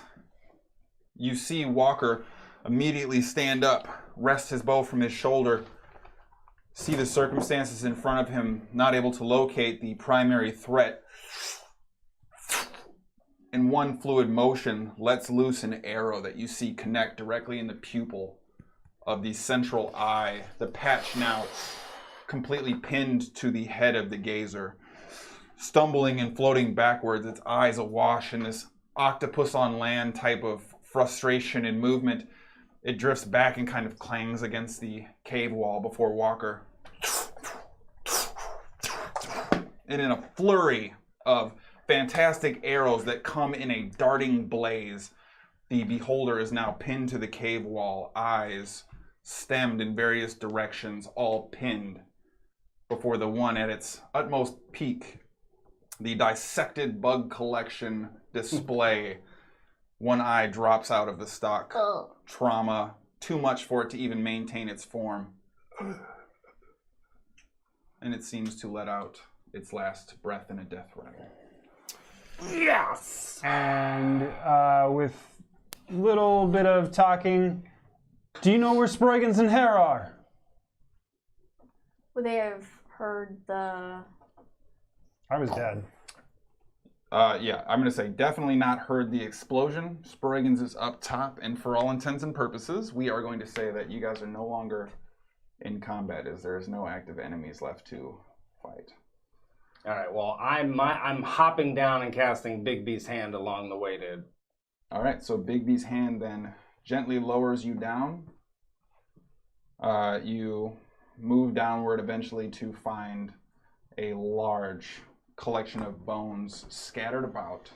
you see Walker immediately stand up, wrest his bow from his shoulder, see the circumstances in front of him, not able to locate the primary threat, in one fluid motion, lets loose an arrow that you see connect directly in the pupil of the central eye, the patch now completely pinned to the head of the gazer. Stumbling and floating backwards, its eyes awash in this octopus on land type of frustration and movement, it drifts back and kind of clangs against the cave wall before Walker. And in a flurry of fantastic arrows that come in a darting blaze, the beholder is now pinned to the cave wall, eyes stemmed in various directions, all pinned before the one at its utmost peak. The dissected bug collection display. One eye drops out of the stock. Trauma. Too much for it to even maintain its form. And it seems to let out its last breath in a death rattle. Yes! And with little bit of talking, do you know where Sproigins and Hara are? Would they have heard the... I was dead. Yeah, I'm going to say definitely not heard the explosion. Sproigins is up top, and for all intents and purposes, we are going to say that you guys are no longer in combat, as there is no active enemies left to fight. All right, well, I'm hopping down and casting Bigby's hand along the way, dude. All right, so Bigby's hand then gently lowers you down. You move downward eventually to find a large collection of bones scattered about.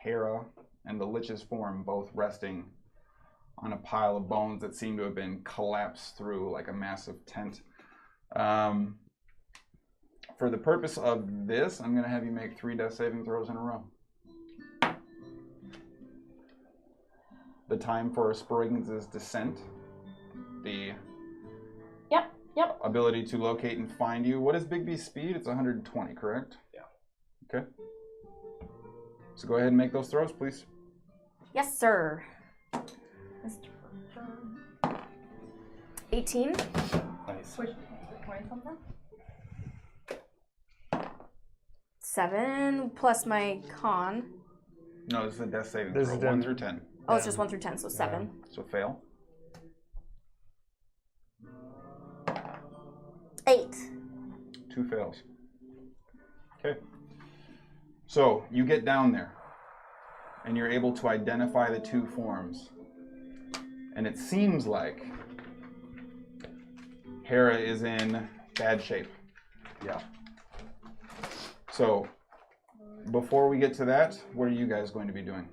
Hara and the Lich's form both resting on a pile of bones that seem to have been collapsed through like a massive tent. For the purpose of this, I'm going to have you make 3 death saving throws in a row. The time for Sproigins' descent, the Yep. ability to locate and find you. What is Bigby's speed? It's 120, correct? Yeah. Okay. So go ahead and make those throws, please. Yes, sir. 18. Nice. Which 20 something? 7 plus my con. No, this is a death saving This throw. is 1 death- through 10. Oh, it's just 1 through 10, so 7. So fail. 8. 2 fails. Okay. So you get down there, and you're able to identify the 2 forms. And it seems like Hara is in bad shape. Yeah. So, before we get to that, what are you guys going to be doing?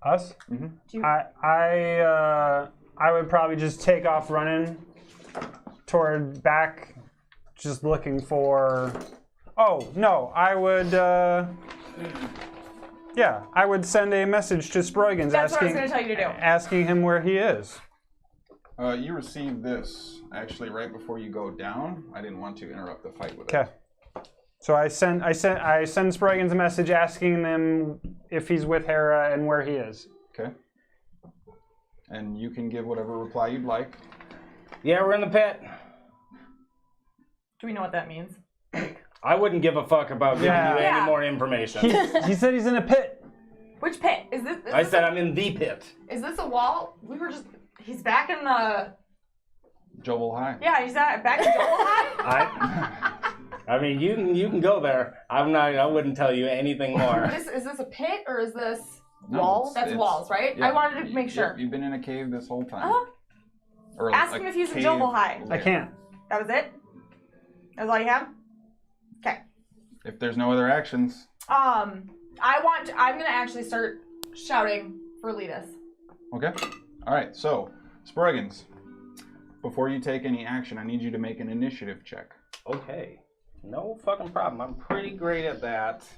Us? Mm-hmm. I would probably just take off running toward back, just looking for... Oh, no, I would... Yeah, I would send a message to Sproigins That's what I was going to tell you to do. asking him where he is. You received this actually right before you go down. I didn't want to interrupt the fight with it. Okay. So I send Sproigins a message asking them if he's with Hara and where he is. Okay. And you can give whatever reply you'd like. Yeah, we're in the pit. Do we know what that means? I wouldn't give a fuck about giving Yeah. you Yeah. any more information. He said he's in a pit. Which pit? Is this I said I'm in the pit. Is this a wall? We were just... He's back in the... Jobel High. Yeah, he's back in Jobel High? I mean, you can go there. I wouldn't tell you anything more. Is this a pit or is this... No, walls? That's walls, right? Yeah. I wanted to make sure. You've been in a cave this whole time. Or Ask a him if he's in cave Jobel High. I can't. That was it? That was all you have? Okay. If there's no other actions. I'm gonna actually start shouting for Letus. Okay. All right. So, Sproigins, before you take any action, I need you to make an initiative check. Okay. No fucking problem. I'm pretty great at that.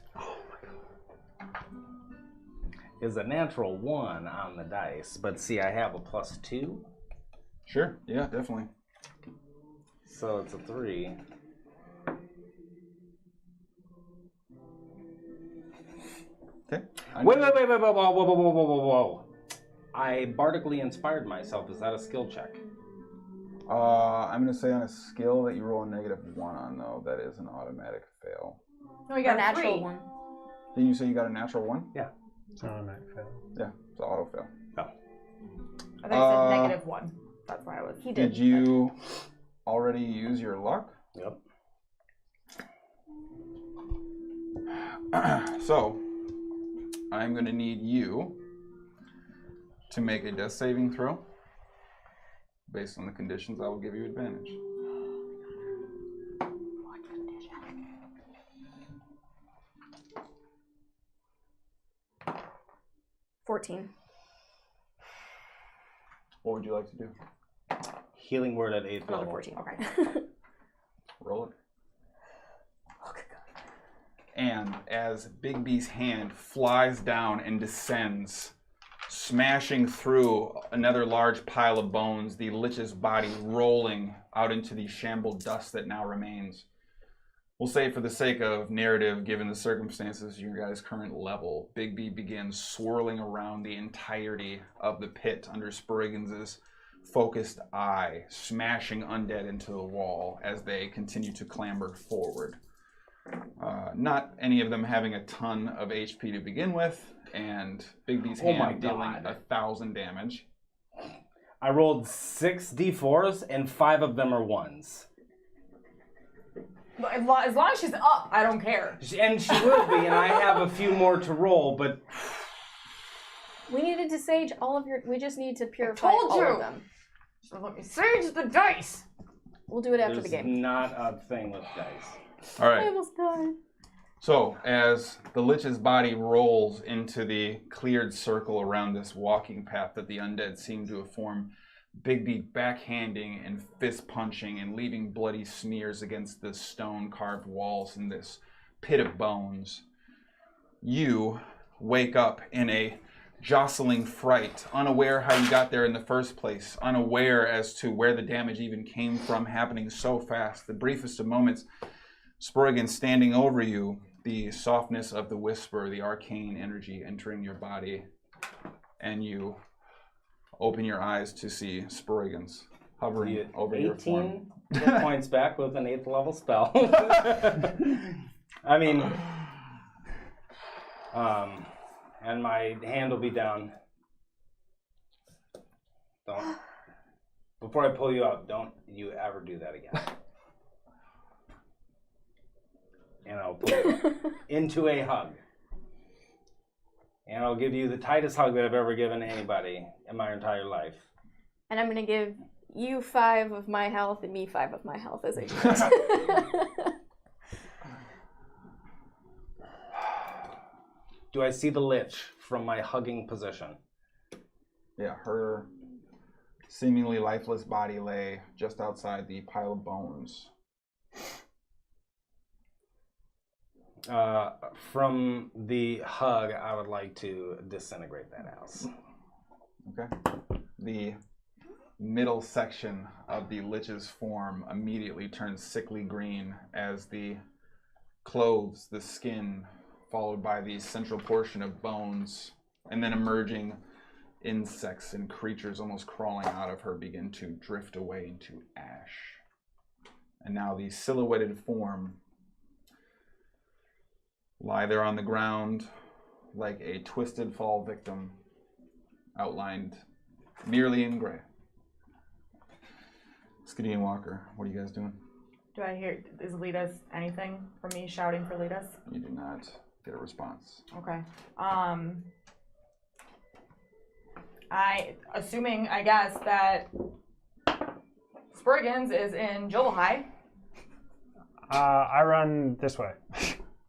Is a natural 1 on the dice, but see, I have a +2. Sure. Yeah, definitely. So it's a 3. Okay. Whoa. I bardically inspired myself. Is that a skill check? I'm going to say on a skill that you roll a -1 on, though, that is an automatic fail. No, we got A natural 3. one. Didn't you say you got a natural 1? Yeah. It's not a automatic fail. Yeah, it's an auto fail. Oh. I thought you said -1. That's why I was. He did. Did you already use your luck? Yep. So, I'm going to need you to make a death saving throw. Based on the conditions, I will give you advantage. What condition? 14. What would you like to do? Healing word at 8th Another level. 14. Okay. Roll it. Oh, good God. And as Big B's hand flies down and descends, smashing through another large pile of bones, the Lich's body rolling out into the shambled dust that now remains. We'll say for the sake of narrative, given the circumstances, your guys' current level, Big B begins swirling around the entirety of the pit under Sproigins' focused eye, smashing undead into the wall as they continue to clamber forward. Not any of them having a ton of HP to begin with, and Big B's hand dealing 1,000 damage. I rolled 6 d4s and 5 of them are 1s. As long as she's up, I don't care. And she will be, and I have a few more to roll, but We needed to sage all of your. We just need to purify told all you. of them. So let me sage the dice. We'll do it after there's the game. not a thing with dice. All I right. almost died. So, as the Lich's body rolls into the cleared circle around this walking path that the undead seem to have formed, Big B backhanding and fist punching and leaving bloody smears against the stone carved walls in this pit of bones. You wake up in a jostling fright, unaware how you got there in the first place, unaware as to where the damage even came from, happening so fast. The briefest of moments, Sproigins standing over you, the softness of the whisper, the arcane energy entering your body, and you open your eyes to see Sproigins hovering over your form. 18 hit points back with an 8th level spell. I mean, and my hand will be down. Don't. Before I pull you out, don't you ever do that again. And I'll pull you into a hug. And I'll give you the tightest hug that I've ever given anybody in my entire life. And I'm gonna give you 5 of my health and me 5 of my health as a gift. Do I see the Lich from my hugging position? Yeah, her seemingly lifeless body lay just outside the pile of bones. From the hug, I would like to disintegrate that house. Okay. The middle section of the Lich's form immediately turns sickly green as the clothes, the skin, followed by the central portion of bones, and then emerging insects and creatures almost crawling out of her begin to drift away into ash. And now the silhouetted form lie there on the ground, like a twisted fall victim outlined merely in gray. Skadi and Walker, what are you guys doing? Do I hear, is Letus anything from me shouting for Letus? You do not get a response. Okay. Assuming, I guess, that Sproigins is in Jolahai. I run this way.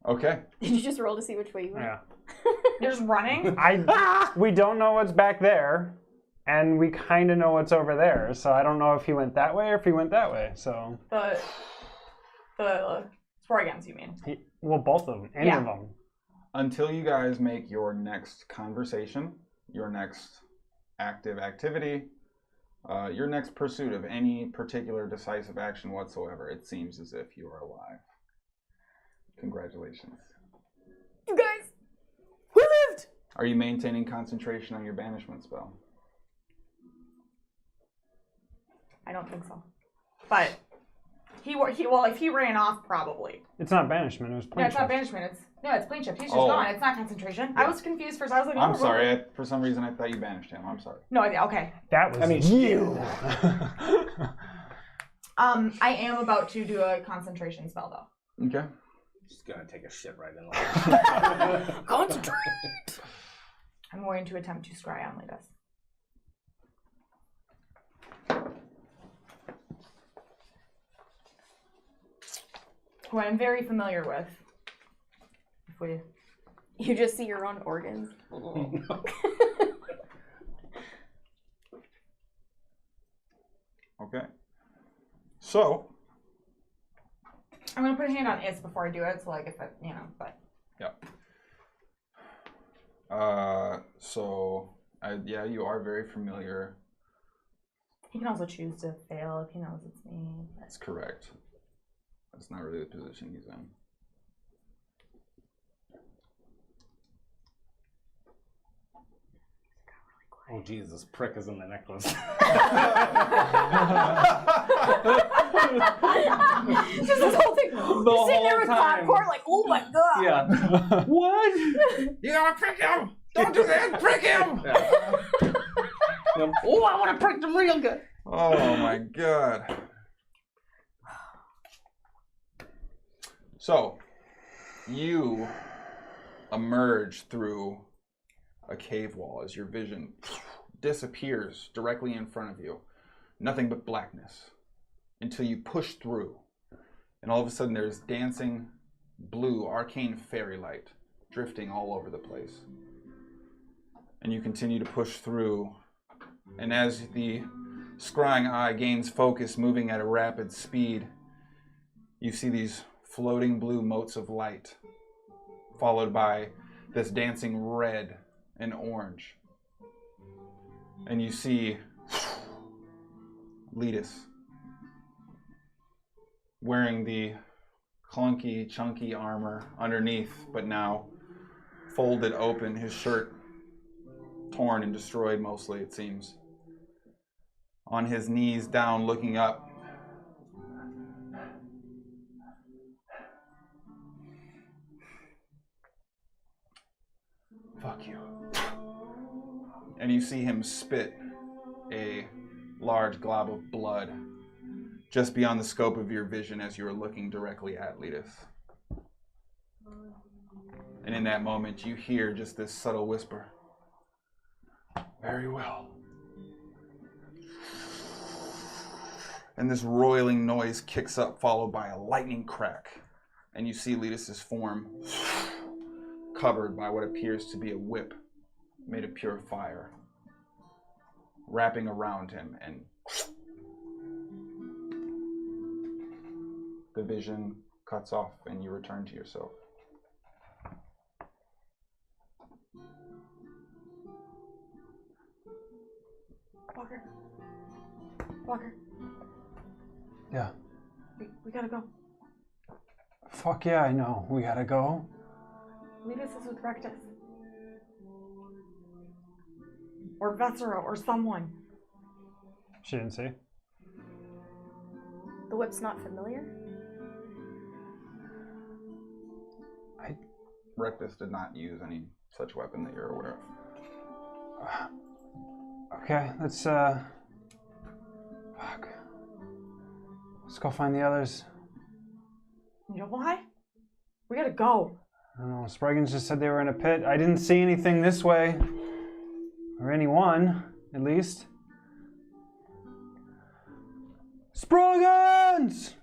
Okay. Did you just roll to see which way you went? Yeah. You're just running? We don't know what's back there, and we kind of know what's over there. So I don't know if he went that way or if he went that way. So The Sproigins, you mean? Well, both of them. Any of them. Until you guys make your next conversation, your next active activity, your next pursuit of any particular decisive action whatsoever, it seems as if you are alive. Congratulations. You guys, we lived! Are you maintaining concentration on your banishment spell? I don't think so. But if he ran off, probably. It's not banishment. It was plane No, it's not shift. banishment. It's plane shift. He's just gone. It's not concentration. I was confused first. I was like, I'm sorry. For some reason, I thought you banished him. I'm sorry. No, okay. That was you. I am about to do a concentration spell though. Okay. Just gonna take a shit right in the Concentrate! I'm going to attempt to scry on Letus. Who I'm very familiar with. If we... You just see your own organs. Okay. So. I'm going to put a hand on Is before I do it, so like if it, but. Yep. Yeah, you are very familiar. He can also choose to fail if he knows it's me. That's correct. That's not really the position he's in. Oh, Jesus, prick is in the necklace. Just this whole thing. You're sitting there with popcorn, like, oh my god. Yeah. What? You gotta prick him! Don't do that! Prick him! Yeah. Oh, I want to prick them real good. Oh my god. So, you emerge through a cave wall as your vision disappears directly in front of you. Nothing but blackness until you push through. And all of a sudden there's dancing blue arcane fairy light drifting all over the place. And you continue to push through. And as the scrying eye gains focus, moving at a rapid speed, you see these floating blue motes of light, followed by this dancing red and orange. And you see Letus wearing the clunky, chunky armor underneath, but now folded open, his shirt torn and destroyed mostly, it seems. On his knees down, looking up. Fuck you. And you see him spit a large glob of blood just beyond the scope of your vision as you are looking directly at Letus. And in that moment, you hear just this subtle whisper. Very well. And this roiling noise kicks up, followed by a lightning crack. And you see Letus's form covered by what appears to be a whip made of pure fire, wrapping around him, and the vision cuts off and you return to yourself. Walker. Yeah. We gotta go. Fuck yeah, I know. We gotta go. Letus is with Rectus. Or Vetsera, or someone. She didn't see. The whip's not familiar? Rectus did not use any such weapon that you're aware of. Okay, let's fuck. Let's go find the others. You know why? We gotta go. I don't know. Sproigins just said they were in a pit. I didn't see anything this way. Or anyone, at least. Sproigins!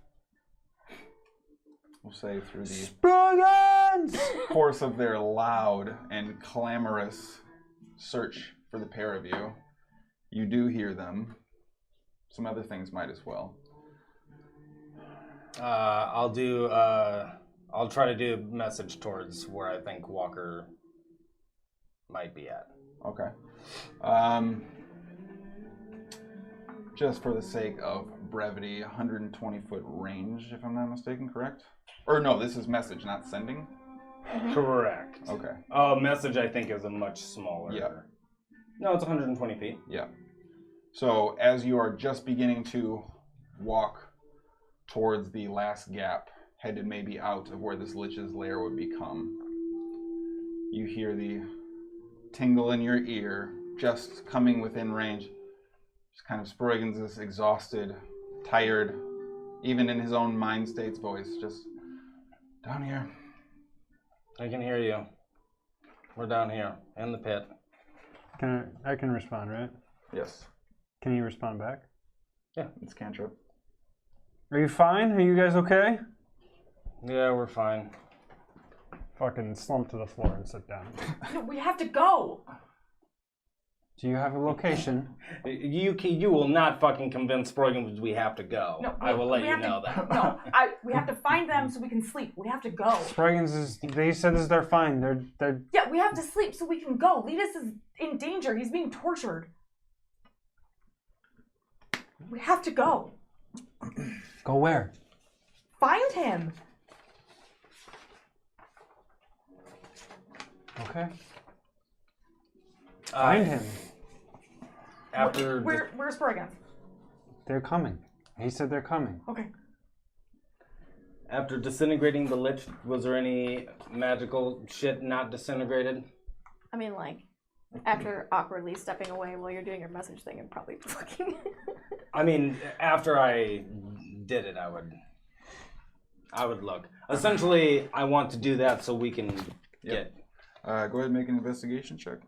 We'll say through the Sproigins! course of their loud and clamorous search for the pair of you, you do hear them. Some other things might as well. I'll try to do a message towards where I think Walker might be at. Okay. Just for the sake of brevity, 120-foot range, if I'm not mistaken, correct? Or no, this is message, not sending? Correct. Okay. Message I think is a much smaller. Yeah. No, it's 120 feet. Yeah. So as you are just beginning to walk towards the last gap, headed maybe out of where this Lich's lair would become, you hear the tingle in your ear, just coming within range. Just kind of Sproigins' exhausted, tired, even in his own mind state's voice, just down here. I can hear you. We're down here in the pit. I can respond, right? Yes. Can you respond back? Yeah, it's cantrip. Are you fine? Are you guys okay? Yeah, we're fine. Fucking slump to the floor and sit down. No, we have to go. Do you have a location? You will not fucking convince Sproigins we have to go. No, I will let we you have to- know that. No, we have to find them so we can sleep. We have to go. Sproigins they said they're fine. They're Yeah, we have to sleep so we can go. Letus is in danger. He's being tortured. We have to go. Go where? Find him. Okay. Find him. After Where's Sproigins? They're coming. He said they're coming. Okay. after disintegrating the Lich, was there any magical shit not disintegrated? I mean, like, after awkwardly stepping away while you're doing your message thing and probably fucking. I mean, after I did it, I would look. Essentially, I want to do that so we can get. Go ahead and make an investigation check.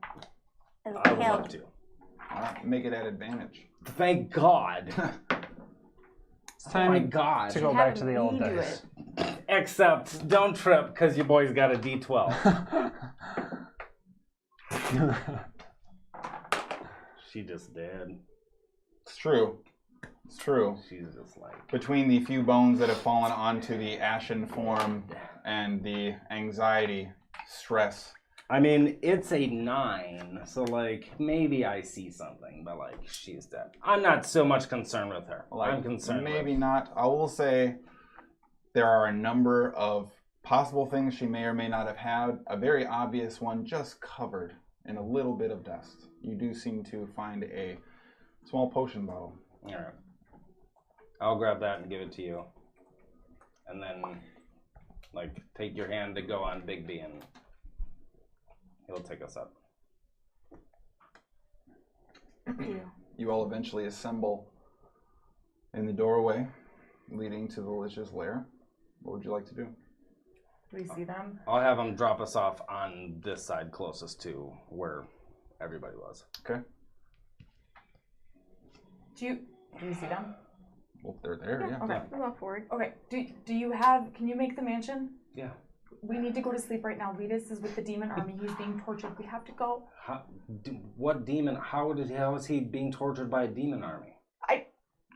I would love to. Make it at advantage. Thank God. It's time oh my God. to go back to the old days. Except, don't trip, because your boy's got a D12. She just did. It's true. It's true. She's just like... Between the few bones that have fallen onto the ashen form and the anxiety, stress. I mean, it's a 9, so like, maybe I see something, but like, she's dead. I'm not so much concerned with her. Like, I'm concerned maybe with... not. I will say there are a number of possible things she may or may not have had. A very obvious one just covered in a little bit of dust. You do seem to find a small potion bottle. All right. I'll grab that and give it to you. And then, like, take your hand to go on Big B and he'll take us up. You all eventually assemble in the doorway leading to the Lich's lair. What would you like to do? Do we see them? I'll have him drop us off on this side closest to where everybody was. Okay. Do we see them? Well, they're there, yeah. Okay. We'll walk forward. Okay. Do you have? Can you make the mansion? Yeah. We need to go to sleep right now. Letus is with the demon army. He's being tortured. We have to go. What demon? How is he being tortured by a demon army?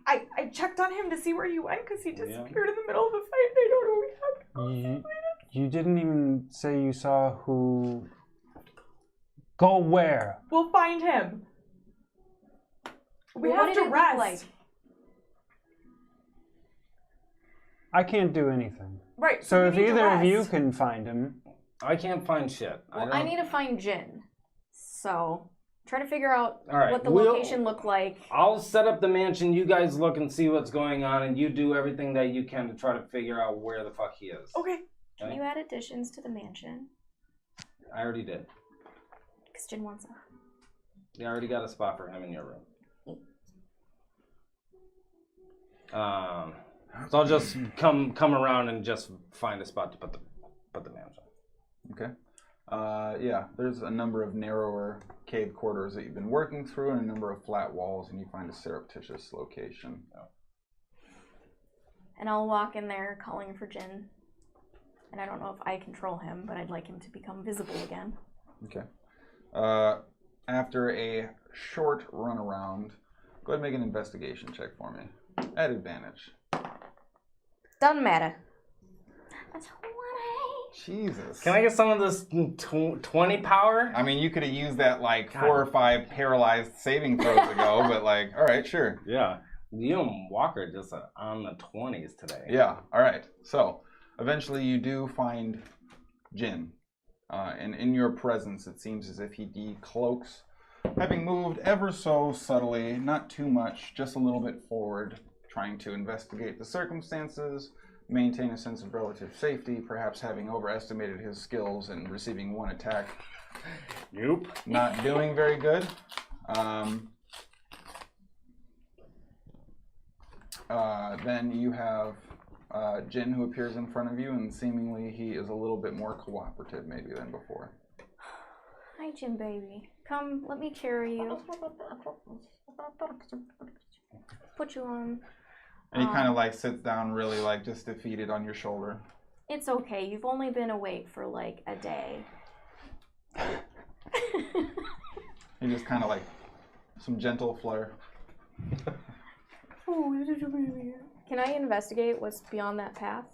I checked on him to see where he went because he disappeared in the middle of the fight. They don't know we have to go. You didn't even say you saw who. Go where? We'll find him. We Well, have what to did it look rest. like? I can't do anything. Right. So we if need to either of you rest. can find him, I can't find shit. Well, I need to find Jin. So, try to figure out All right, what the we'll- location looked like. I'll set up the mansion. You guys look and see what's going on, and you do everything that you can to try to figure out where the fuck he is. Okay. Can you add additions to the mansion? I already did. Because Jin wants a... You already got a spot for him in your room. So I'll just come around and just find a spot to put the mansion. Okay. Yeah, there's a number of narrower cave corridors that you've been working through and a number of flat walls, and you find a surreptitious location. And I'll walk in there calling for Jin. And I don't know if I control him, but I'd like him to become visible again. Okay. After a short run around, go ahead and make an investigation check for me. At advantage. Doesn't matter. That's 20. Jesus. Can I get some of this 20 power? I mean, you could have used that like 4 or 5 paralyzed saving throws ago, but like, all right, sure. Yeah. You and Walker just on the 20s today. Yeah, all right. So, eventually you do find Jin. And in your presence, it seems as if he decloaks, having moved ever so subtly, not too much, just a little bit forward, trying to investigate the circumstances, maintain a sense of relative safety, perhaps having overestimated his skills and receiving 1 attack. Nope. Not doing very good. Then you have Jin, who appears in front of you, and seemingly he is a little bit more cooperative maybe than before. Hi, Jin baby. Come, let me carry you. Put you on. And he kind of like sits down really like just defeated on your shoulder. It's okay. You've only been awake for like a day. He just kind of like some gentle flair. Can I investigate what's beyond that path?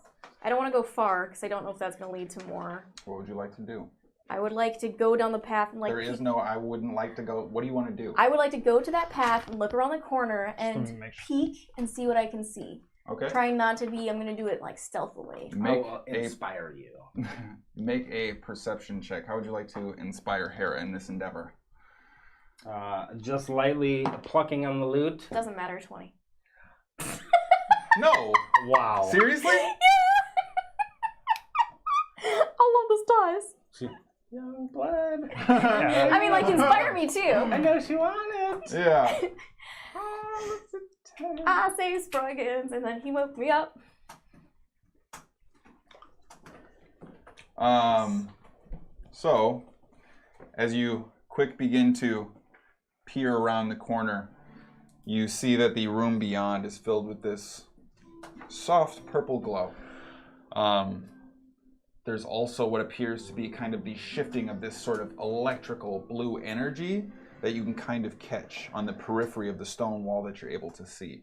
I don't want to go far because I don't know if that's going to lead to more. What would you like to do? I would like to go down the path and like... There is no, I wouldn't like to go. What do you want to do? I would like to go to that path and look around the corner and peek and see what I can see. Okay. Trying not to be, I'm going to do it like stealthily. I'll inspire you. Make a perception check. How would you like to inspire Hara in this endeavor? Just lightly plucking on the loot. Doesn't matter, 20. No. Wow. Seriously? I love this dice. Young blood. I mean, like, inspire me too. I know she wanted. Yeah. I say Sproigins, and then he woke me up. So, as you begin to peer around the corner, you see that the room beyond is filled with this soft purple glow. There's also what appears to be kind of the shifting of this sort of electrical blue energy that you can kind of catch on the periphery of the stone wall that you're able to see.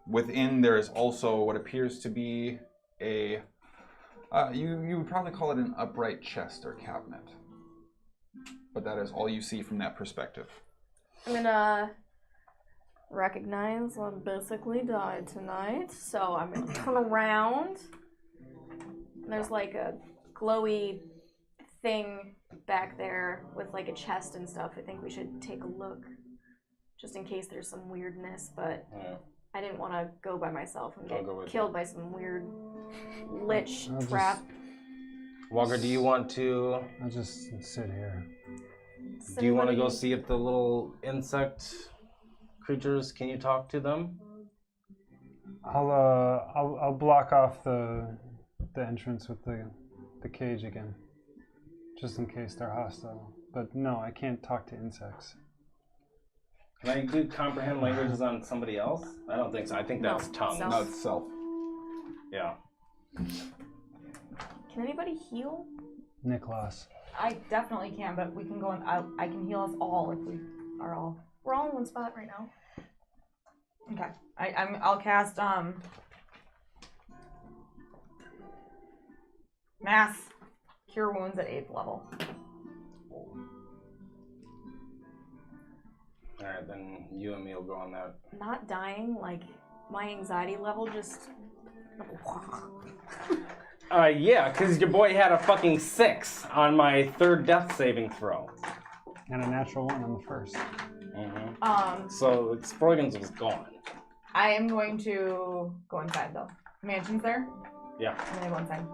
Within there is also what appears to be a, you would probably call it an upright chest or cabinet. But that is all you see from that perspective. I'm gonna recognize I basically died tonight, so I'm gonna turn around. There's like a glowy thing back there with like a chest and stuff. I think we should take a look, just in case there's some weirdness, but I didn't want to go by myself and get killed by some weird lich trap. Walker, do you want to... I'll just sit here. Do you want to go see if the little insect creatures, can you talk to them? I'll block off the entrance with the cage again, just in case they're hostile. But no, I can't talk to insects. Can I do comprehend languages on somebody else? I don't think so. I think that's tongues. No, it's self. Yeah. Can anybody heal? Nicholas. I definitely can, but we can go and I can heal us all if we are all. We're all in one spot right now. Okay. I'll cast Mass Cure Wounds at 8th level. Alright, then you and me will go on that. Not dying, like my anxiety level just. Yeah, because your boy had a fucking 6 on my 3rd death saving throw. And a natural 1 on the first. Mm-hmm. So Sproigins was gone. I am going to go inside though. Mansion's there? Yeah. I'm gonna go inside.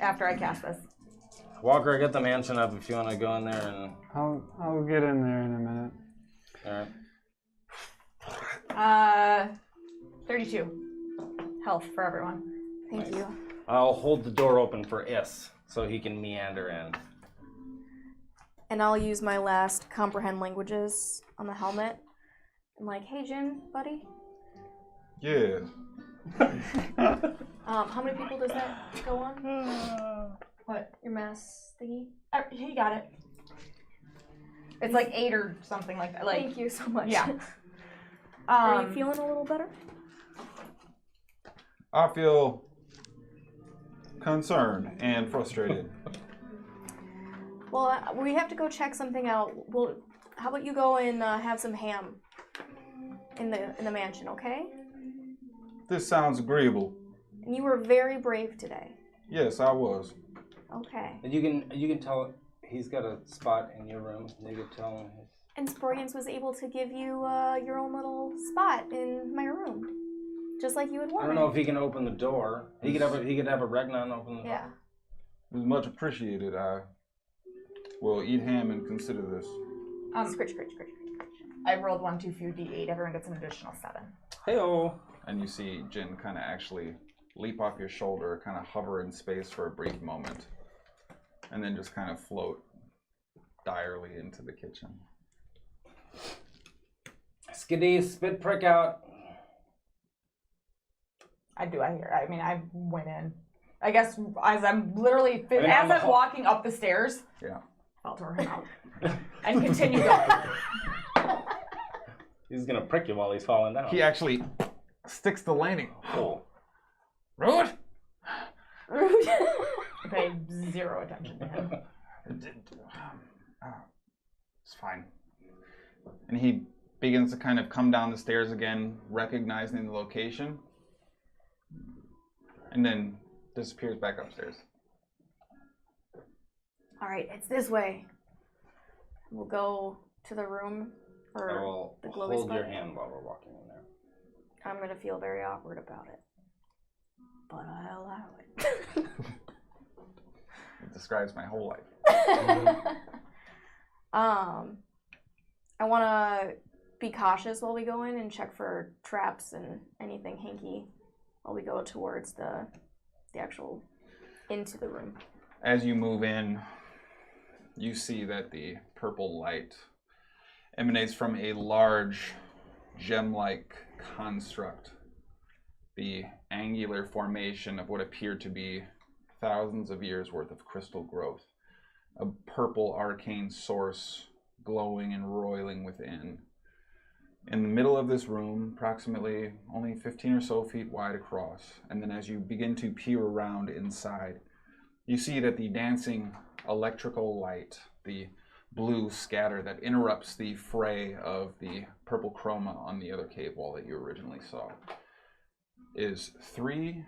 After I cast this. Walker, get the mansion up if you want to go in there and. I'll get in there in a minute. All right. 32 health for everyone. Thank you. I'll hold the door open for Is so he can meander in. And I'll use my last comprehend languages on the helmet. I'm like, hey, Jin, buddy. Yeah. How many people does that go on? What? Your mass thingy? He got it. It's like 8 or something like that. Like, Thank you so much. Yeah. Are you feeling a little better? I feel concerned and frustrated. Well, we have to go check something out. Well, how about you go and have some ham in the mansion, okay? This sounds agreeable. And you were very brave today. Yes, I was. Okay. And you can tell he's got a spot in your room. You could tell him. And Sproigins was able to give you your own little spot in my room, just like you had wanted. I don't know if he can open the door. He could have a Regnon open the door. Yeah. It was much appreciated. I will eat ham and consider this. Scritch, scritch, scritch. I rolled 1, 2, 3, D8. Everyone gets an additional 7. Hey-oh. And you see Jin kind of actually leap off your shoulder, kind of hover in space for a brief moment, and then just kind of float direly into the kitchen. Skadi, spit prick out. I went in. I guess as I'm literally, I mean, as I'm walking up the stairs, Yeah. I'll throw him out. And continue going. He's gonna prick you while he's falling down. He actually sticks the landing. Oh. Rude! Rude. Pay 0 attention to him. It's fine. And he begins to kind of come down the stairs again, recognizing the location, and then disappears back upstairs. All right, it's this way. We'll go to the room I for will the glowy hold spot. your hand while we're walking in there. I'm gonna feel very awkward about it, but I allow it. It describes my whole life. I want to be cautious while we go in and check for traps and anything hinky while we go towards the actual into the room. As you move in, you see that the purple light emanates from a large gem-like construct, the angular formation of what appeared to be thousands of years worth of crystal growth, a purple arcane source glowing and roiling within. In the middle of this room, approximately only 15 or so feet wide across, and then as you begin to peer around inside, you see that the dancing electrical light, the blue scatter that interrupts the fray of the purple chroma on the other cave wall that you originally saw, is 3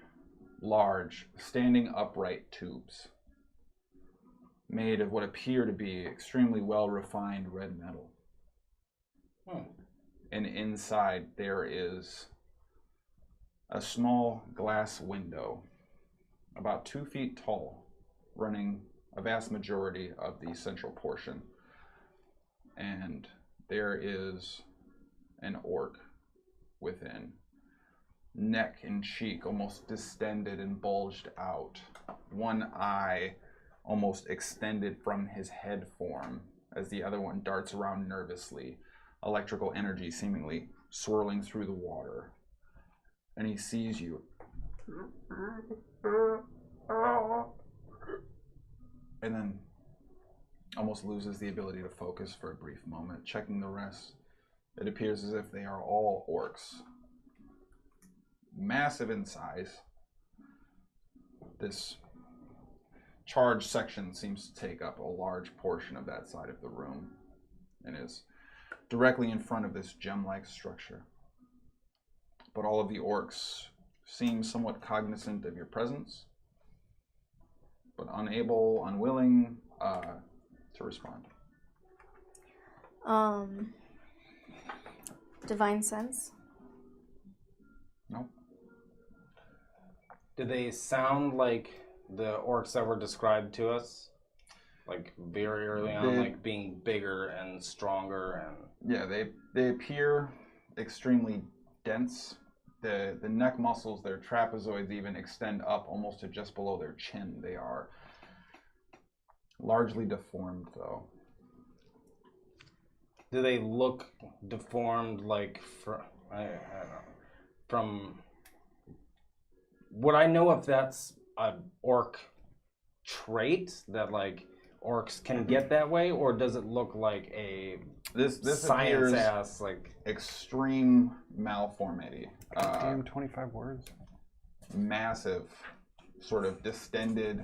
large, standing upright tubes made of what appear to be extremely well-refined red metal. And inside there is a small glass window, about 2 feet tall, running a vast majority of the central portion. And there is an orc within, neck and cheek almost distended and bulged out, one eye almost extended from his head form as the other one darts around nervously, electrical energy seemingly swirling through the water. And he sees you. And then almost loses the ability to focus for a brief moment. Checking the rest, it appears as if they are all orcs. Massive in size. This charged section seems to take up a large portion of that side of the room and is directly in front of this gem-like structure. But all of the orcs seem somewhat cognizant of your presence, but unable, unwilling to respond. Divine sense. Nope. Do they sound like the orcs that were described to us? like very early on, like being bigger and stronger and. Yeah, they appear extremely dense. The neck muscles, their trapezoids even extend up almost to just below their chin. They are largely deformed, though. Do they look deformed, like I don't know, from? Would I know if that's an orc trait that like orcs can get that way, or does it look like a this science appears ass like extreme malformity? Damn, 25 words. Massive, sort of distended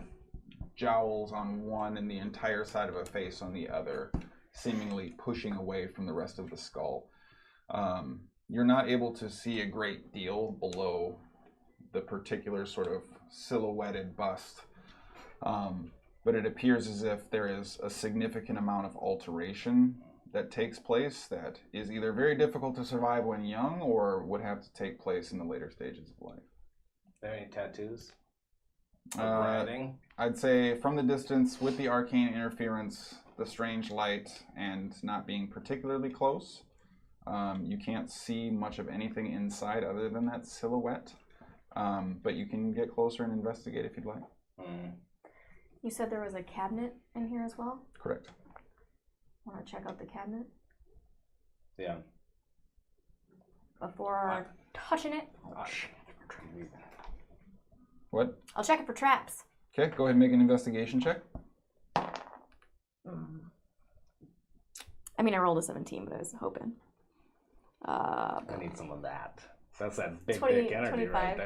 jowls on one and the entire side of a face on the other, seemingly pushing away from the rest of the skull. You're not able to see a great deal below the particular sort of silhouetted bust, but it appears as if there is a significant amount of alteration that takes place that is either very difficult to survive when young or would have to take place in the later stages of life. Are there any tattoos? I'd say from the distance, with the arcane interference, the strange light, and not being particularly close, you can't see much of anything inside other than that silhouette. But you can get closer and investigate if you'd like. You said there was a cabinet in here as well? Correct. Want to check out the cabinet? Yeah. Before touching it? What? I'll check it for traps. Okay, go ahead and make an investigation check. I mean, I rolled a 17, but I was hoping. I need some of that. That's that big 20, dick energy 25. right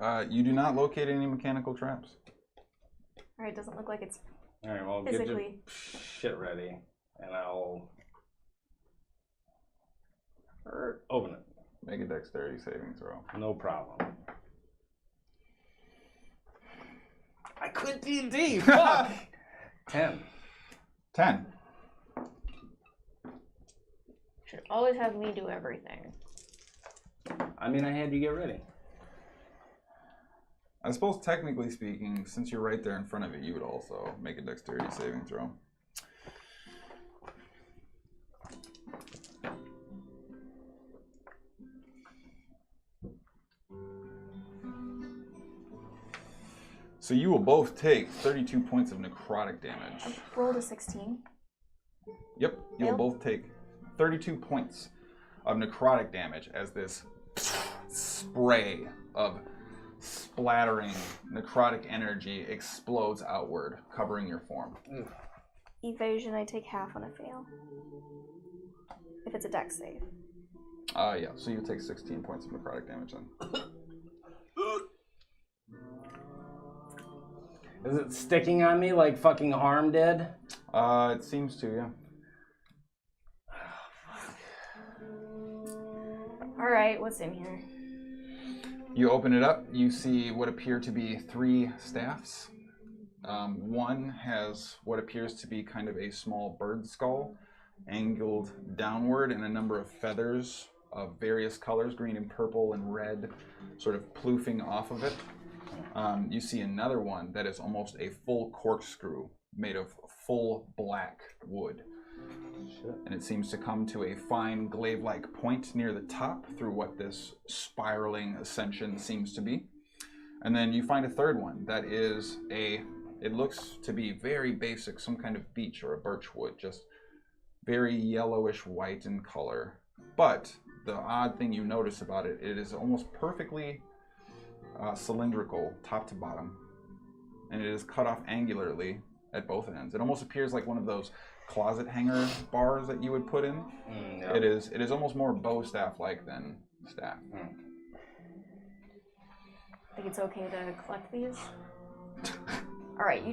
there. You do not locate any mechanical traps. Alright, doesn't look like it's All right, well, physically. get your shit ready, and I'll open it. Make a dexterity saving throw. No problem. I quit D&D. Fuck. 10. 10. Should always have me do everything. I mean, I had you get ready. I suppose, technically speaking, since you're right there in front of it, you would also make a dexterity saving throw. So you will both take 32 points of necrotic damage. I rolled a 16. Yep, you'll Yep. both take 32 points of necrotic damage as this spray of splattering necrotic energy explodes outward, covering your form. Evasion, I take half on a fail. If it's a dex save. Yeah, so you take 16 points of necrotic damage then. Is it sticking on me like fucking Harm did? It seems to, yeah. Alright, what's in here? You open it up, you see what appear to be 3 staffs. One has what appears to be kind of a small bird skull, angled downward, and a number of feathers of various colors, green and purple and red, sort of ploofing off of it. You see another one that is almost a full corkscrew made of full black wood. Shit. And it seems to come to a fine glaive-like point near the top through what this spiraling ascension seems to be. And then you find a third one that is it looks to be very basic, some kind of beech or a birch wood, just very yellowish white in color. But the odd thing you notice about it, it is almost perfectly cylindrical, top to bottom, and it is cut off angularly at both ends. It almost appears like one of those closet hanger bars that you would put in. Yeah. It is almost more bow staff-like than staff. Think it's okay to collect these? Alright,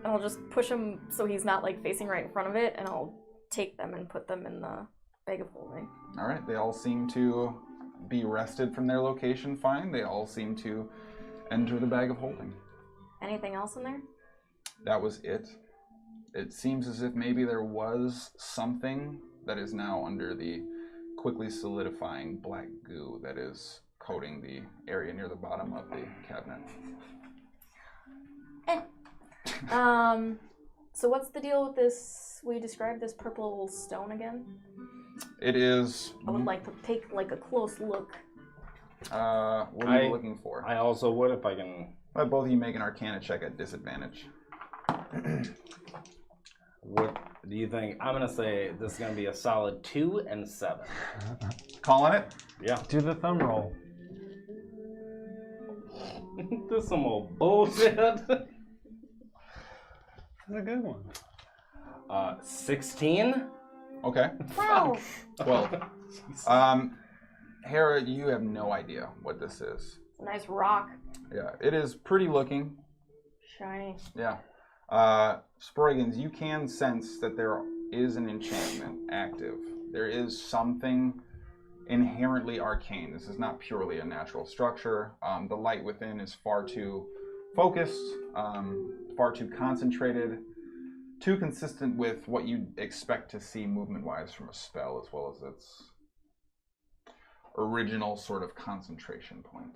I'll just push him so he's not like facing right in front of it, and I'll take them and put them in the bag of holding. All right, they all seem to be wrested from their location fine. They all seem to enter the bag of holding. Anything else in there? That was it. It seems as if maybe there was something that is now under the quickly solidifying black goo that is coating the area near the bottom of the cabinet. So what's the deal with this? We described this purple stone again. It is. I would like to take like a close look. What are you looking for? I also would if I can. Both of you make an Arcana check at disadvantage. What do you think? I'm gonna say this is gonna be a solid 2 and 7. Calling it? Yeah. Do the thumb roll. This is some old bullshit. That's a good one. 16. Okay. Wow. 12. Hera, you have no idea what this is. It's a nice rock. Yeah, it is pretty looking. Shiny. Yeah. Sproigins, you can sense that there is an enchantment active. There is something inherently arcane. This is not purely a natural structure. The light within is far too focused, far too concentrated, too consistent with what you'd expect to see movement-wise from a spell, as well as its original sort of concentration point.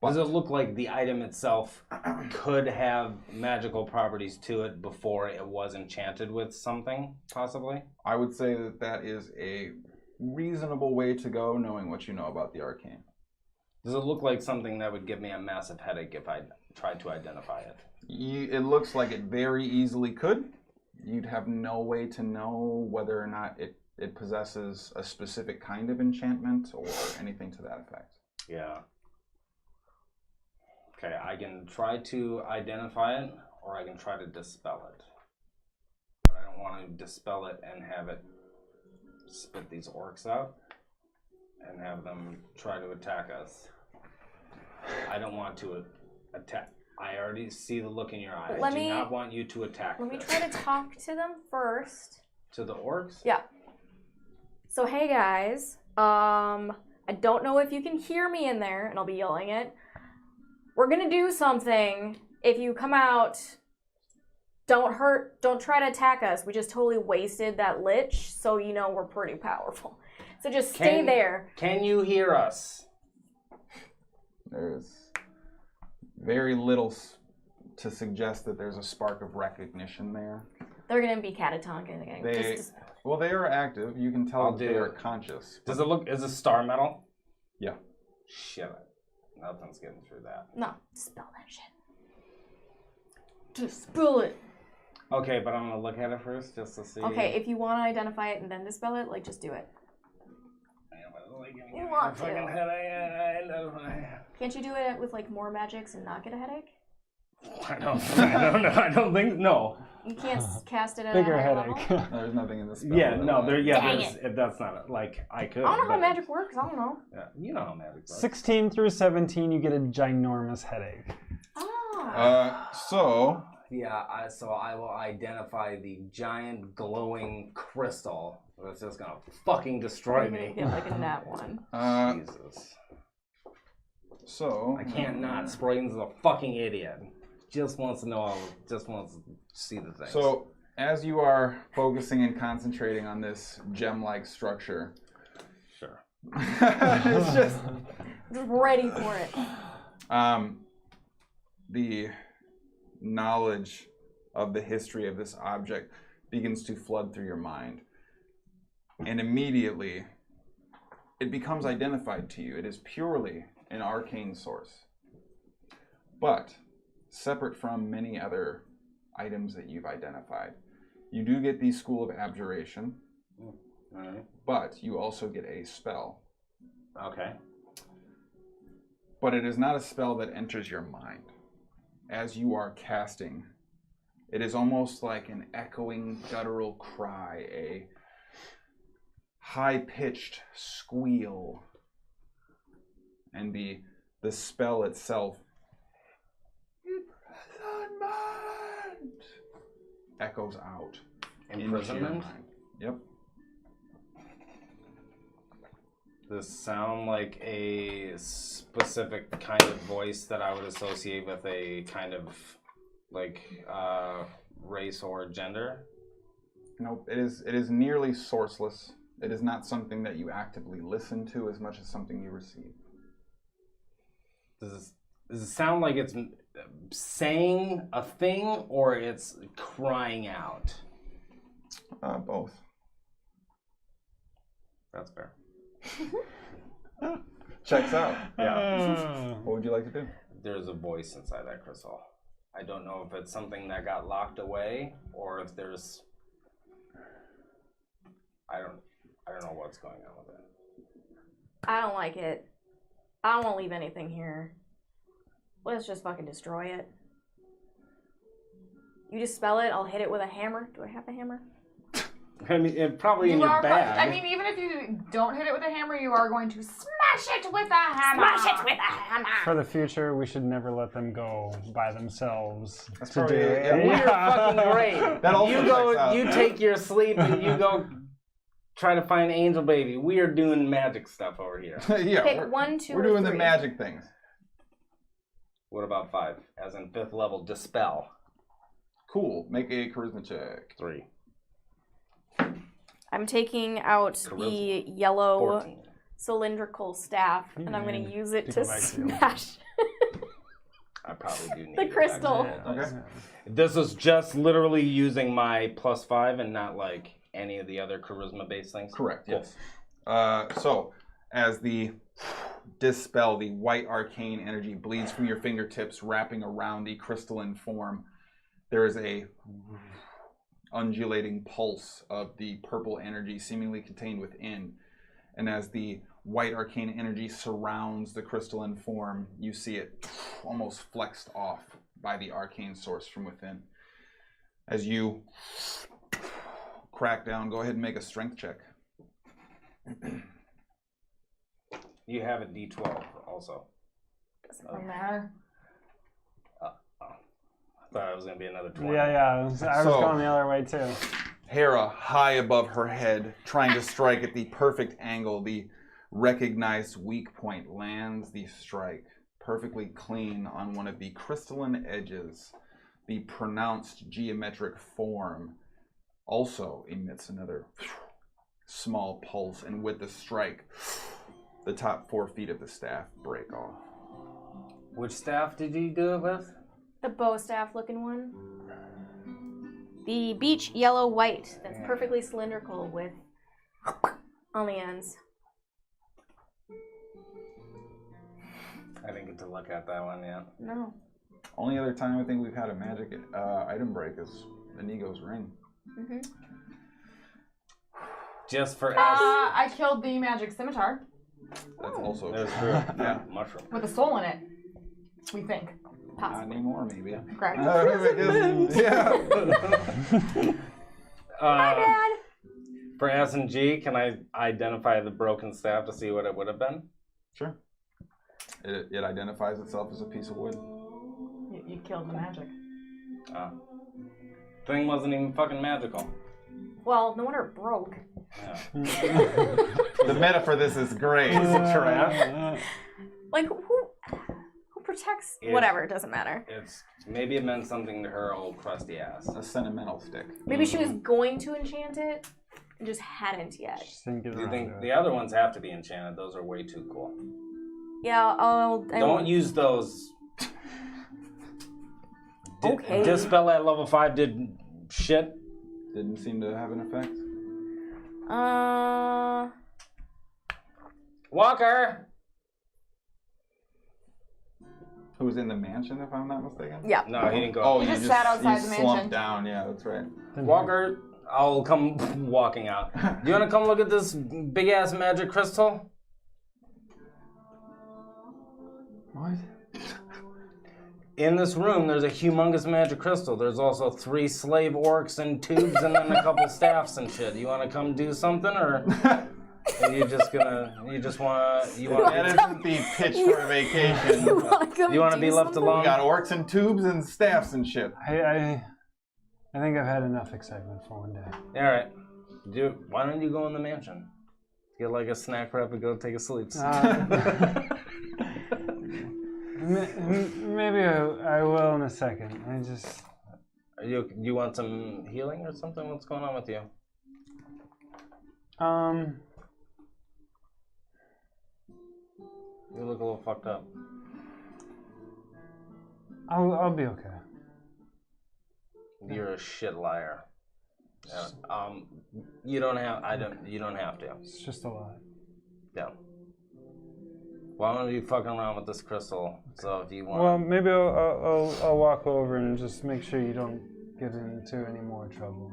Does it look like the item itself could have magical properties to it before it was enchanted with something, possibly? I would say that that is a reasonable way to go, knowing what you know about the arcane. Does it look like something that would give me a massive headache if I tried to identify it? It looks like it very easily could. You'd have no way to know whether or not it possesses a specific kind of enchantment or anything to that effect. Yeah. Okay, I can try to identify it, or I can try to dispel it. But I don't want to dispel it and have it spit these orcs out and have them try to attack us. I don't want to attack. I already see the look in your eye. I do not want you to attack Let me this. try to talk to them first. To the orcs? Yeah. So hey guys, I don't know if you can hear me in there, and I'll be yelling it. We're gonna do something. If you come out, don't try to attack us. We just totally wasted that Lich, so you know we're pretty powerful. So just stay there. Can you hear us? There's very little to suggest that there's a spark of recognition there. They're gonna be catatonic. Well, they are active. You can tell that they are it. conscious. Does it look, is it star metal? Yeah. Shit. Nothing's getting through that. No, dispel that shit. Dispel it. Okay, but I'm gonna look at it first just to see. Okay, if you want to identify it and then dispel it, like just do it. You want to. Can't you do it with like more magics and not get a headache? I don't know. I don't think, no. You can't cast it at Bigger a higher headache. level? There's nothing in this spell. Yeah, no, Dang that's not, like, I could. I don't know how but- magic works. I don't know. Yeah, you know how magic works. 16 through 17, you get a ginormous headache. Ah. So I will identify the giant glowing crystal that's just gonna fucking destroy You're gonna me. get like a nat one. Jesus. So I can't not. Sproigins is a fucking idiot. Just wants to know, just wants to see the things. So, as you are focusing and concentrating on this gem-like structure, Sure. it's just Ready for it. the knowledge of the history of this object begins to flood through your mind, and immediately it becomes identified to you. It is purely an arcane source, but separate from many other items that you've identified. You do get the School of Abjuration, Alright. but you also get a spell. Okay. But it is not a spell that enters your mind. As you are casting, it is almost like an echoing guttural cry, a high-pitched squeal, and the spell itself echoes out into your Imprisonment? mind. Yep. Does this sound like a specific kind of voice that I would associate with a kind of like race or gender? Nope. It is nearly sourceless. It is not something that you actively listen to as much as something you receive. Does it sound like it's saying a thing or it's crying out? Both. That's fair. Checks out. Yeah. What would you like to do? There's a voice inside that crystal. I don't know if it's something that got locked away or if there's... I don't know what's going on with it. I don't like it. I don't want to leave anything here. Let's just fucking destroy it. You dispel it, I'll hit it with a hammer. Do I have a hammer? I mean, it probably in You your are, bag. I mean, even if you don't hit it with a hammer, you are going to smash it with a hammer. Smash it with a hammer! For the future, we should never let them go by themselves. That's to probably do it. it. We are fucking great. That also You checks go, out. you take your sleep and you go try to find Angel Baby. We are doing magic stuff over here. Yeah. Pick 1, 2, We're or doing 3. the magic things. What about 5? As in 5th level, dispel. Cool. Make a charisma check. 3. I'm taking out Charisma. the yellow 14. cylindrical staff, and I'm going to use it to go back to you. smash I probably do need the to go back to crystal. that. Okay. This is just literally using my +5 and not like any of the other charisma-based things? Correct, Cool. yes. So, as the dispel, the white arcane energy bleeds from your fingertips, wrapping around the crystalline form, there is a undulating pulse of the purple energy seemingly contained within. And as the white arcane energy surrounds the crystalline form, you see it almost flexed off by the arcane source from within. As you crack down, go ahead and make a strength check. You have a D12 also. Doesn't matter. I thought it was going to be another 20. Yeah. I was So- going the other way too. Hera, high above her head, trying to strike at the perfect angle, the recognized weak point lands the strike perfectly clean on one of the crystalline edges. The pronounced geometric form also emits another small pulse, and with the strike, the top 4 feet of the staff break off. Which staff did you do it with? The bow staff looking one. The beach yellow white that's perfectly cylindrical with on the ends. I didn't get to look at that one yet. No. Only other time I think we've had a magic item break is Inigo's ring. Mm-hmm. Just for us. I killed the magic scimitar That's also That's true. true. Yeah. Mushroom. with a soul in it. We think. Not Possibly. anymore, maybe. Correct. Yeah. My bad. For S and G, can I identify the broken staff to see what it would have been? Sure. It identifies itself as a piece of wood. You killed the magic. Thing wasn't even fucking magical. Well, no wonder it broke. Yeah. The meta for this is great. Trash. Like who protects? It- Whatever, it doesn't matter. It's maybe it meant something to her old crusty ass. A sentimental stick. Maybe she was going to enchant it and just hadn't yet. Do you think the other ones have to be enchanted? Those are way too cool. Yeah, Don't use those. Okay. Dispel at level 5 did shit. Didn't seem to have an effect. Walker! Who was in the mansion, if I'm not mistaken? Yeah. No, he didn't go. Oh, He you just sat outside you the slumped mansion. down. Yeah, that's right. Walker, I'll come walking out. You want to come look at this big ass magic crystal? What? In this room, there's a humongous magic crystal. There's also 3 slave orcs and tubes, and then a couple staffs and shit. You want to come do something, or are you just gonna? You just want? That isn't the pitch for a vacation. You want to be left We alone? got orcs and tubes and staffs and shit. I think I've had enough excitement for one day. All right. Why don't you go in the mansion? Get like a snack wrap and go take a sleep. Maybe I will in a second. I just... You want some healing or something? What's going on with you? You look a little fucked up. I'll be okay. You're a shit liar. You don't have. You don't have to. It's just a lot. Yeah. Well, I'm gonna be fucking around with this crystal. So if you want. Well, maybe I'll walk over and just make sure you don't get into any more trouble.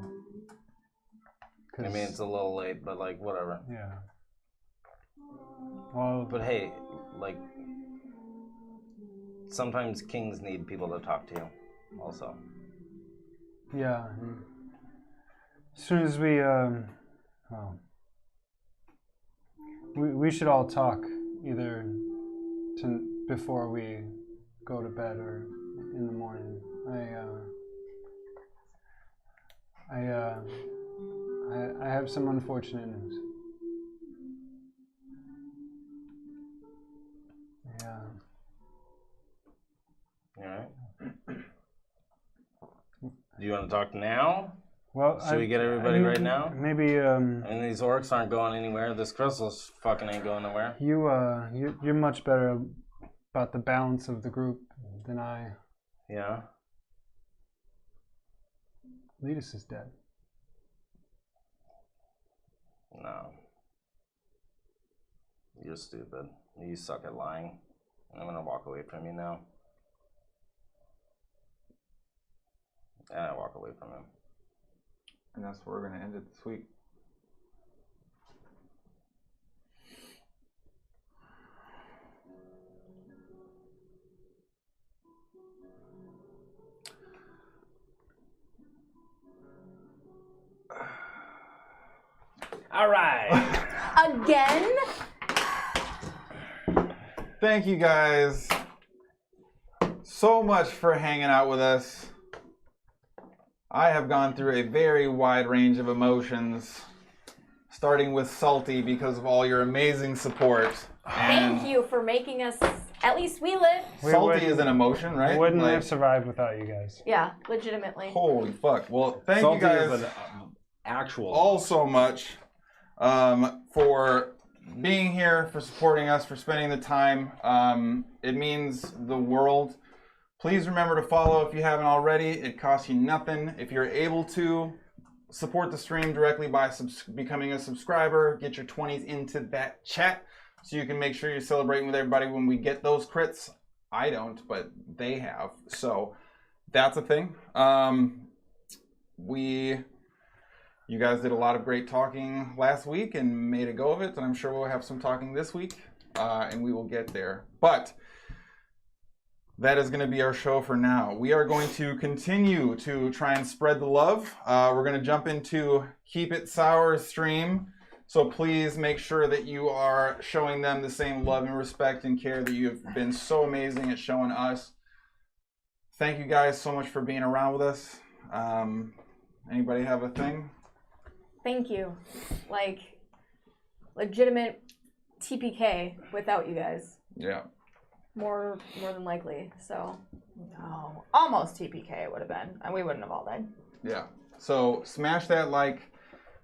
I mean, it's a little late, but like whatever. Yeah. Well, But hey, like sometimes kings need people to talk to. Also. yeah. As soon as we should all talk either before we go to bed or in the morning. I have some unfortunate news. Yeah. All right. Do you want to talk now? Well, Should we get everybody right now? Maybe. And these orcs aren't going anywhere. This crystal's fucking ain't going nowhere. You're much better about the balance of the group than I. Yeah. Letus is dead. No. You're stupid. You suck at lying. I'm gonna walk away from you now. And I walk away from him. And that's where we're going to end it this week. All right. Again? Thank you guys so much for hanging out with us. I have gone through a very wide range of emotions, starting with salty because of all your amazing support. Thank you for making us, at least we live. Salty is an emotion, right? I wouldn't Like, have survived without you guys. Yeah, legitimately. holy fuck. Well, thank Salty you guys is an actual. all so much for being here, for supporting us, for spending the time. It means the world. Please remember to follow if you haven't already. It costs you nothing. If you're able to, support the stream directly by becoming a subscriber. Get your 20s into that chat so you can make sure you're celebrating with everybody when we get those crits. I don't, but they have. So that's a thing. You guys did a lot of great talking last week and made a go of it, and I'm sure we'll have some talking this week, and we will get there. But that is going to be our show for now. We are going to continue to try and spread the love. We're going to jump into Keep It Sour stream, so please make sure that you are showing them the same love and respect and care that you have been so amazing at showing us. Thank you guys so much for being around with us. Anybody have a thing? Thank you. Like, legitimate TPK without you guys. Yeah. More than likely, so. No, almost TPK it would have been, and we wouldn't have all died. Yeah. So smash that like.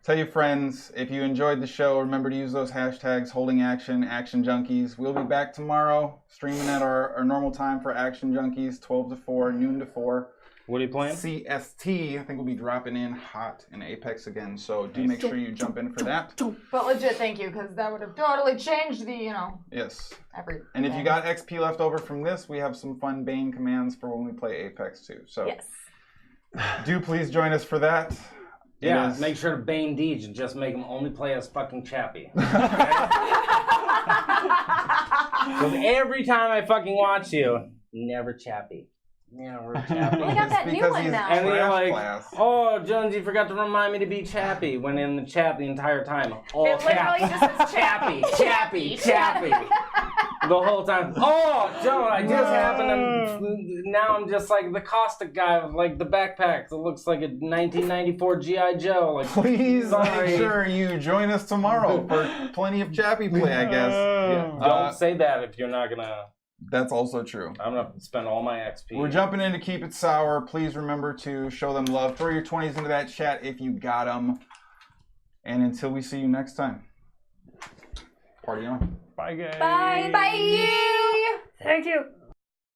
Tell your friends. If you enjoyed the show, remember to use those hashtags, Holding Action, Action Junkies. We'll be back tomorrow, streaming at our normal time for Action Junkies, 12 to 4, noon to 4. What are you playing? CST. I think we'll be dropping in hot in Apex again, so do make sure you jump in for that. But legit, thank you, because that would have totally changed the, Yes. every. And if you got XP left over from this, we have some fun Bane commands for when we play Apex too. So Yes. do please join us for that. Yeah, It is- make sure to bane Deej and just make him only play as fucking Chappie. Because every time I fucking watch you, never Chappie. Never Chappie. We got that new because one he's now. And then you're trash like, class. oh, Jones, you forgot to remind me to be Chappie. When in the chat the entire time, all It literally caps. just says Chappie, Chappie, Chappie. The whole time. Oh, Joan, I just happened to. Now I'm just like the caustic guy with like the backpack that looks like a 1994 G.I. Joe. Like, Please sorry. make sure you join us tomorrow for plenty of Chappie play, I guess. Don't say that if you're not gonna. That's also true. I'm gonna spend all my XP. We're jumping in to Keep It Sour. Please remember to show them love. Throw your 20s into that chat if you got them. And until we see you next time, party on. Bye, guys. Bye. Bye. Thank you.